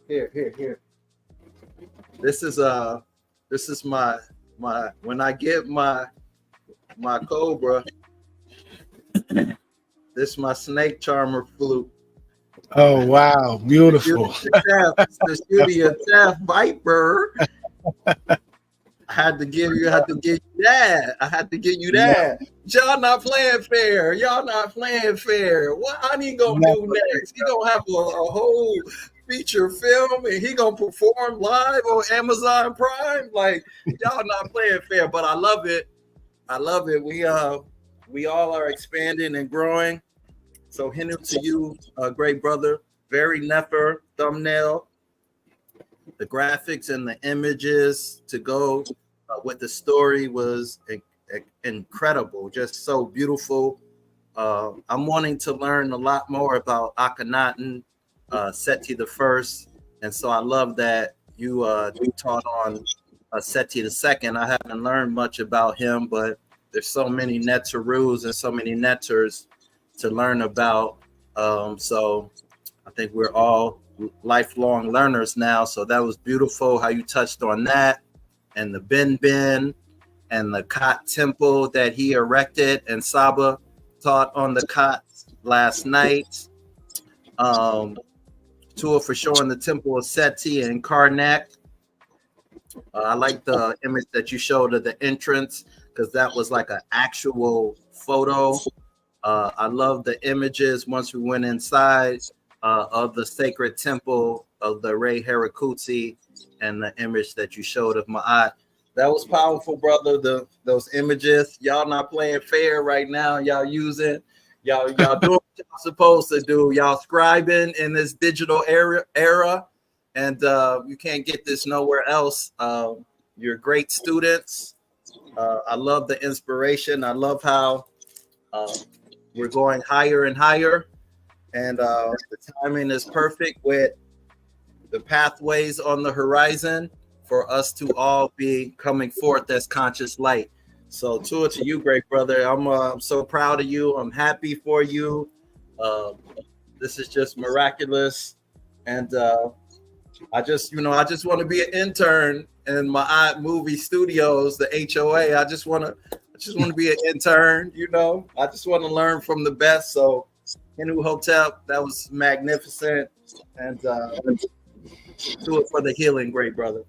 Here. This is my when I get my Cobra. This is my snake charmer flute. Oh wow, beautiful. The ATTON Viper. I had to give you that. Y'all not playing fair. What Ani gonna do next? He gonna have a whole feature film and he gonna perform live on Amazon Prime. Like, y'all not playing fair, but I love it. We all are expanding and growing. So hinu to you, great brother. Very Nefer thumbnail. The graphics and the images to go with the story was incredible, just so beautiful. I'm wanting to learn a lot more about Akhenaten, Seti the First, and so I love that you taught on Seti the Second. I haven't learned much about him, but there's so many Neterus and so many Neters to learn about. So I think we're all lifelong learners now. So that was beautiful how you touched on that, and the Ben and the Kot temple that he erected, and Saba taught on the Kot last night. Tua for showing the temple of Seti and Karnak. I like the image that you showed of the entrance because that was like an actual photo. I love the images once we went inside of the sacred temple of the Re Harakutsi and the image that you showed of Ma'at. That was powerful, brother. Those images. Y'all not playing fair right now. Y'all doing what y'all supposed to do. Y'all scribing in this digital era, and you can't get this nowhere else. You're great students. I love the inspiration. I love how we're going higher and higher, and the timing is perfect with the pathways on the horizon for us to all be coming forth as conscious light. So to you, great brother. I'm so proud of you. I'm happy for you. This is just miraculous, and I just want to be an intern in my movie studios, the HOA. I just want to be an intern. I just want to learn from the best. So, Hinu Hotel, that was magnificent, and do it for the healing, great brother.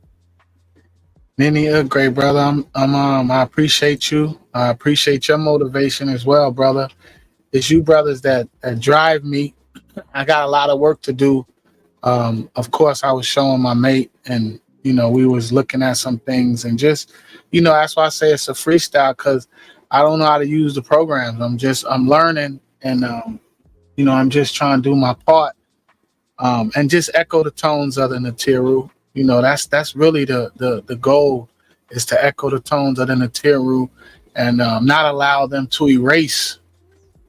Nini, great brother. I appreciate you. I appreciate your motivation as well, brother. It's you brothers that drive me. I got a lot of work to do. Of course, I was showing my mate, and we was looking at some things, and just that's why I say it's a freestyle, because I don't know how to use the programs. I'm learning, and I'm just trying to do my part, and just echo the tones of the Natiru. That's really the goal, is to echo the tones of the Natiru, and not allow them to erase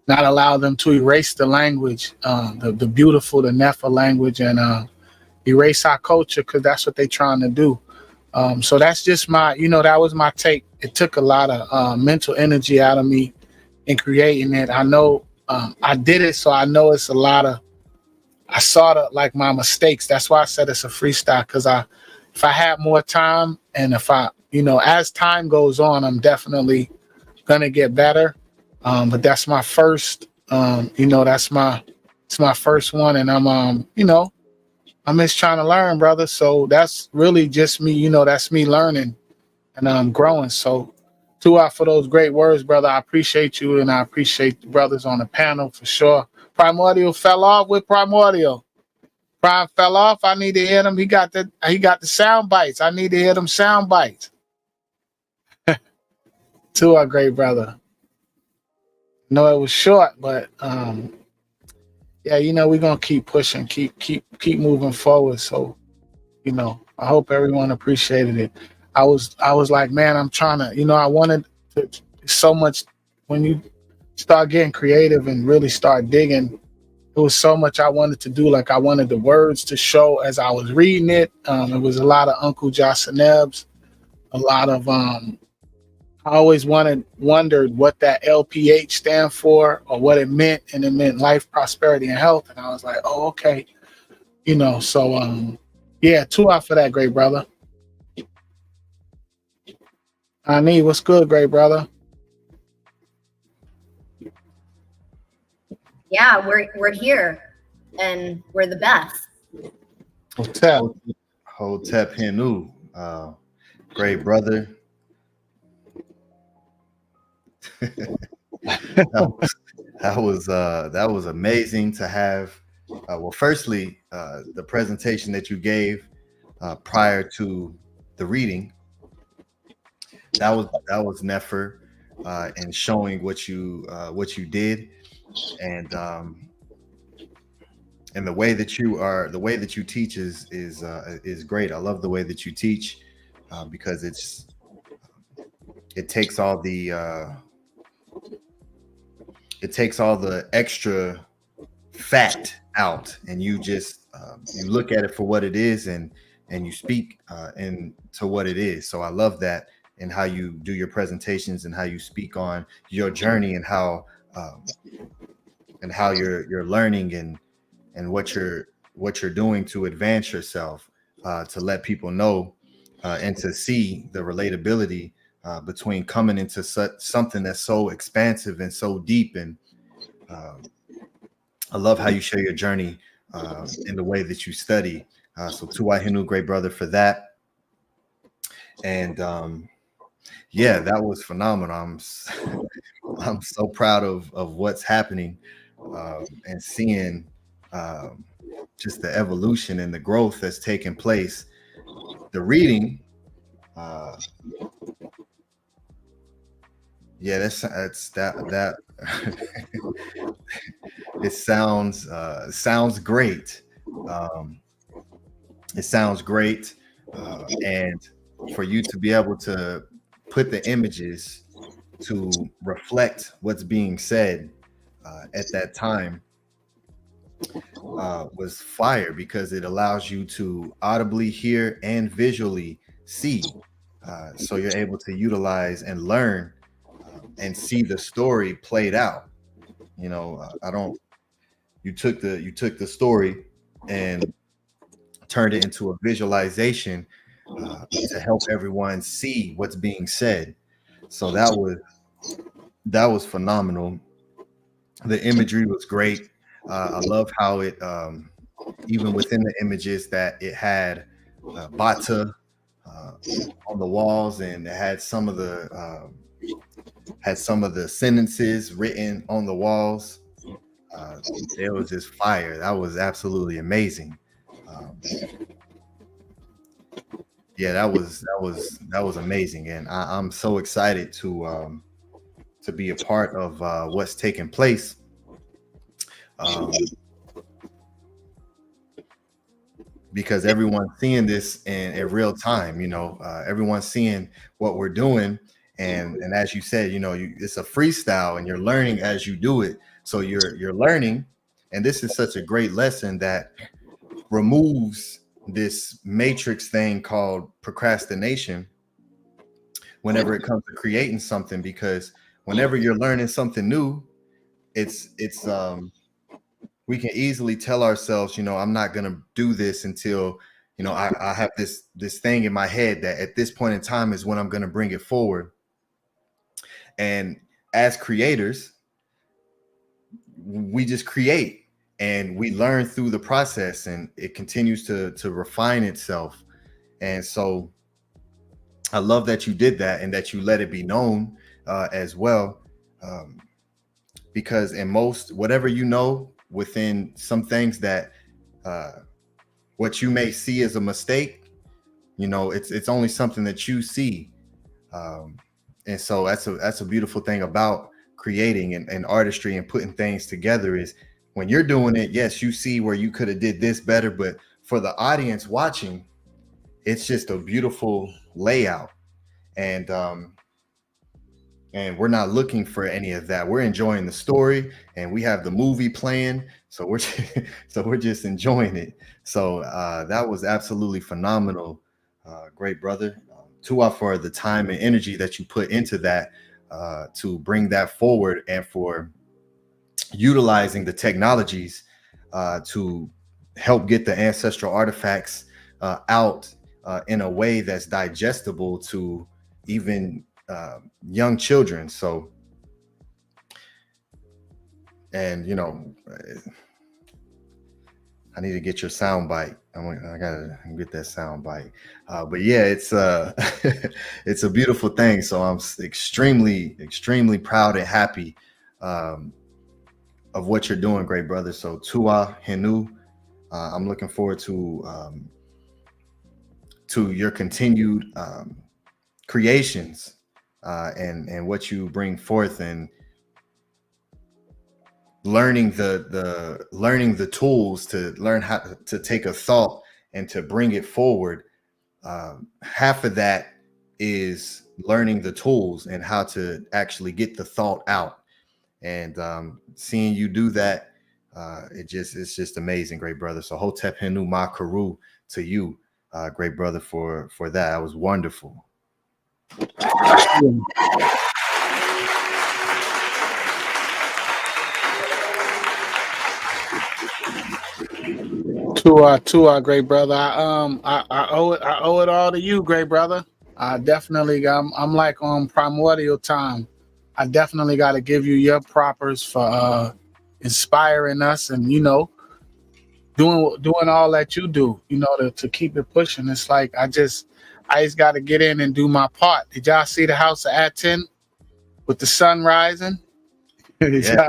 the language, the beautiful, the Nefa language, and erase our culture, because that's what they're trying to do. So that's just my, that was my take. It took a lot of mental energy out of me in creating it. I know I did it, so I know it's a lot of, I saw like my mistakes. That's why I said it's a freestyle, because if I had more time, and if I, as time goes on, I'm definitely gonna get better. But that's my first, it's my first one, and I'm just trying to learn, brother. So that's really just me, that's me learning, and I'm growing. So for those great words, brother. I appreciate you, and I appreciate the brothers on the panel for sure. Primordial fell off with Primordial. Prime fell off. I need to hear him. He got the sound bites. I need to hear them sound bites. To our great brother. No, it was short, but yeah, we're gonna keep pushing, keep moving forward. So, I hope everyone appreciated it. I was like, man, I'm trying to, I wanted to so much. When you start getting creative and really start digging, it was so much I wanted to do. Like, I wanted the words to show as I was reading it. It was a lot of Uncle Jocelyn's, a lot of I always wondered what that LPH stand for or what it meant, and it meant life, prosperity, and health. And I was like, oh, okay, so yeah, 2 out for that, great brother. Ani, what's good, great brother? Yeah, we're here and we're the best. Hotep Henu, great brother. that was amazing to have. Well, firstly, the presentation that you gave prior to the reading, that was Nefer, and showing what you did, and the way that you teach is great. I love the way that you teach, because it takes all the extra fact out, and you just you look at it for what it is, and you speak into what it is. So I love that, and how you do your presentations, and how you speak on your journey, and how you're learning, and what you're doing to advance yourself, to let people know, and to see the relatability between coming into something that's so expansive and so deep. And I love how you share your journey in the way that you study. So Tuai Hinu, great brother, for that. And yeah, that was phenomenal. I'm so proud of what's happening, and seeing just the evolution and the growth that's taking place. The reading, yeah, that's that. It sounds great. It sounds great, and for you to be able to put the images to reflect what's being said at that time was fire, because it allows you to audibly hear and visually see, so you're able to utilize and learn, and see the story played out. You took the story and turned it into a visualization to help everyone see what's being said. So that was phenomenal. The imagery was great. I love how it, even within the images, that it had Bata on the walls, and it had some of the sentences written on the walls. It was just fire. That was absolutely amazing. Yeah, that was amazing, and I'm so excited to be a part of what's taking place. Because everyone's seeing this in real time. Everyone's seeing what we're doing, and as you said, it's a freestyle, and you're learning as you do it. So you're learning, and this is such a great lesson that removes this matrix thing called procrastination whenever it comes to creating something, because whenever you're learning something new, it's we can easily tell ourselves, I'm not going to do this until, I have this thing in my head that at this point in time is when I'm going to bring it forward. And as creators, we just create, and we learn through the process, and it continues to refine itself. And so I love that you did that, and that you let it be known as well, because in whatever within some things that what you may see as a mistake, it's only something that you see, and so that's a beautiful thing about creating and artistry and putting things together, is when you're doing it, yes, you see where you could have did this better, but for the audience watching, it's just a beautiful layout. And we're not looking for any of that. We're enjoying the story, and we have the movie playing, so we're just enjoying it. So that was absolutely phenomenal. Great brother. Tua for the time and energy that you put into that to bring that forward, and for utilizing the technologies to help get the ancestral artifacts out in a way that's digestible to even young children. So, and you know, I need to get your sound bite. I gotta get that sound bite. But yeah, it's it's a beautiful thing. So I'm extremely, extremely proud and happy of what you're doing, great brother. So Tua Henu, I'm looking forward to your continued creations and what you bring forth, and learning the tools to learn how to take a thought and to bring it forward. Half of that is learning the tools and how to actually get the thought out. And seeing you do that, it's just amazing, great brother. So Hotep Henu Ma Karu to you, great brother, for that. That was wonderful. To our great brother. I owe it all to you, great brother. I definitely I'm like on primordial time. I definitely got to give you your propers for inspiring us, and you know, doing all that you do, you know, to keep it pushing. It's like I just got to get in and do my part. Did y'all see the house of ATTON with the sun rising? Yeah.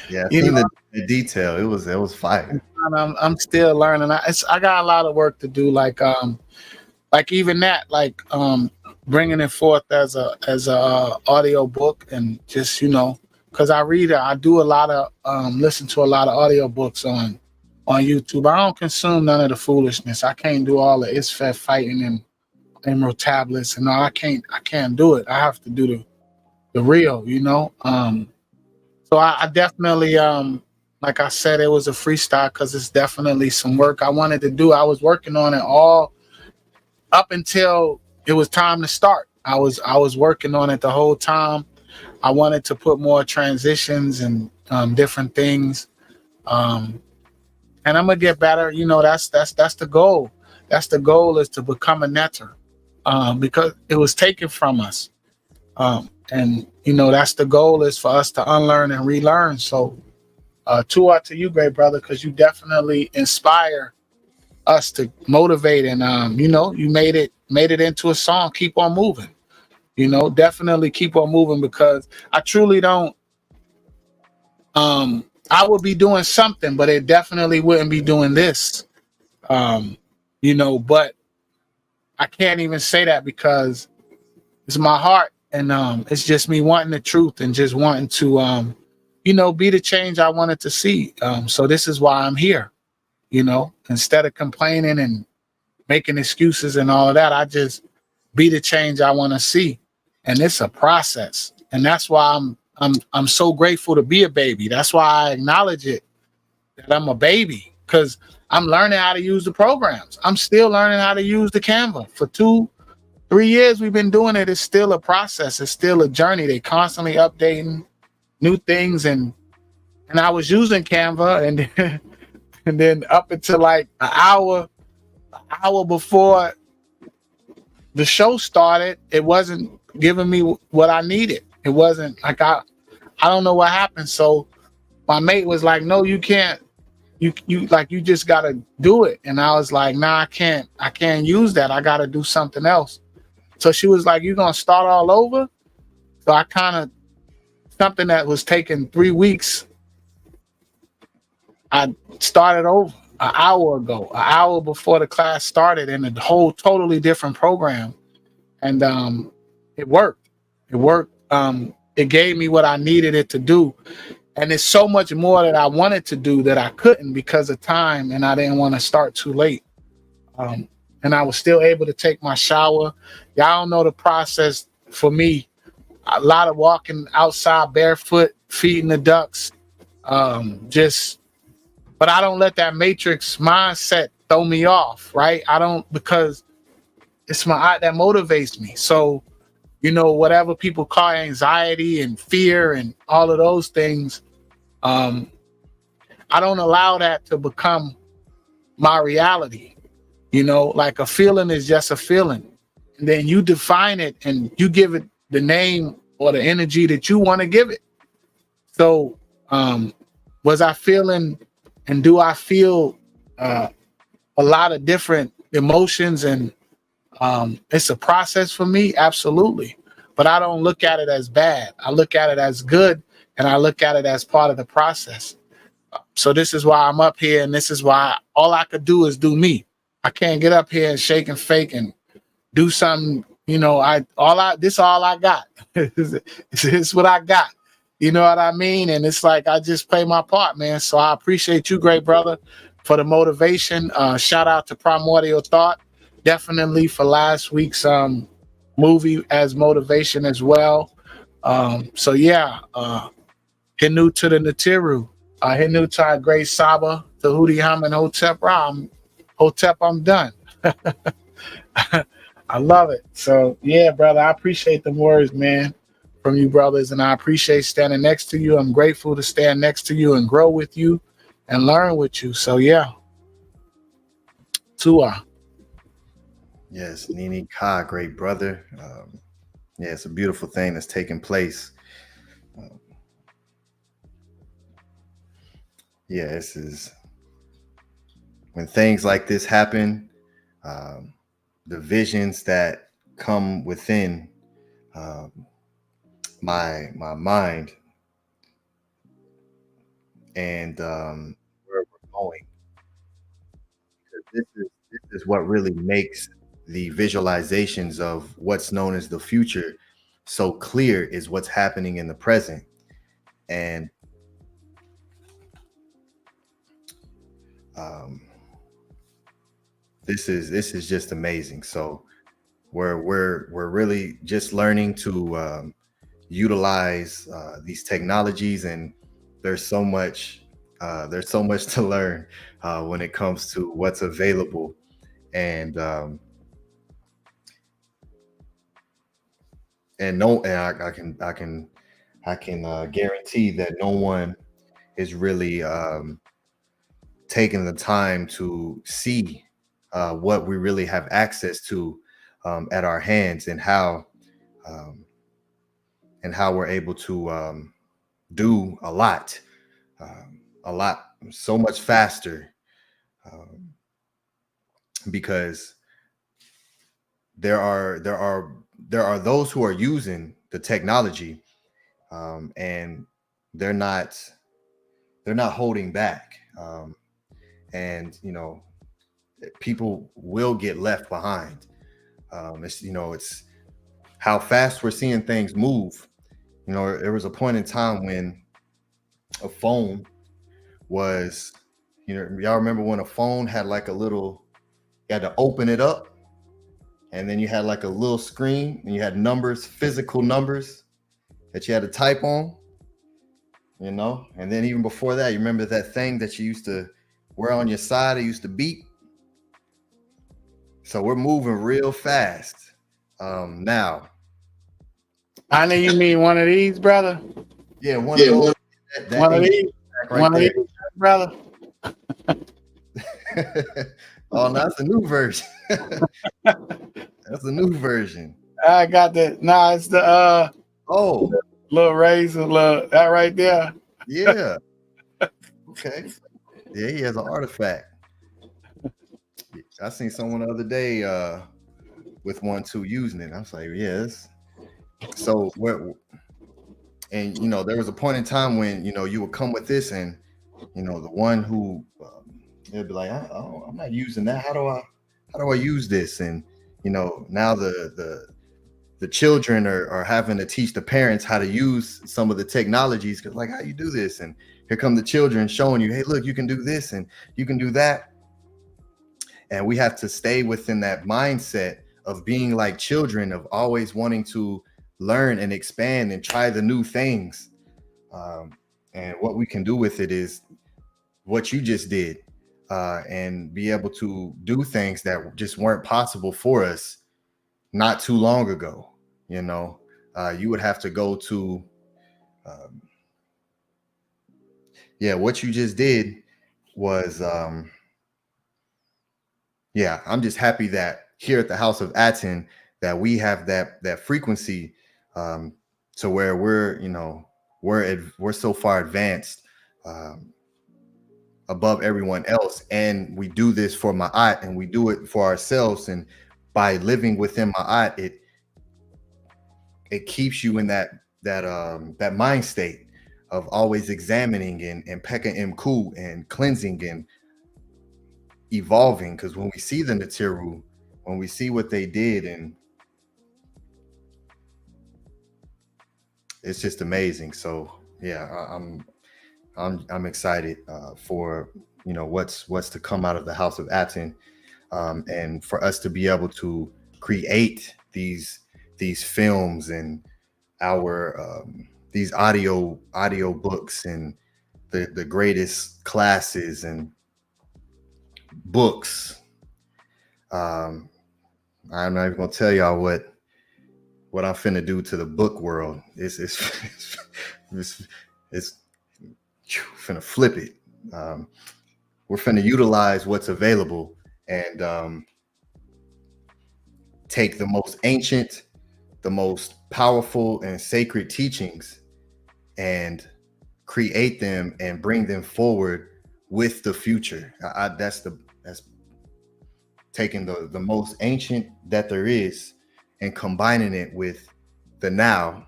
Yeah, I've seen know, the detail. It was fire. I'm still learning. I got a lot of work to do. Like even that, like bringing it forth as a audio book, and just, you know, because I do a lot of listen to a lot of audio books on YouTube. I don't consume none of the foolishness. I can't do all the ISFET fighting and emerald tablets and all. I can't do it. I have to do the real, you know. So I definitely, like I said, it was a freestyle because it's definitely some work I wanted to do. I was working on it all up until it was time to start. I was working on it the whole time. I wanted to put more transitions and different things, and I'm gonna get better. You know, that's the goal. That's the goal, is to become a netter, because it was taken from us. And you know, that's the goal, is for us to unlearn and relearn. So to you, great brother, because you definitely inspire us to motivate, and you know, you made it into a song. Keep on moving, you know, definitely keep on moving, because I truly don't I would be doing something, but it definitely wouldn't be doing this, you know. But I can't even say that because it's my heart. And it's just me wanting the truth and just wanting to, you know, be the change I wanted to see. So this is why I'm here, you know. Instead of complaining and making excuses and all of that, I just be the change I want to see. And it's a process. And that's why I'm so grateful to be a baby. That's why I acknowledge it, that I'm a baby, because I'm learning how to use the programs. I'm still learning how to use the Canva. For 2-3 years we've been doing it. It's still a process. It's still a journey. They constantly updating new things, and I was using Canva, and then up until like an hour before the show started, it wasn't giving me what I needed. It wasn't like I don't know what happened. So my mate was like, "No, you can't. You just gotta do it." And I was like, "Nah, I can't use that. I gotta do something else." So she was like, "You gonna start all over?" So I kind of, something that was taking 3 weeks, I started over an hour before the class started, in a whole totally different program. And it worked. It gave me what I needed it to do. And it's so much more that I wanted to do that I couldn't because of time, and I didn't want to start too late. And I was still able to take my shower. Y'all don't know the process for me. A lot of walking outside barefoot, feeding the ducks. But I don't let that matrix mindset throw me off, right? I don't, because it's my art that motivates me. So, you know, whatever people call anxiety and fear and all of those things, I don't allow that to become my reality. You know, like a feeling is just a feeling. And then you define it and you give it the name or the energy that you want to give it. So, was I feeling and do I feel a lot of different emotions? And it's a process for me, absolutely. But I don't look at it as bad. I look at it as good, and I look at it as part of the process. So this is why I'm up here, and this is why all I could do is do me. I can't get up here and shake and fake and do something. You know, this is all I got. This is what I got. You know what I mean? And it's like I just play my part, man. So I appreciate you, great brother, for the motivation. Shout out to Primordial Thought, definitely for last week's movie as motivation as well. So yeah, Hinu to the Natiru, Hinu to our great Saba, Tehuti Ham and Hotep Ram. Hotep, I'm done. I love it. So yeah, brother, I appreciate the words, man, from you brothers, and I appreciate standing next to you. I'm grateful to stand next to you and grow with you and learn with you. So yeah, Tua. Yes, Nini Ka, great brother. Yeah, it's a beautiful thing that's taking place. Yeah, this is when things like this happen, the visions that come within my mind and where we're going. This is what really makes the visualizations of what's known as the future so clear, is what's happening in the present. And this is just amazing. So we're really just learning to utilize these technologies, and there's so much to learn when it comes to what's available. And I can guarantee that no one is really taking the time to see what we really have access to at our hands, and how we're able to do a lot so much faster, because there are those who are using the technology, and they're not holding back, and you know, people will get left behind. It's how fast we're seeing things move. You know, there was a point in time when a phone was, you know, y'all remember when a phone had like a little, you had to open it up, and then you had like a little screen, and you had numbers, physical numbers that you had to type on, you know? And then even before that, you remember that thing that you used to wear on your side, it used to beep. So we're moving real fast now. I know you mean one of these, brother. Yeah, one of those. One of these, right one of there. these, brother. Oh, that's a new version. That's a new version. I got that. Nah, it's the little razor, that right there. Yeah. Okay. Yeah, he has an artifact. I seen someone the other day with one too using it. I was like, yes. So and you know, there was a point in time when, you know, you would come with this, and you know, the one who they'd be like, I'm not using that. How do I use this? And you know, now the children are having to teach the parents how to use some of the technologies, because like, how you do this? And here come the children showing you, hey, look, you can do this and you can do that. And we have to stay within that mindset of being like children, of always wanting to learn and expand and try the new things. And what we can do with it is what you just did, and be able to do things that just weren't possible for us not too long ago. You know, you would have to go to, what you just did was, I'm just happy that here at the House of ATTON that we have that frequency, to where we're, you know, we're so far advanced, above everyone else, and we do this for MAAT, and we do it for ourselves, and by living within MAAT, it keeps you in that mind state of always examining and pekka imku and cleansing and evolving. Because when we see the Natiru, when we see what they did, and it's just amazing. So I'm excited for, you know, what's to come out of the House of ATTON, and for us to be able to create these films and our these audio books and the greatest classes and books. I'm not even gonna tell y'all what I'm finna do to the book world. It's finna flip it. We're finna utilize what's available and take the most ancient, the most powerful and sacred teachings and create them and bring them forward with the future. That's taking the most ancient that there is and combining it with the now.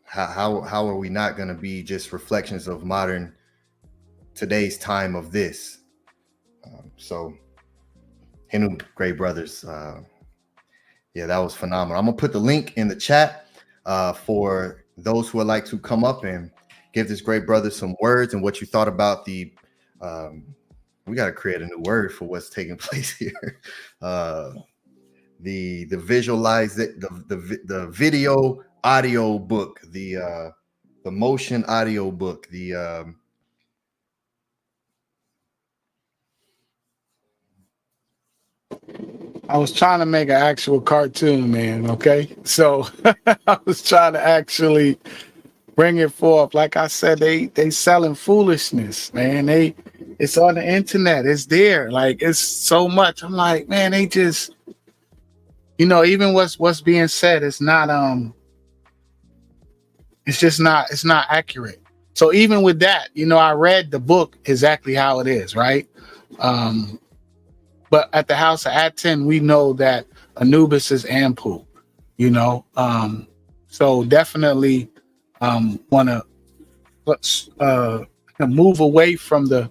How are we not going to be just reflections of modern today's time of this? So Hinu, great brothers. That was phenomenal. I'm gonna put the link in the chat for those who would like to come up and give this great brother some words and what you thought about the we got to create a new word for what's taking place here. The visualize it, the video audio book, the motion audio book, I was trying to make an actual cartoon, man. Okay, so I was trying to actually bring it forth. Like I said, they selling foolishness, man. It's on the internet. It's there. Like, it's so much. I'm like, man, they just, you know, even what's being said is not it's not accurate. So even with that, you know, I read the book exactly how it is, right? But at the House of ATTON, we know that Anubis is Ampu, you know. So definitely want to move away from the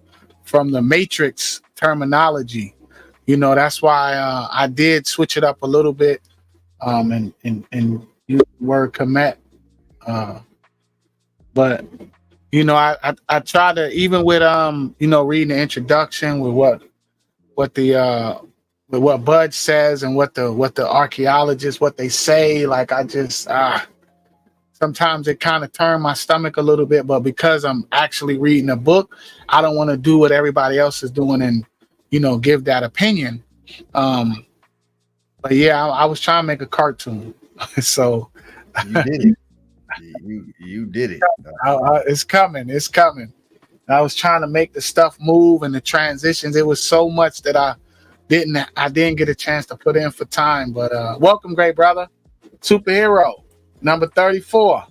matrix terminology. You know, that's why I did switch it up a little bit and use the word Kemet. But you know, I try to, even with you know, reading the introduction with what Bud says and what the archaeologists, what they say, like, I just sometimes it kind of turned my stomach a little bit, but because I'm actually reading a book, I don't want to do what everybody else is doing and, you know, give that opinion. But yeah, I was trying to make a cartoon. So you did it. You did it. It's coming. I was trying to make the stuff move and the transitions. It was so much that I didn't get a chance to put in for time. But welcome, great brother. Superhero number 34.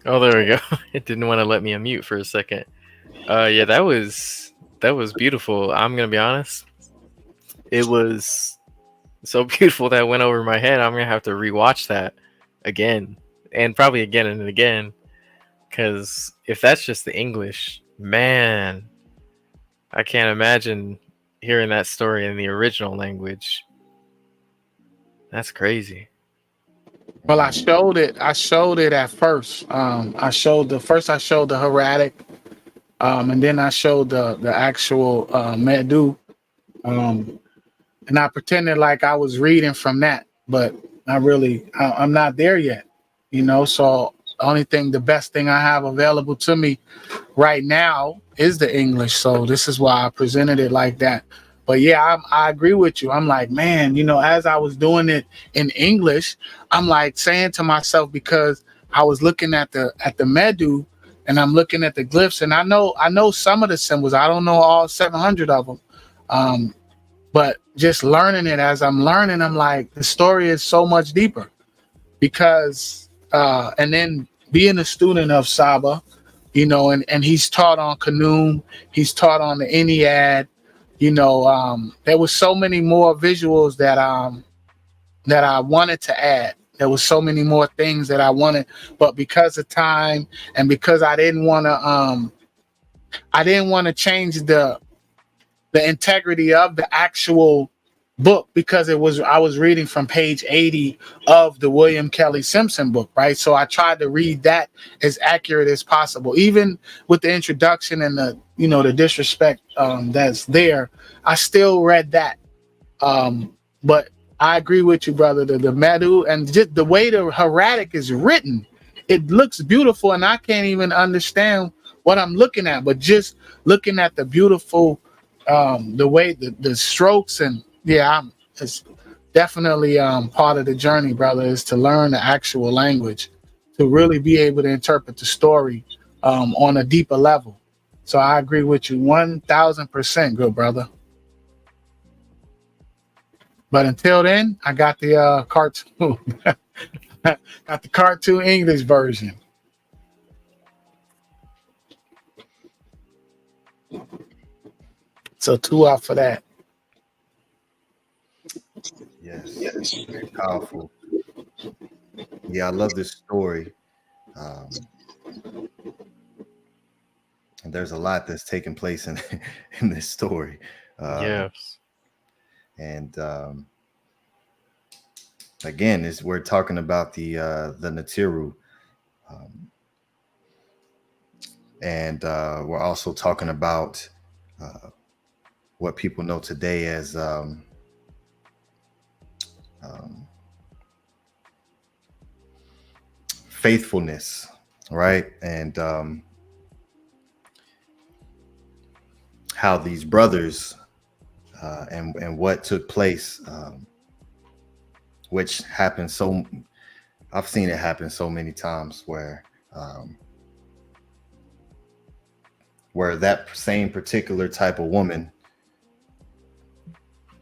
Oh, there we go. It didn't want to let me unmute for a second. Yeah, that was beautiful. I'm gonna be honest. It was so beautiful that went over my head. I'm gonna have to rewatch that again and probably again and again. Because if that's just the English, man, I can't imagine hearing that story in the original language. That's crazy. Well, I showed it at first. I showed the hieratic, and then I showed the actual Medu, and I pretended like I was reading from that, but I'm not there yet, you know. So the best thing I have available to me right now is the English. So this is why I presented it like that. But yeah, I agree with you. I'm like, man, you know, as I was doing it in English, I'm like saying to myself, because I was looking at the Medu, and I'm looking at the glyphs, and I know some of the symbols. I don't know all 700 of them. But just learning it as I'm learning, I'm like, the story is so much deeper. Because and then being a student of Saba, you know, and he's taught on Kanum, he's taught on the Ennead, you know, there was so many more visuals that I wanted to add. There was so many more things that I wanted, but because of time and because I didn't want to change the integrity of the actual book, because I was reading from page 80 of the William Kelly Simpson book, right? So I tried to read that as accurate as possible, even with the introduction and the, you know, the disrespect that's there. I still read that, but I agree with you, brother. The Medu and just the way the hieratic is written, it looks beautiful, and I can't even understand what I'm looking at, but just looking at the beautiful, the way the strokes, and yeah, it's definitely part of the journey, brother, is to learn the actual language to really be able to interpret the story on a deeper level. So I agree with you 1000%, good brother. But until then, I got the cartoon, got the cartoon English version. So 2 out for that. Yes, very powerful. Yeah, I love this story. And there's a lot that's taking place in in this story. Yes. And again, we're talking about the Natiru, and we're also talking about what people know today as faithfulness, right? And how these brothers and what took place, which happened so, I've seen it happen so many times where that same particular type of woman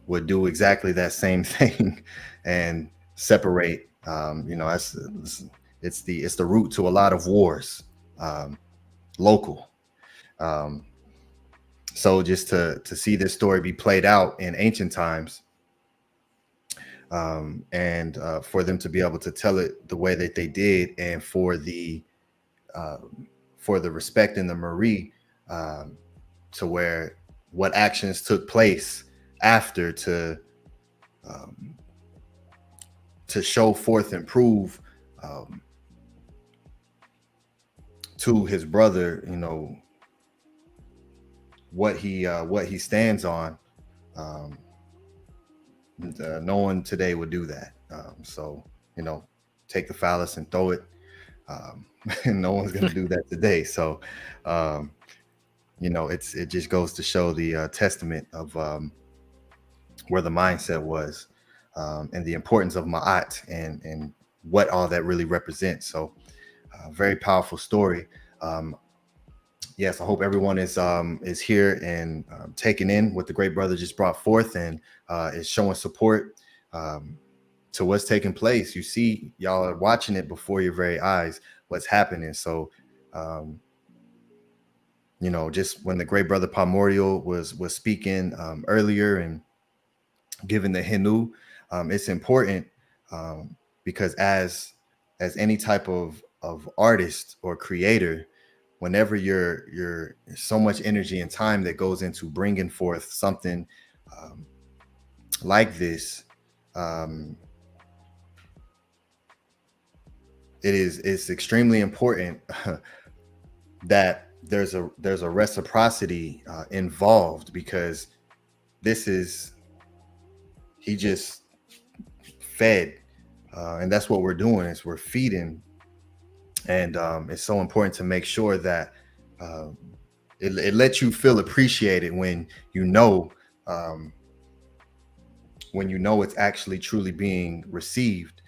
would do exactly that same thing and separate. You know, it's the root to a lot of wars, local. So just to see this story be played out in ancient times, and for them to be able to tell it the way that they did, and for the respect in the Marie, to where what actions took place after to show forth and prove to his brother, you know, what he stands on. No one today would do that. So, you know, take the phallus and throw it. No one's going to do that today. So, you know, it just goes to show the testament of where the mindset was, and the importance of Ma'at and what all that really represents. So, very powerful story. Yes, I hope everyone is here and taking in what the great brother just brought forth, and is showing support to what's taking place. You see, y'all are watching it before your very eyes, what's happening. So, you know, just when the great brother Primordial was speaking earlier and giving the Hinu, it's important, because as any type of artist or creator, whenever you're so much energy and time that goes into bringing forth something like this, it's extremely important that there's a reciprocity involved, because he just fed, and that's what we're doing, is we're feeding. And it's so important to make sure that it lets you feel appreciated when you know when you know it's actually truly being received.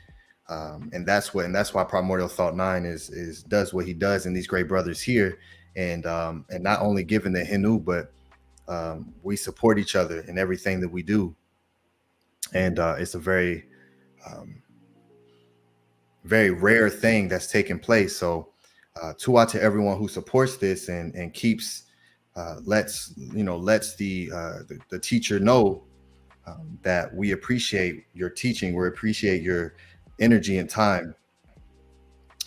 And that's why Primordial Thought 9 is does what he does in these great brothers here, and not only giving the Hinu, but we support each other in everything that we do. And it's a very very rare thing that's taking place. So Tu'a to everyone who supports this and keeps lets the teacher know that we appreciate your teaching, we appreciate your energy and time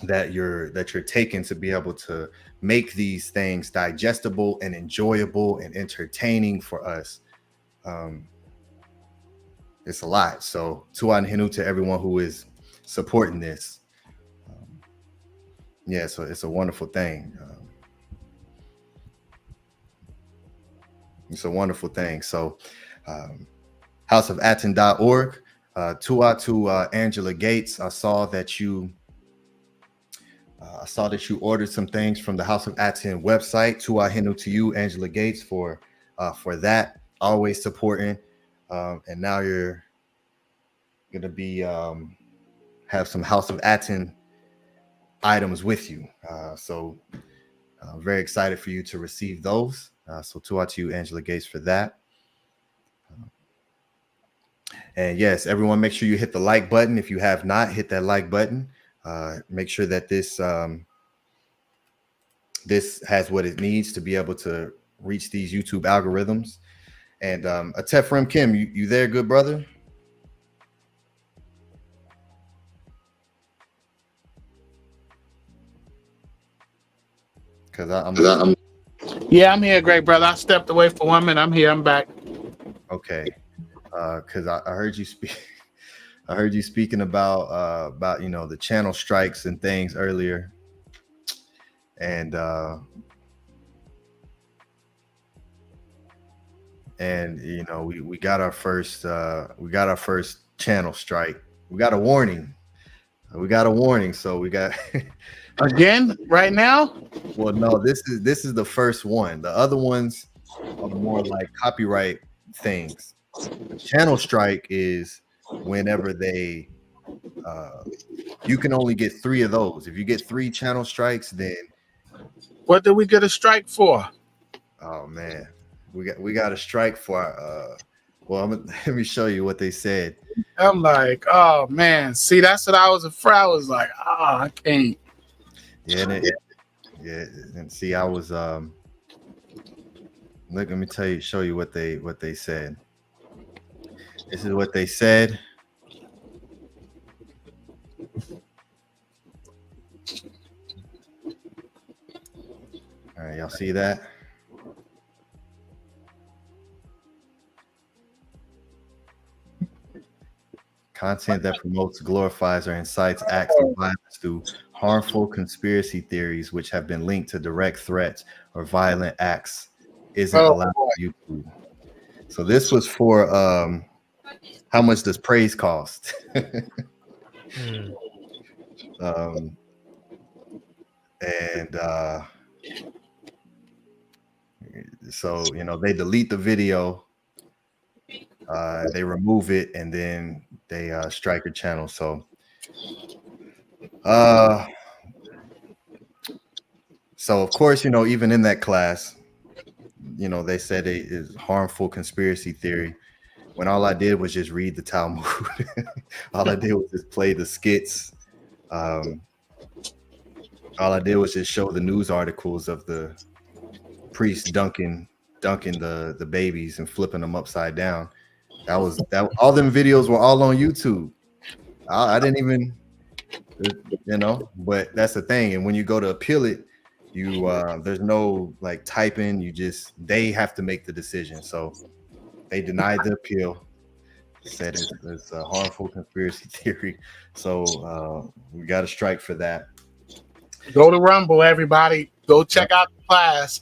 that you're taking to be able to make these things digestible and enjoyable and entertaining for us. It's a lot. So Tu'a and Hinu to everyone who is supporting this. Yeah, so it's a wonderful thing. It's a wonderful thing. So houseofaten.org. Tu'a to Angela Gates. I saw that you ordered some things from the House of Aten website. Tu'a Hinu to you, Angela Gates, for that. Always supporting. And now you're gonna be have some House of Aten items with you. So very excited for you to receive those. So Tu'a to you, Angela Gates, for that. And yes, everyone, make sure you hit the like button. If you have not, hit that like button. Make sure that this has what it needs to be able to reach these YouTube algorithms. And ATEF Kim, you there, good brother? Because I'm Yeah, I'm here, great brother. I stepped away for 1 minute. I'm here. I'm back. okay. Because I heard you speak. I heard you speaking about the channel strikes and things earlier, and we got our first channel strike. We got a warning. So we got Again, right now? Well, no, this is the first one. The other ones are more like copyright things. The channel strike is whenever they you can only get 3 of those. If you get 3 channel strikes, then What did we get a strike for? oh man, we got a strike for let me show you what they said. I'm like, oh man, see, that's what I was afraid. I was like, I can't. Yeah, and see, I was look, let me show you what they said. This is what they said. All right, y'all see that? Content that promotes, glorifies, or incites acts of violence through harmful conspiracy theories which have been linked to direct threats or violent acts isn't allowed on YouTube. So this was for how much does praise cost? So they delete the video, they remove it, and then they strike your channel. So of course, even in that class, they said it is harmful conspiracy theory, when all I did was just read the Talmud. All I did was just play the skits. All I did was just show the news articles of the priest dunking the babies and flipping them upside down. That all them videos were all on YouTube. I didn't even, but that's the thing. And when you go to appeal it, you there's no like typing. They have to make the decision. So they denied the appeal, said it's a harmful conspiracy theory. So we got a strike for that. Go to Rumble, everybody. Go check out the class.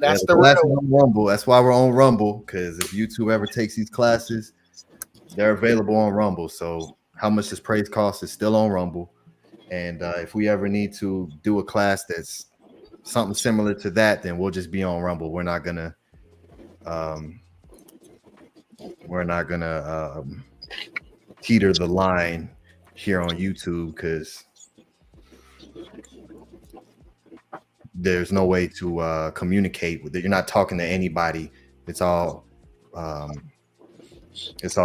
That's the real on Rumble. That's why we're on Rumble, because if YouTube ever takes these classes, they're available on Rumble. So how much does praise cost is still on Rumble. And if we ever need to do a class that's something similar to that, then we'll just be on Rumble. We're not gonna we're not gonna teeter the line here on YouTube because there's no way to communicate with it. You're not talking to anybody. It's all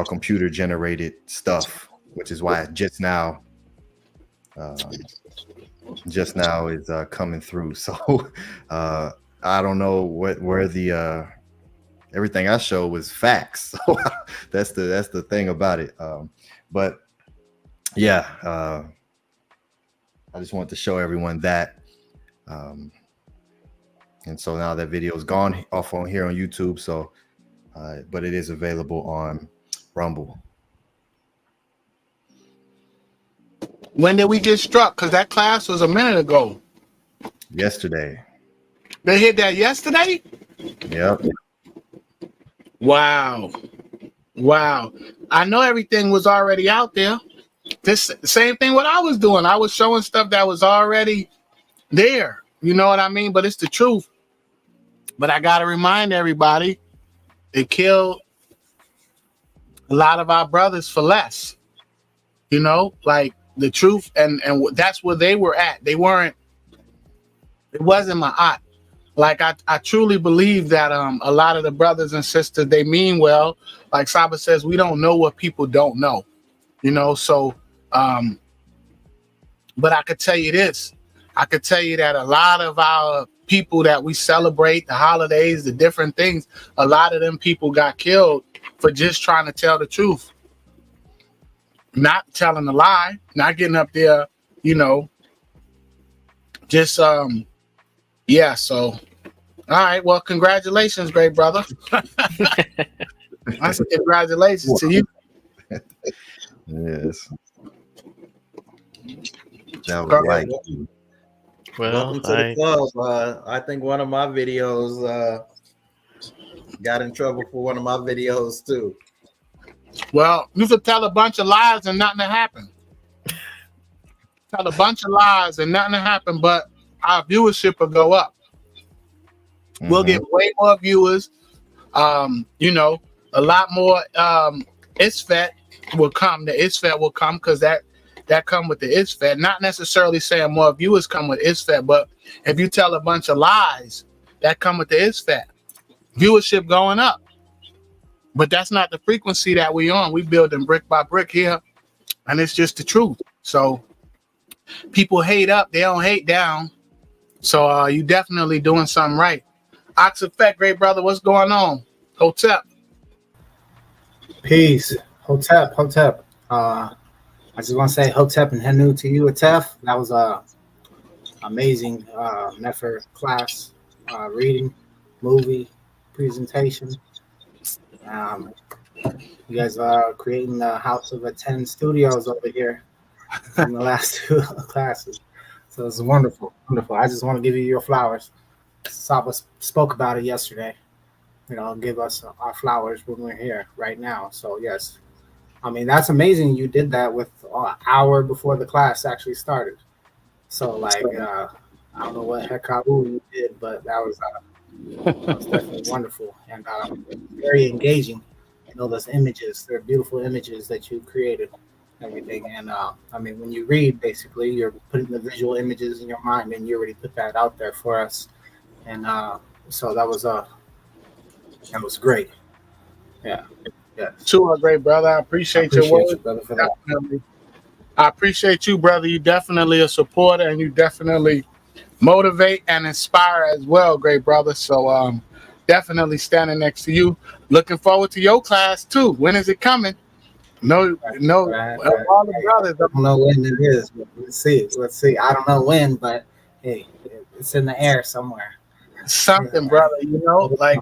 computer generated stuff, which is why just now is coming through. So I don't know where the everything I show was facts. So that's the thing about it. But yeah, I just want to show everyone that. And so now that video is gone off on here on YouTube. So, but it is available on Rumble. When did we get struck? Because that class was a minute ago. Yesterday. They hit that yesterday? Yep. Wow. I know everything was already out there. This same thing what I was doing. I was showing stuff that was already there. You know what I mean? But it's the truth. But I got to remind everybody, it killed a lot of our brothers for less. You know, like the truth. And that's where they were at. It wasn't MAAT. Like I truly believe that a lot of the brothers and sisters, they mean well. Like Saba says, we don't know what people don't know. You know, so but I could tell you this. I could tell you that a lot of our people that we celebrate, the holidays, the different things, a lot of them people got killed for just trying to tell the truth. Not telling a lie, not getting up there, you know, just, yeah, so, all right, well, congratulations, great brother. I said congratulations to you. Yes. That was like... Well, welcome to the club. I think one of my videos got in trouble for one of my videos too. Well, you could tell a bunch of lies and nothing to happen. Tell a bunch of lies and nothing to happen, but our viewership will go up. Mm-hmm. We'll get way more viewers. You know, a lot more ISFET will come. The ISFET will come because that come with the ISFET. Not necessarily saying more viewers come with ISFET, but if you tell a bunch of lies, that come with the ISFET. Viewership going up. But that's not the frequency that we on. We building brick by brick here, and it's just the truth. So people hate up, they don't hate down. So you definitely doing something right. Ox Effect, great brother, what's going on? Hotep. Peace. Hotep. I just want to say Hotep and Henu to you, ATEF. That was a amazing Nefer class, reading, movie, presentation. You guys are creating the House of ATEN studios over here in the last two classes. So it's wonderful. I just want to give you your flowers. Saba spoke about it yesterday. You know, give us our flowers when we're here right now. So yes. I mean, that's amazing. You did that with an hour before the class actually started. So, like, I don't know what hekabu you did, but that was definitely wonderful and very engaging. You know, those images, they're beautiful images that you created, everything. And, I mean, when you read, basically, you're putting the visual images in your mind, and you already put that out there for us. And so that was great. Yeah. Yes. Too, great brother. I appreciate your words. Brother, for that. I appreciate you, brother. You definitely a supporter, and you definitely motivate and inspire as well, great brother. So definitely standing next to you. Looking forward to your class too. When is it coming? No, right. All the brothers. I don't know when it is, but let's see. I don't know when, but hey, it's in the air somewhere. Something, brother. You know, like.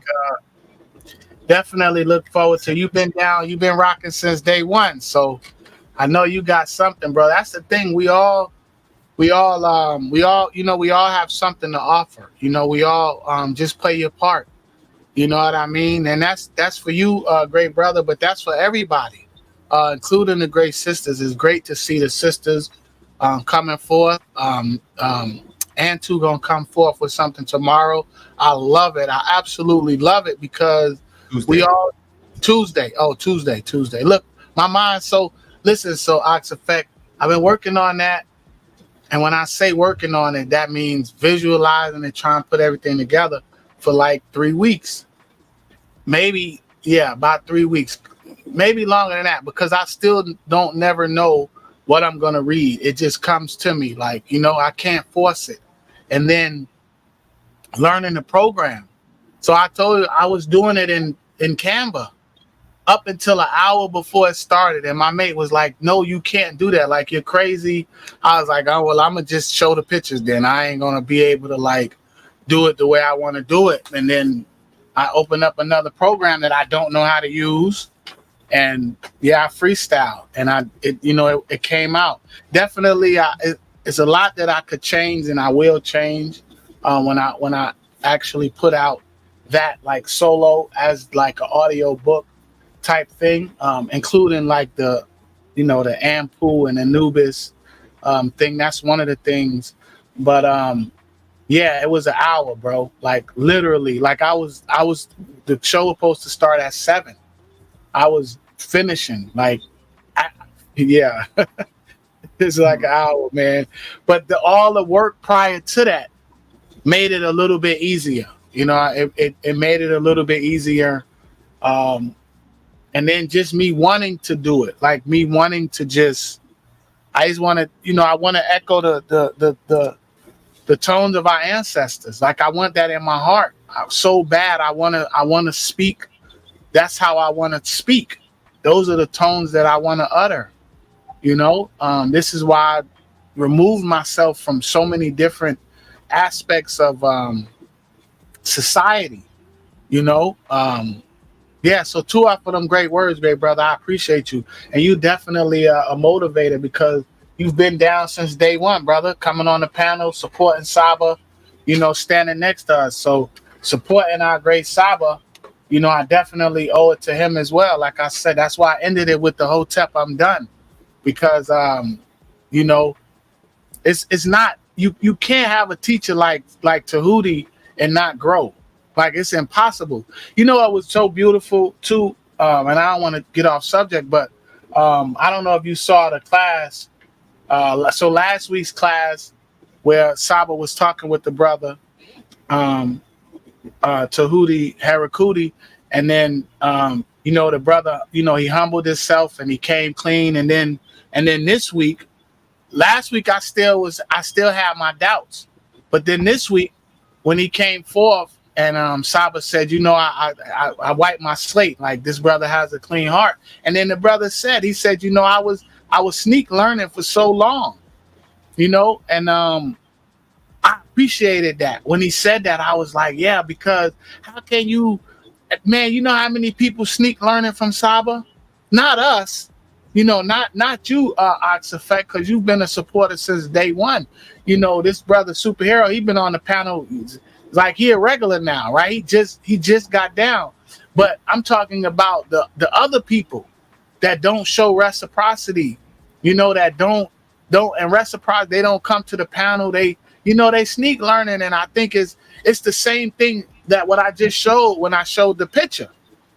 Definitely look forward to. You've been rocking since day one, so I know you got something, bro. That's the thing. We all have something to offer. You know, we all just play your part. You know what I mean? And that's for you, great brother, but that's for everybody, including the great sisters. It's great to see the sisters coming forth. Antu gonna come forth with something tomorrow. I love it. I absolutely love it because Tuesday. Tuesday. Oh, Tuesday. Look, my mind. So listen. So Ox Effect. I've been working on that, and when I say working on it, that means visualizing and trying to put everything together for like 3 weeks. Maybe, yeah, about 3 weeks. Maybe longer than that, because I still don't never know what I'm gonna read. It just comes to me, like, I can't force it. And then learning the program. So I told you I was doing it in Canva up until an hour before it started, and my mate was like, "No, you can't do that. Like, you're crazy." I was like, "Oh well, I'm gonna just show the pictures. Then I ain't gonna be able to like do it the way I want to do it." And then I opened up another program that I don't know how to use, and yeah, I freestyle, and it came out. Definitely, it's a lot that I could change, and I will change when I actually put out that like solo as like an audio book type thing, including like the Ampu and Anubis thing. That's one of the things. But yeah, it was an hour, bro. Like literally, like I was the show was supposed to start at 7. I was finishing like yeah. It's like an hour, man. But all the work prior to that made it a little bit easier. It made it a little bit easier. And then just me wanting to do it, like me wanting to I just want to, I want to echo the tones of our ancestors. Like I want that in my heart so bad. I want to speak. That's how I want to speak. Those are the tones that I want to utter. This is why I removed myself from so many different aspects of society. Yeah, so Tua for them great words, babe, brother. I appreciate you. And you definitely a motivator, because you've been down since day one, brother, coming on the panel, supporting Saba, standing next to us. So supporting our great Saba, I definitely owe it to him as well. Like I said, that's why I ended it with the Hotep, I'm done. Because, it's not, you can't have a teacher like Tehuti and not grow. Like it's impossible. It was so beautiful too. And I don't want to get off subject, but I don't know if you saw the class. So last week's class where Saba was talking with the brother, Tehuti Harakuti, and then the brother, he humbled himself and he came clean. And then last week I still had my doubts, but then this week when he came forth. And Saba said, I wiped my slate. Like this brother has a clean heart. And then the brother said, I was sneak learning for so long, and I appreciated that. When he said that, I was like, yeah, because how can you, man, how many people sneak learning from Saba? Not us, not you, Ox Effect, because you've been a supporter since day one. This brother Superhero, he's been on the panel. Like he a regular now, right? He just got down. But I'm talking about the other people that don't show reciprocity, that don't and reciprocity, they don't come to the panel. They sneak learning, and I think it's the same thing that what I just showed when I showed the picture,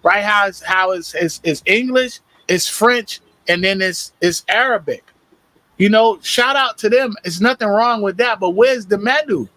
right? How it's English, it's French, and then it's Arabic. Shout out to them. It's nothing wrong with that, but where's the Medu?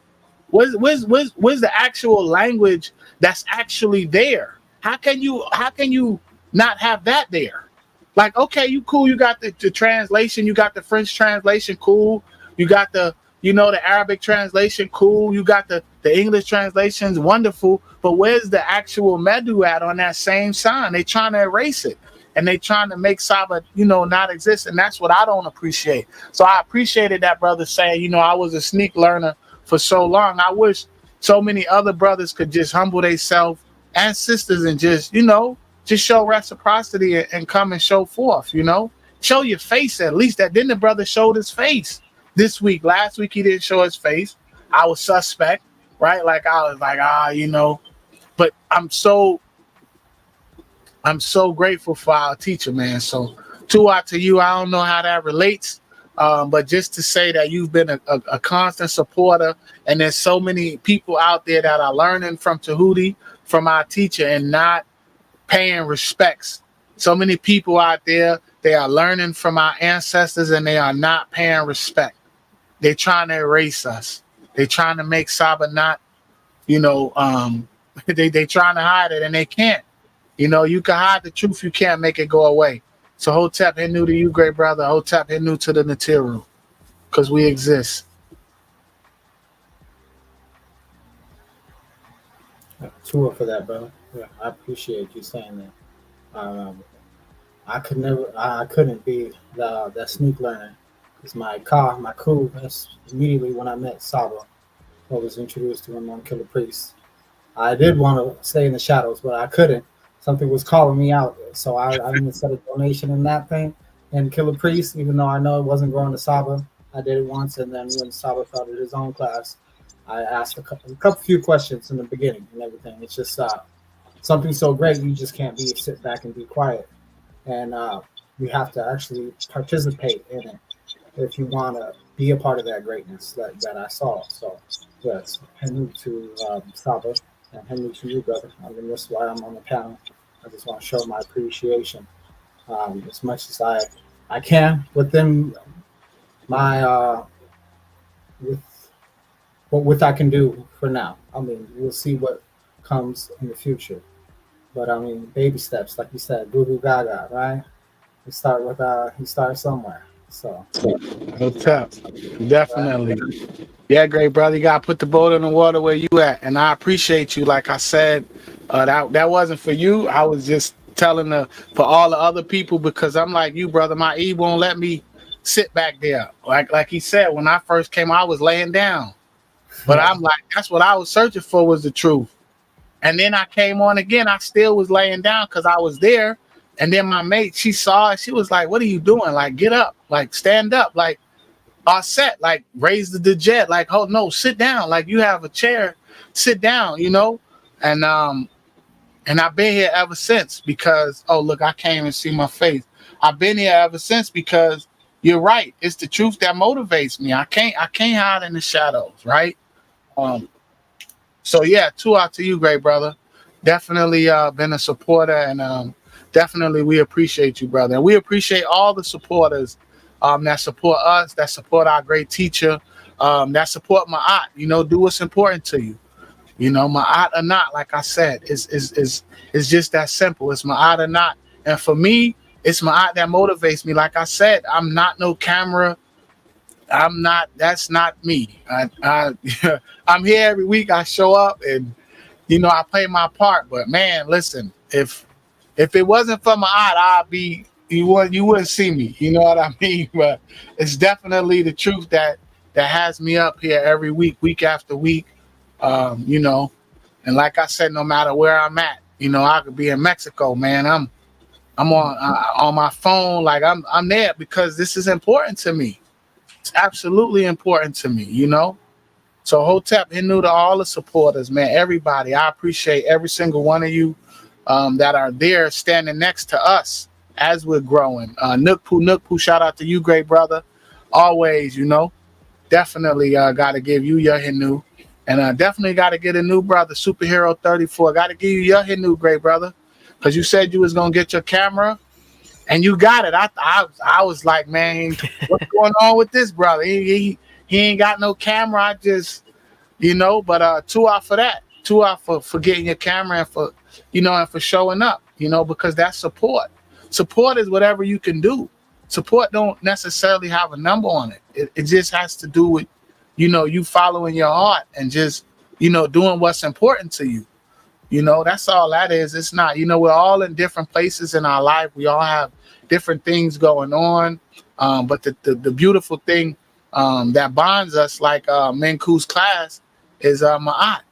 Where's the actual language that's actually there? How can you not have that there? Like, okay, you cool. You got the translation. You got the French translation. Cool. You got the Arabic translation. Cool. You got the English translations. Wonderful. But where's the actual Medu at on that same sign? They trying to erase it. And they trying to make Saba, not exist. And that's what I don't appreciate. So I appreciated that brother saying, I was a sneak learner for so long. I wish so many other brothers could just humble themselves and sisters and just show reciprocity and come and show forth, show your face at least. That then the brother showed his face this week. Last week he didn't show his face. I was suspect, right? Like I was like, but I'm so grateful for our teacher, man. So Tua to you. I don't know how that relates. But just to say that you've been a constant supporter, and there's so many people out there that are learning from Tehuti, from our teacher, and not paying respects. So many people out there, they are learning from our ancestors and they are not paying respect. They're trying to erase us. They're trying to make Saba not, they trying to hide it and they can't. You can hide the truth, you can't make it go away. So Hotep, Hindu to you, great brother. Hotep, Hindu to the Natiru, because we exist. Tua for that, brother. Yeah, I appreciate you saying that. I couldn't be that sneak learner. It's my crew. That's immediately when I met Saba. I was introduced to him on Killer Priest. I did want to stay in the shadows, but I couldn't. Something was calling me out, so I even set a donation in that thing. And Killer Priest, even though I know it wasn't going to Saba, I did it once, and then when Saba started his own class, I asked a few questions in the beginning and everything. It's just something so great, you just can't sit back and be quiet, and you have to actually participate in it if you want to be a part of that greatness that I saw. So yes, Henry to Saba. And Henry to you, brother. I mean, that's why I'm on the panel. I just want to show my appreciation as much as I can within my with I can do for now. I mean, we'll see what comes in the future. But I mean, baby steps, like you said, goo goo gaga, right? You start somewhere. So Hotep, definitely. Yeah, great brother. You gotta put the boat in the water where you at, and I appreciate you. Like I said, that wasn't for you. I was just telling for all the other people, because I'm like you, brother. My E won't let me sit back there. Like he said, when I first came, I was laying down, but I'm like, that's what I was searching for, was the truth. And then I came on again. I still was laying down because I was there. And then my mate, she saw it. She was like, "What are you doing? Like, get up, like stand up, like." Set, like raise the jet, like, oh no, sit down, like you have a chair, sit down, and I've been here ever since, because look, I can't even see my face. I've been here ever since because you're right, it's the truth that motivates me. I can't hide in the shadows, right? So yeah, out to you, great brother. Definitely been a supporter, and definitely we appreciate you, brother, and we appreciate all the supporters that support us, that support our great teacher, that support MAAT. Do what's important to you. MAAT or not, like I said, is just that simple. It's MAAT or not. And for me, it's MAAT that motivates me. Like I said, I'm not no camera. That's not me. I'm here every week. I show up and, I play my part. But man, listen, if it wasn't for MAAT, you wouldn't see me, you know what I mean? But it's definitely the truth that has me up here every week after week, and like I said, no matter where I'm at, I could be in Mexico, man. I'm on my phone, like I'm there because this is important to me. It's absolutely important to me, So Hotep, Hindu to all the supporters, man, everybody. I appreciate every single one of you that are there standing next to us as we're growing. Nookpoo, shout out to you, great brother. Always, definitely got to give you your Hindu. And definitely got to get a new brother, Superhero 34. Got to give you your Hindu, great brother. Because you said you was going to get your camera, and you got it. I was like, man, what's going on with this brother? He ain't got no camera. I just, but 2 out for that. 2 out for getting your camera and for, and for showing up, because that's support. Support is whatever you can do. Support don't necessarily have a number on it. It just has to do with, you following your heart and just, doing what's important to you. That's all that is. It's not, we're all in different places in our life. We all have different things going on. But the beautiful thing that bonds us, like Menku's class, is MAAT,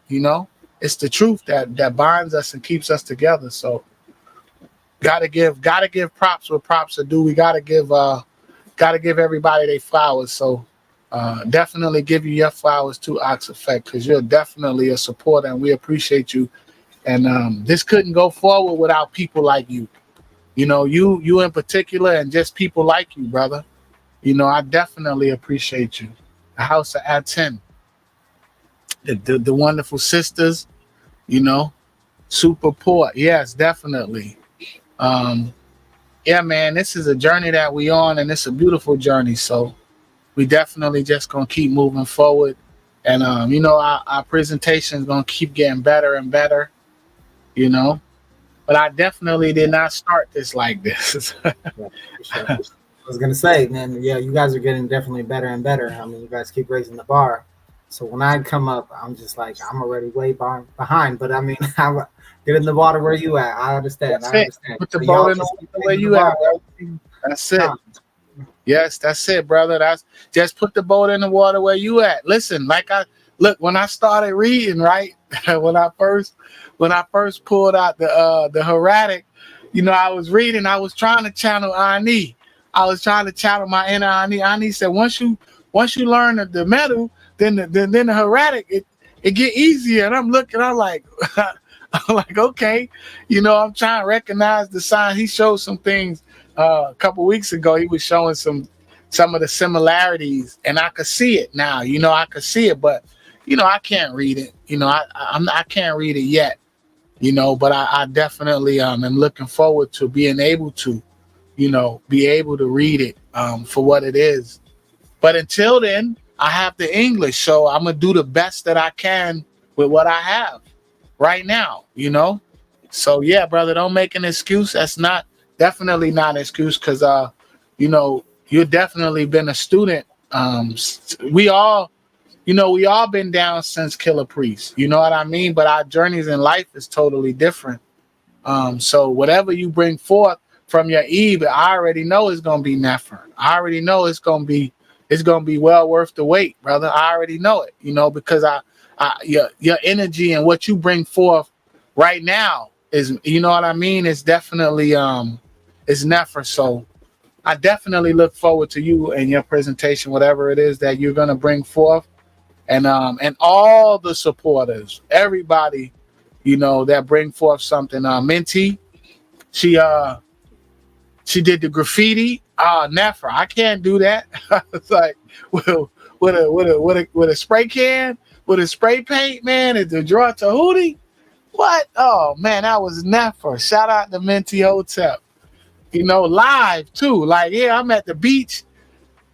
It's the truth that binds us and keeps us together. So gotta give props where props are due. We gotta give everybody their flowers. So definitely give you your flowers to Ox Effect, because you're definitely a supporter and we appreciate you. And this couldn't go forward without people like you. You in particular, and just people like you, brother. I definitely appreciate you. The House of ATTON, the wonderful sisters, Support. Yes, definitely. Yeah, man, this is a journey that we on, and it's a beautiful journey. So we definitely just gonna keep moving forward, and our presentation is gonna keep getting better and better. You know, but I definitely did not start this like this. Yeah, for sure. I was gonna say, man, yeah, you guys are getting definitely better and better. I mean, you guys keep raising the bar. So when I come up, I'm just like, I'm already way behind. But I mean, I get in the water where you at. I understand. That's I it. understand. Put the So boat y'all in the just water keep where raising you the at. bar. Bro. That's it. Yes, that's it, brother. That's just put the boat in the water where you at. Listen, when I started reading, right? when I first pulled out the hieratic, I was reading, I was trying to channel Ani. I was trying to channel my inner Ani. Ani said, once you learn the metal, then the hieratic, it get easier. And I'm like, I'm like, okay, I'm trying to recognize the sign. He showed some things a couple weeks ago. He was showing some of the similarities, and I could see it now. I could see it, but I can't read it. I can't read it yet. But I definitely am looking forward to being able to, be able to read it for what it is. But until then, I have the English, so I'm gonna do the best that I can with what I have right now. So yeah, brother, don't make an excuse. That's definitely not an excuse, because you've definitely been a student. We all been down since Killer Priest. You know what I mean? But our journeys in life is totally different. So whatever you bring forth from your Eve, I already know it's gonna be Nefer. I already know it's gonna be well worth the wait, brother. I already know it. Because your energy and what you bring forth right now is, what I mean, it's definitely it's Nefer. So I definitely look forward to you and your presentation, whatever it is that you're gonna bring forth, and all the supporters, everybody, that bring forth something. Minty, she did the graffiti. Nefer, I can't do that. It's like with a spray can, with a spray paint, man, and to draw Tahuti. What? Oh man, that was Nefer. Shout out to Minty Hotel. Live too. Like, yeah, I'm at the beach.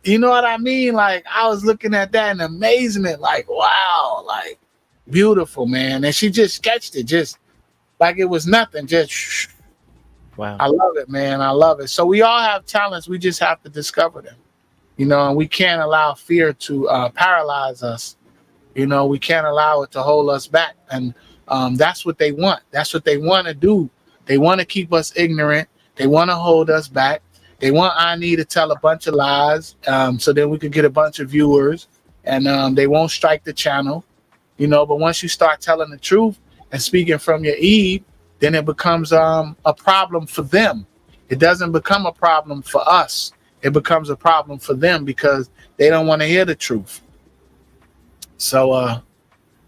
You know what I mean? Like, I was looking at that in amazement. Like, wow, like beautiful, man. And she just sketched it, just like it was nothing. Just wow. I love it, man. I love it. So we all have talents. We just have to discover them. And we can't allow fear to paralyze us. We can't allow it to hold us back. And that's what they want. That's what they want to do. They want to keep us ignorant. They want to hold us back. They want Ani to tell a bunch of lies, so then we could get a bunch of viewers, and they won't strike the channel. But once you start telling the truth and speaking from your Eve, then it becomes a problem for them. It doesn't become a problem for us. It becomes a problem for them because they don't want to hear the truth. So,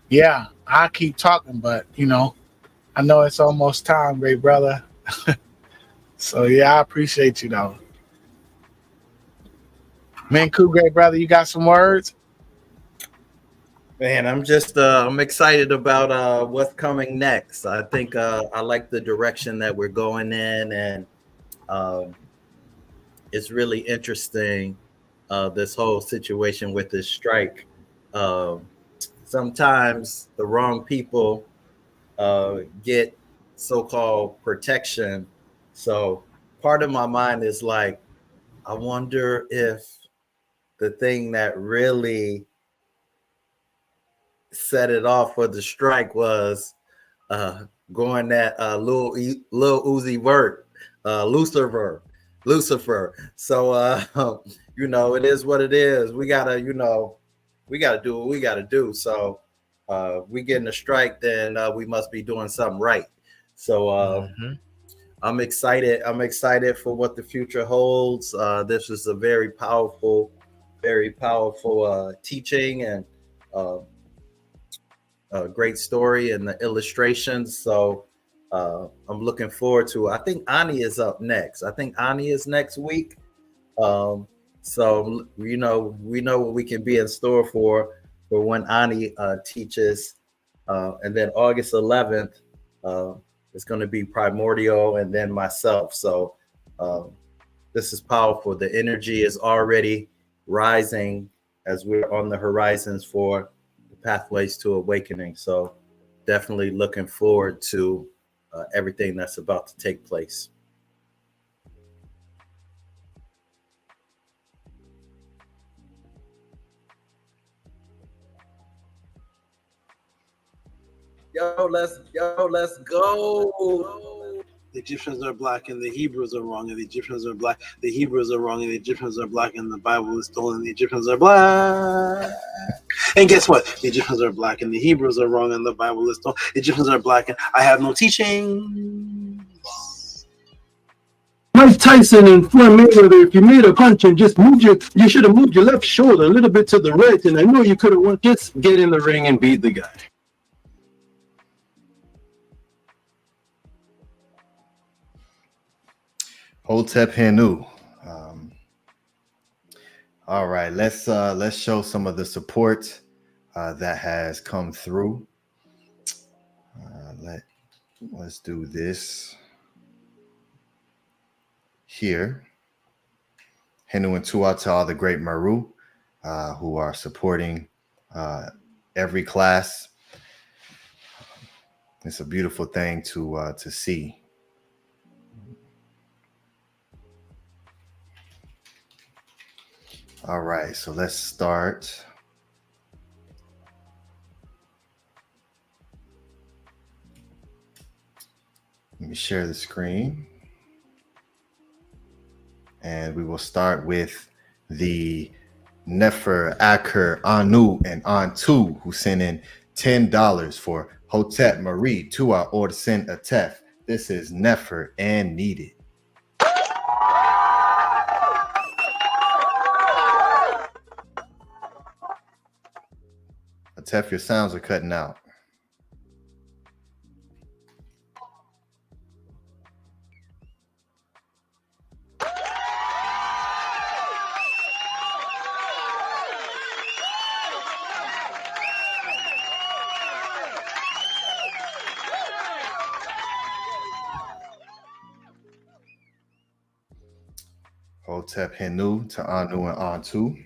yeah, I'll keep talking, but, I know it's almost time, great brother. So, yeah, I appreciate you, though. Manku, great brother, you got some words? Man, I'm just I'm excited about what's coming next. I think I like the direction that we're going in, and it's really interesting, this whole situation with this strike. Sometimes the wrong people get so-called protection. So part of my mind is like, I wonder if the thing that really set it off for the strike was going that Lil Uzi Vert, Lucifer. So it is what it is. We gotta do what we gotta do. So we getting a strike, then we must be doing something right. So I'm excited. I'm excited for what the future holds. This is a very powerful teaching, and a great story, and the illustrations. So I'm looking forward to it. I think Ani is up next. I think Ani is next week. So we know what we can be in store for when Ani teaches. And then August 11th, It's going to be Primordial and then myself. So this is powerful. The energy is already rising as we're on the horizons for the pathways to awakening. So definitely looking forward to everything that's about to take place. Let's go. The Egyptians are black and the Hebrews are wrong, and the Egyptians are black. The Hebrews are wrong, and the Egyptians are black, and the Bible is stolen. The Egyptians are black. And guess what? The Egyptians are black, and the Hebrews are wrong, and the Bible is stolen. The Egyptians are black, and I have no teaching. Mike Tyson and Floyd Mayweather, if you made a punch and just moved you should have moved your left shoulder a little bit to the right, and I know you could have just get in the ring and beat the guy. Hotep Henu. All right, let's show some of the support that has come through. Let's do this here. Henu and Tua to all the great Maru who are supporting every class. It's a beautiful thing to see. All right, so let's start. Let me share the screen. And we will start with the Nefer, Aker, Anu, and Antu, who sent in $10 for Hotep Marie to our Orsen ATEF. This is Nefer and Needed. ATEF, your sounds are cutting out. Hotep Henu to Anu and Antu.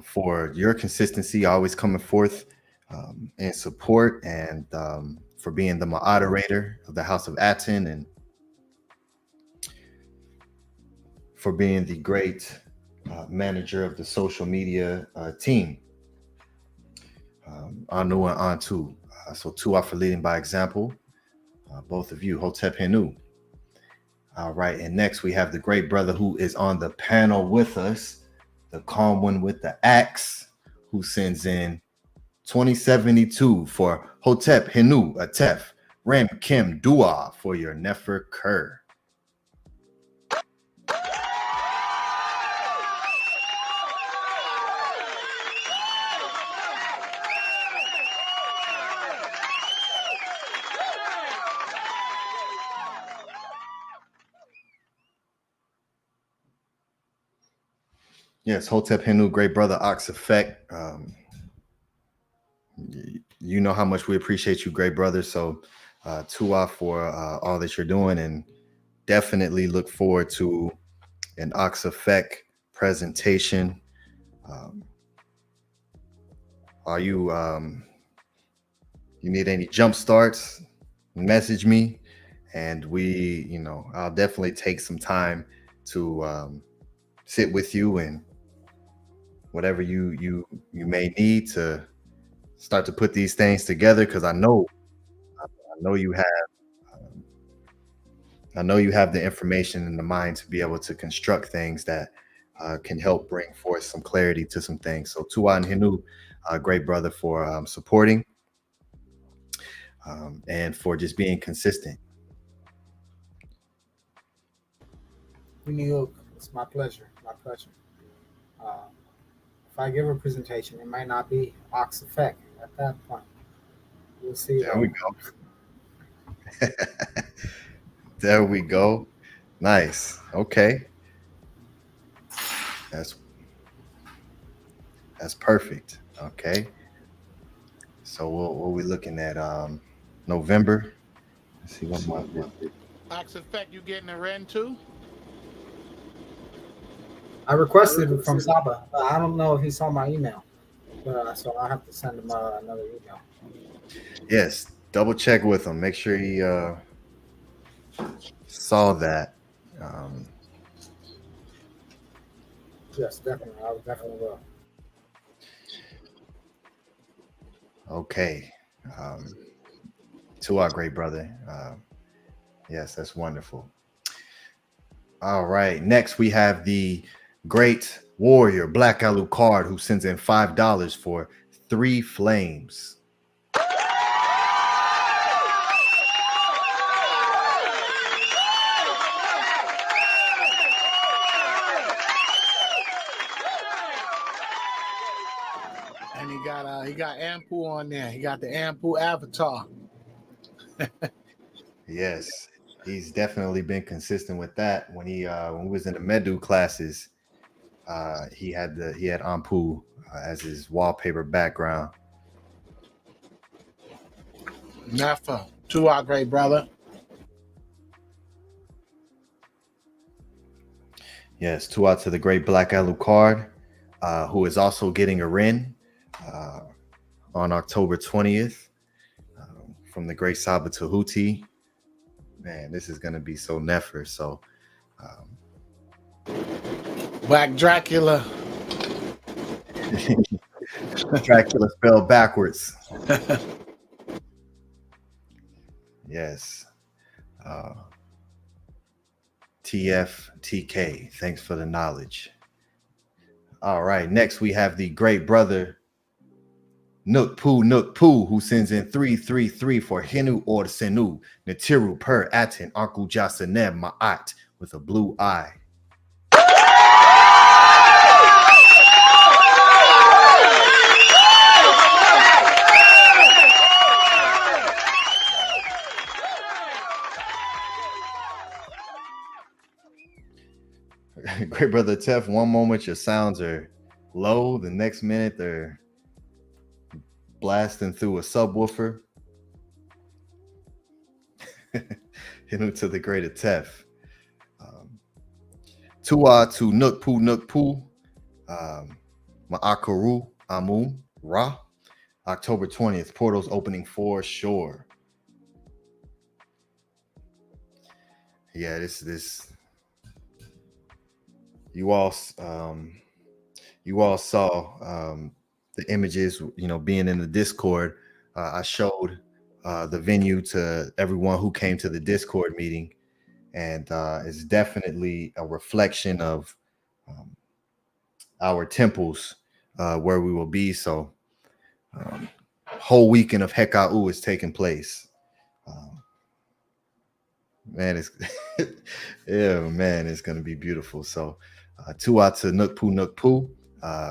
For your consistency, always coming forth in support, and for being the moderator of the House of ATTON, and for being the great manager of the social media team. Anu and Antu. So Tua for leading by example. Both of you, Hotep Henu. All right, and next we have the great brother who is on the panel with us, the calm one with the axe, who sends in 2072 for Hotep Henu ATEF, Ram Kim Dua for your Nefer Kerr. Yes, Hotep Henu, great brother, Ox Effect. You know how much we appreciate you, great brother. So Tua for all that you're doing, and definitely look forward to an Ox Effect presentation. Are you you need any jump starts? Message me, and I'll definitely take some time to sit with you and whatever you may need to start to put these things together, because I know you have the information and the mind to be able to construct things that can help bring forth some clarity to some things. So Tua and Henu, great brother, for supporting and for just being consistent. New York, it's my pleasure. My pleasure. If I give a presentation, it might not be Ox Effect at that point. We'll see. There we go. There we go. Nice. Okay. That's perfect. Okay. So what we're looking at, November. Let's see what month is it. I suspect you getting a rent too. I requested it from Saba. I don't know if he saw my email, so I have to send him another email. Yes, double check with him. Make sure he saw that. Yes, definitely. I definitely will. Okay. To our great brother. Yes, that's wonderful. All right. Next, we have the great warrior Black Alucard, who sends in $5 for 3 flames. And he got Ampu on there. He got the Ampu avatar. Yes, he's definitely been consistent with that. When he was in the Medu classes, he had Ampu as his wallpaper background. Nafa, to our great brother. Yes, 2 out to the great Black Alucard, who is also getting a Ren on October 20th from the great Saba Tehuti. Man, this is going to be so nefer. So, Black Dracula. Dracula spelled backwards. Yes. TF thanks for the knowledge. All right, next we have the great brother Nook Poo, who sends in 333 for Hinu or Senu Natiru per Aten Anku Jasaneb Ma'at with a blue eye. Great brother Tef, one moment your sounds are low, the next minute they're blasting through a subwoofer. Hit to the greater Tef. Tua to Nook Poo, Ma'akaru Amun Ra. October 20th, portals opening for sure. Yeah, this you all saw the images, being in the Discord. I showed the venue to everyone who came to the Discord meeting, and it's definitely a reflection of our temples where we will be. So whole weekend of Heka'u is taking place. Man, it's it's gonna be beautiful. So 2 out to Nook Poo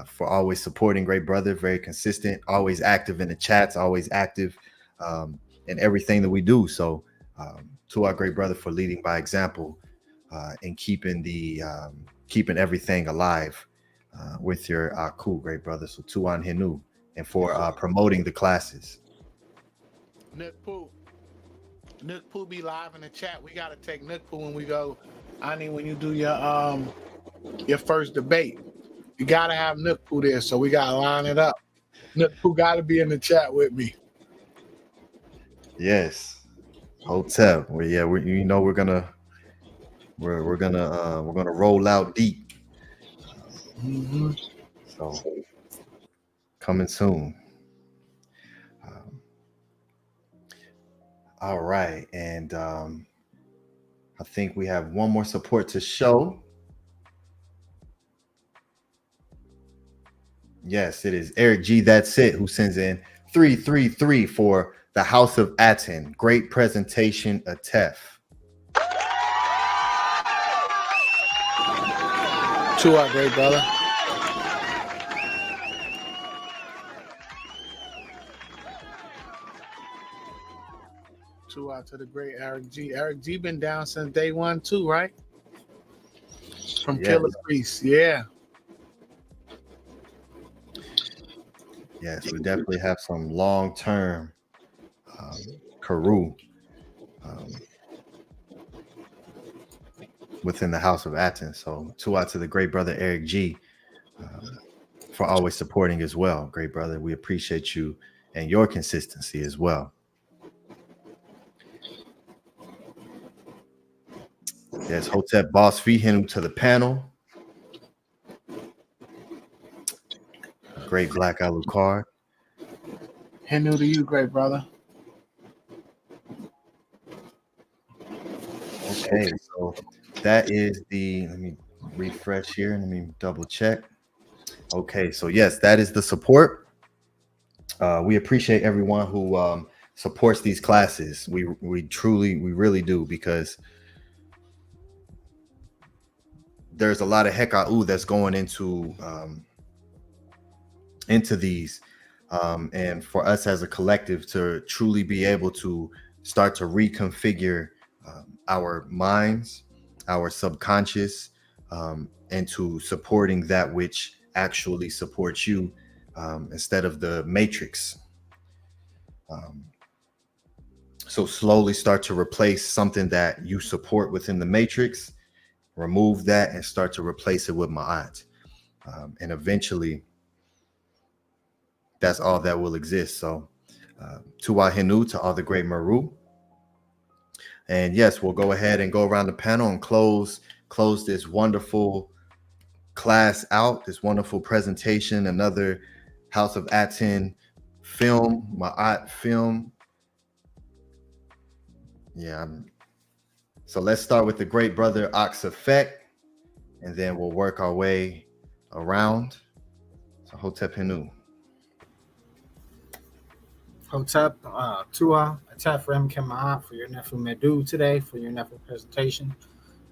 for always supporting great brother, very consistent, always active in the chats, always active in everything that we do. So to our great brother for leading by example and keeping everything alive with your Aku, great brother. So 2 on Hinu, and for promoting the classes. Nook Poo be live in the chat. We gotta take Nook Poo when we go. When you do your first debate, you gotta have Nook Poo there. So we gotta line it up. Nook Poo gotta be in the chat with me. Yes, Hotel. We're gonna roll out deep. So coming soon. All right, and I think we have one more support to show. Yes, it is Eric G. That's it, who sends in 333 for the House of ATTON. Great presentation, ATEF. To our great brother. Out to the great Eric G. Eric G been down since day 1 too, right? From Killer Priest, yeah. Yes, we definitely have some long-term Karu within the House of ATTON. So two out to the great brother Eric G for always supporting as well. Great brother, we appreciate you and your consistency as well. Yes, Hotep Boss Fee him to the panel. Great Black Alucard. Henu to you, great brother. Okay, so that is the, let me refresh here and let me double check. Okay, so yes, that is the support. We appreciate everyone who supports these classes. We really do, because there's a lot of heka'u that's going into these, and for us as a collective to truly be able to start to reconfigure our minds, our subconscious, into supporting that which actually supports you, instead of the matrix. So slowly start to replace something that you support within the matrix, remove that and start to replace it with MAAT. And eventually that's all that will exist. So Tuwa Hinu to all the great Maru. And yes, we'll go ahead and go around the panel and close this wonderful class out, this wonderful presentation, another House of ATTON film, MAAT film. Yeah. So let's start with the great brother Ox Effect, and then we'll work our way around. So Hotep Hinu. Hotep, Tua, Atef, Rem, Kemaat for your nephew Medu today, for your nephew presentation.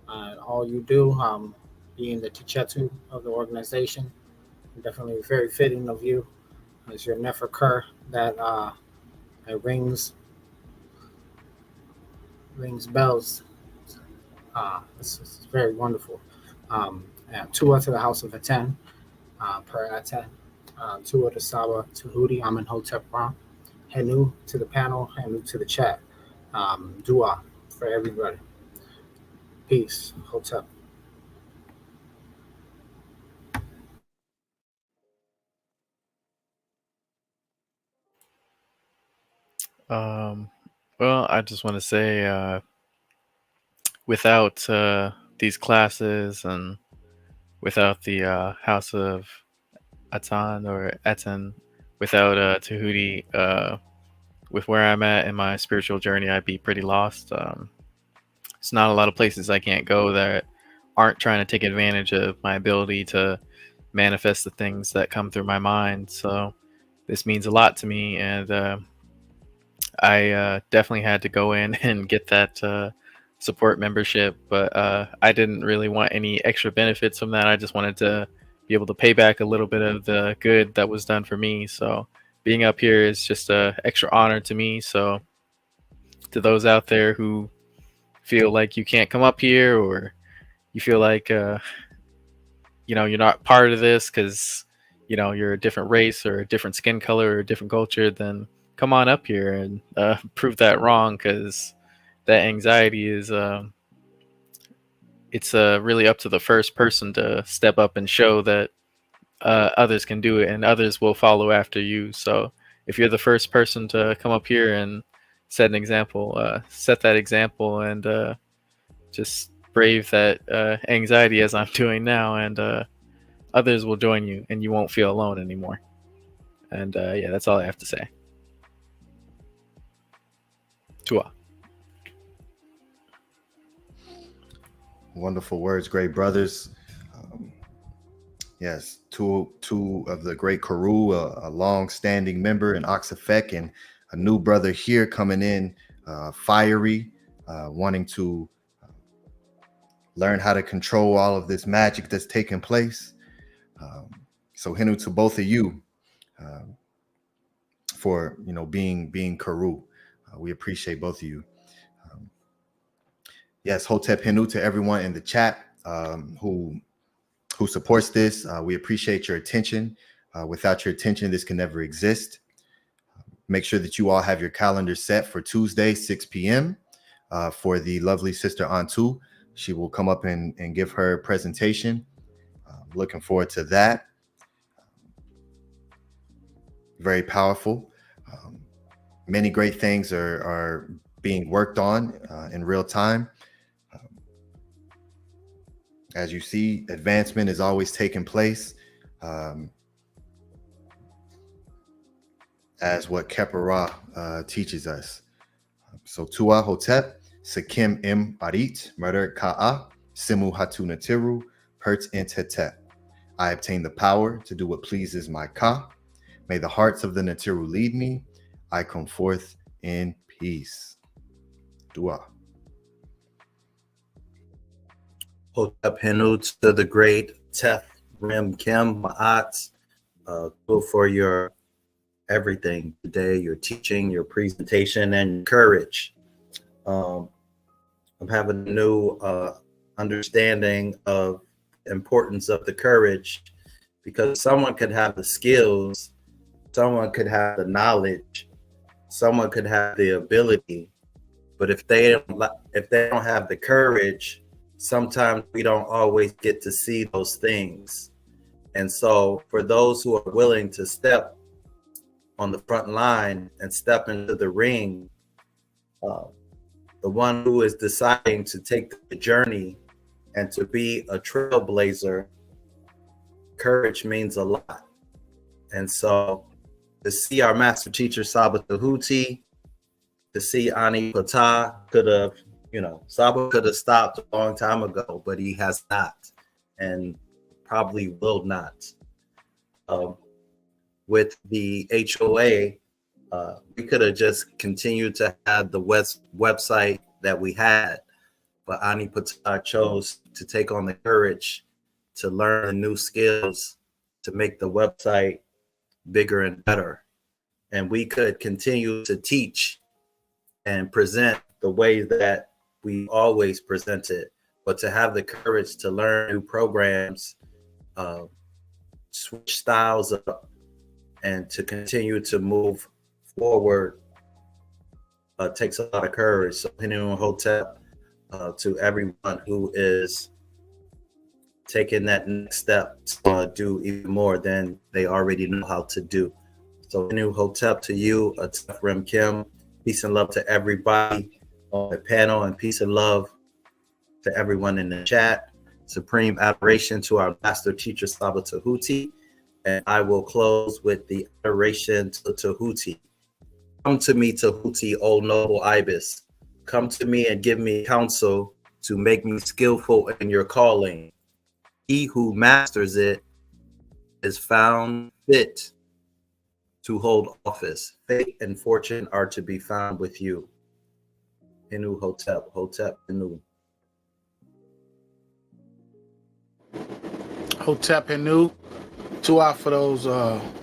All you do, being the Tichetu of the organization, definitely very fitting of you as your Nefer Kerr that rings bells. It's very wonderful. And Tua to the House of ATEN, per ATEN. Tua to Saba Tehuti, I'm in Hotep Ram. Henu to the panel, Henu to the chat. Dua for everybody. Peace. Hotep. Well, I just want to say, without these classes and without the House of ATTON or ATEN, without Tehuti, with where I'm at in my spiritual journey, I'd be pretty lost. There's not a lot of places I can't go that aren't trying to take advantage of my ability to manifest the things that come through my mind. So this means a lot to me, and I definitely had to go in and get that support membership, but I didn't really want any extra benefits from that. I just wanted to be able to pay back a little bit of the good that was done for me. So being up here is just an extra honor to me. So to those out there who feel like you can't come up here, or you feel like you're not part of this because you're a different race or a different skin color or a different culture, then come on up here and prove that wrong, because that anxiety is it's really up to the first person to step up and show that others can do it, and others will follow after you. So if you're the first person to come up here and set that example, and just brave that anxiety as I'm doing now, and others will join you, and you won't feel alone anymore. And yeah, that's all I have to say. Tua. Wonderful words, great brothers. Yes, two of the great Karu, a long-standing member, and Ox Effect, and a new brother here coming in, fiery, wanting to learn how to control all of this magic that's taking place. So Hinu to both of you for being Karu. We appreciate both of you. Yes, Hotep Hinu to everyone in the chat who supports this. We appreciate your attention. Without your attention, this can never exist. Make sure that you all have your calendar set for Tuesday, 6 p.m. For the lovely sister Antu. She will come up and give her presentation. Looking forward to that. Very powerful. Many great things are being worked on in real time. As you see, advancement is always taking place. As what Kepara teaches us. So Tua Hotep, Sekim Im Arit, Murder Ka'a, Simu Hatuna Tiru, Pert Intetep. I obtain the power to do what pleases my Ka. May the hearts of the Natiru lead me. I come forth in peace. Dua. Hotep Henu to the great Tef Rim Kim Ma'at. Go for your everything today, your teaching, your presentation, and courage. I'm having a new understanding of the importance of the courage, because someone could have the skills, someone could have the knowledge, someone could have the ability, but if they don't have the courage, sometimes we don't always get to see those things. And so for those who are willing to step on the front line and step into the ring, the one who is deciding to take the journey and to be a trailblazer, courage means a lot. And so to see our master teacher Saba Tehuti, to see Ani Patah could have, Saba could have stopped a long time ago, but he has not, and probably will not. With the HOA, we could have just continued to have the website that we had, but Ani Patah chose to take on the courage to learn the new skills to make the website bigger and better. And we could continue to teach and present the way that we always presented, but to have the courage to learn new programs, switch styles up, and to continue to move forward takes a lot of courage. So Hinu Hotep, to everyone who is taking that next step to do even more than they already know how to do. So Hinu Hotep to you, Atef Rem Kim, peace and love to everybody on the panel, and peace and love to everyone in the chat. Supreme adoration to our master teacher Saba Tehuti. And I will close with the adoration to Tehuti. Come to me, Tehuti, O noble ibis. Come to me and give me counsel to make me skillful in your calling. He who masters it is found fit to hold office. Fate and fortune are to be found with you. Hinu Hotep, Hotep Hinu. Hotep Henu. Tua for those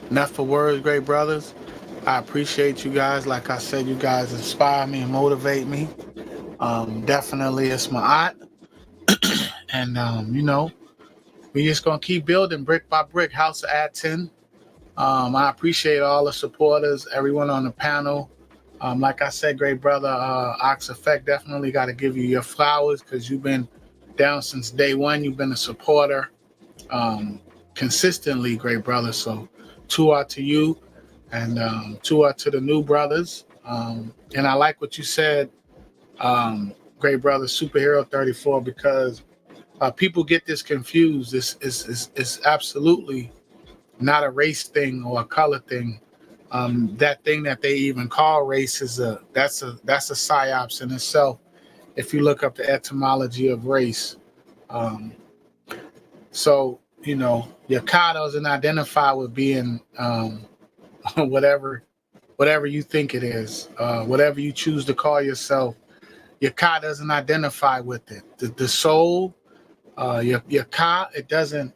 Nefa words, great brothers. I appreciate you guys. Like I said, you guys inspire me and motivate me. Definitely it's MAAT. And, we just going to keep building brick by brick, House of ATTON. I appreciate all the supporters, everyone on the panel. Like I said, great brother, Ox Effect, definitely got to give you your flowers, because you've been down since day one. You've been a supporter consistently, great brother. So Tua to you, and Tua to the new brothers. And I like what you said, great brother, Superhero 34, because people get this confused. This is absolutely not a race thing or a color thing. That thing that they even call race is that's a psyops in itself, if you look up the etymology of race. So your car doesn't identify with being whatever you think it is, whatever you choose to call yourself. Your car doesn't identify with it. The soul, your car, it doesn't.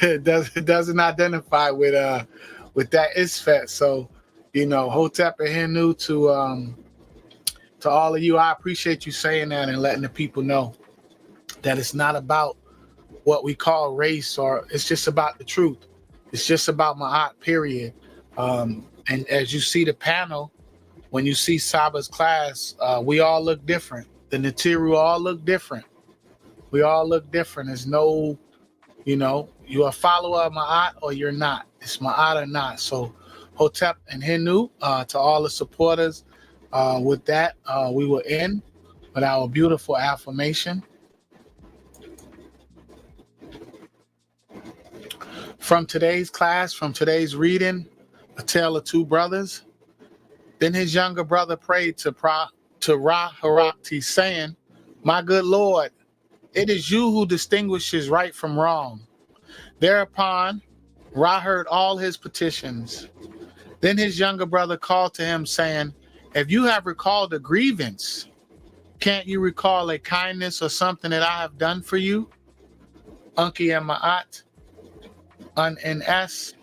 It doesn't identify with that isfet. So Hotep and Hinu to all of you, I appreciate you saying that and letting the people know that it's not about what we call race, or it's just about the truth. It's just about Ma'at, period. And as you see the panel, when you see Saba's class, we all look different. The Natiru all look different. We all look different. There's no, you're a follower of Ma'at or you're not. It's Ma'at or not. So Hotep and Henu, to all the supporters, with that, we will end with our beautiful affirmation. From today's class, from today's reading, A Tale of Two Brothers. Then his younger brother prayed to Ra Harakti, saying, "My good Lord, it is you who distinguishes right from wrong." Thereupon, Ra heard all his petitions. Then his younger brother called to him, saying, "If you have recalled a grievance, can't you recall a kindness or something that I have done for you?" Unki and Ma'at, Un NS,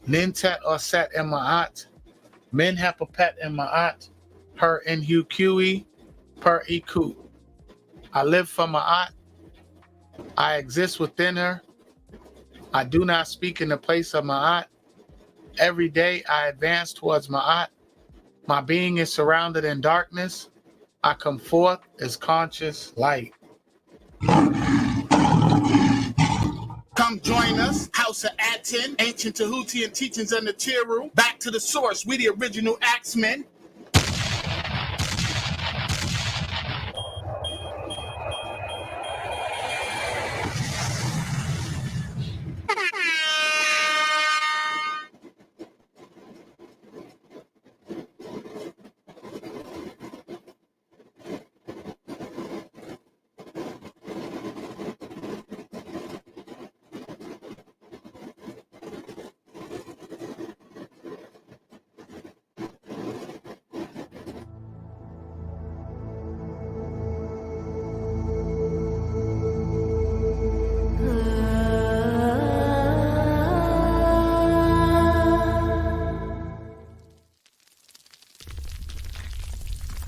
Nintet or Set and Ma'at, Min Hepapet and Ma'at, Her in QE, Per Iku. I live for Ma'at. I exist within her. I do not speak in the place of Ma'at. Every day I advance towards Ma'at. My being is surrounded in darkness. I come forth as conscious light. Come join us, House of ATTON, ancient Tehutian teachings on the Tiru. Back to the source, we the original Axemen.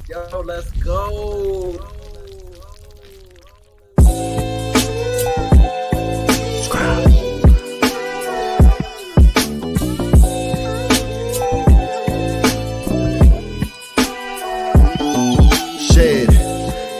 Yo, let's go. Shed.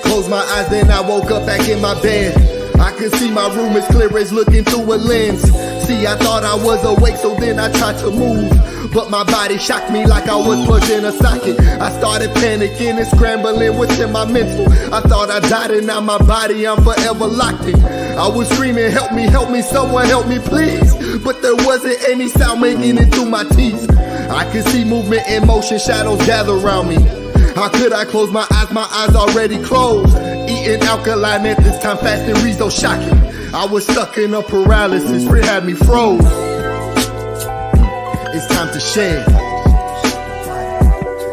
Closed my eyes, then I woke up back in my bed. I could see my room as clear as looking through a lens. See, I thought I was awake, so then I tried to move. But my body shocked me like I was plugged in a socket. I started panicking and scrambling within my mental. I thought I died and now my body, I'm forever locked in. I was screaming, help me, someone help me please. But there wasn't any sound making it through my teeth. I could see movement in motion, shadows gather around me. How could I close my eyes already closed. Eating alkaline at this time, fasting reads though shocking. I was stuck in a paralysis, it had me froze. It's time to shed.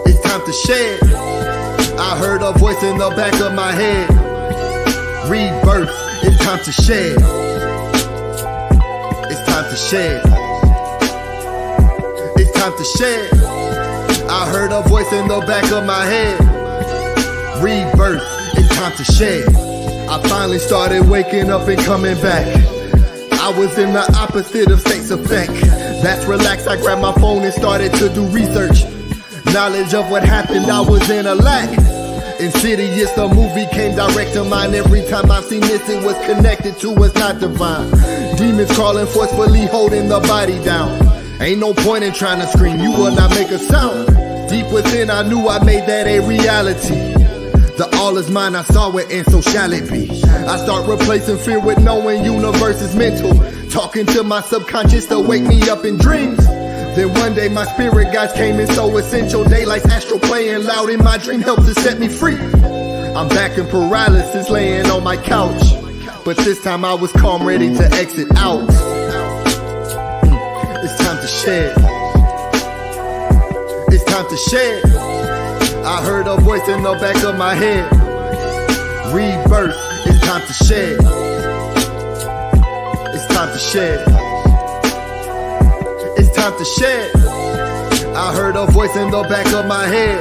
It's time to shed. I heard a voice in the back of my head. Rebirth. It's time to shed. It's time to shed. It's time to shed. I heard a voice in the back of my head. Rebirth. It's time to shed. I finally started waking up and coming back. I was in the opposite of states of fact. That's relaxed, I grabbed my phone and started to do research. Knowledge of what happened, I was in a lack. Insidious, the movie came direct to mind. Every time I've seen this, it was connected to what's not divine. Demons crawling forcefully, holding the body down. Ain't no point in trying to scream, you will not make a sound. Deep within, I knew I made that a reality. The all is mine, I saw it, and so shall it be. I start replacing fear with knowing universe is mental. Talking to my subconscious to wake me up in dreams. Then one day my spirit guides came in so essential. Daylight's astral playing loud in my dream helped to set me free. I'm back in paralysis laying on my couch. But this time I was calm, ready to exit out. It's time to shed. It's time to shed. I heard a voice in the back of my head. Rebirth. It's time to shed. It's time to shed. It's time to shed. I heard a voice in the back of my head.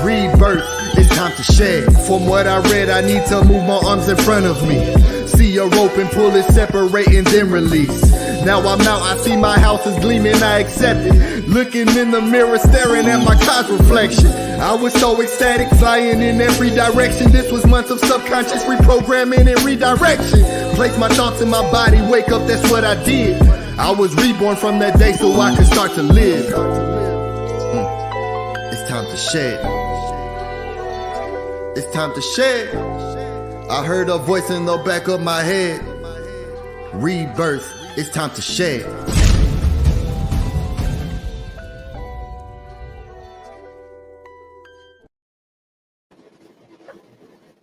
Rebirth. It's time to shed. From what I read, I need to move my arms in front of me. See a rope and pull it, separate and then release. Now I'm out, I see my house is gleaming, I accept it. Looking in the mirror, staring at my car's reflection. I was so ecstatic, flying in every direction. This was months of subconscious reprogramming and redirection. Place my thoughts in my body, wake up, that's what I did. I was reborn from that day so I could start to live. It's time to shed. It's time to shed. I heard a voice in the back of my head. Rebirth, it's time to shed.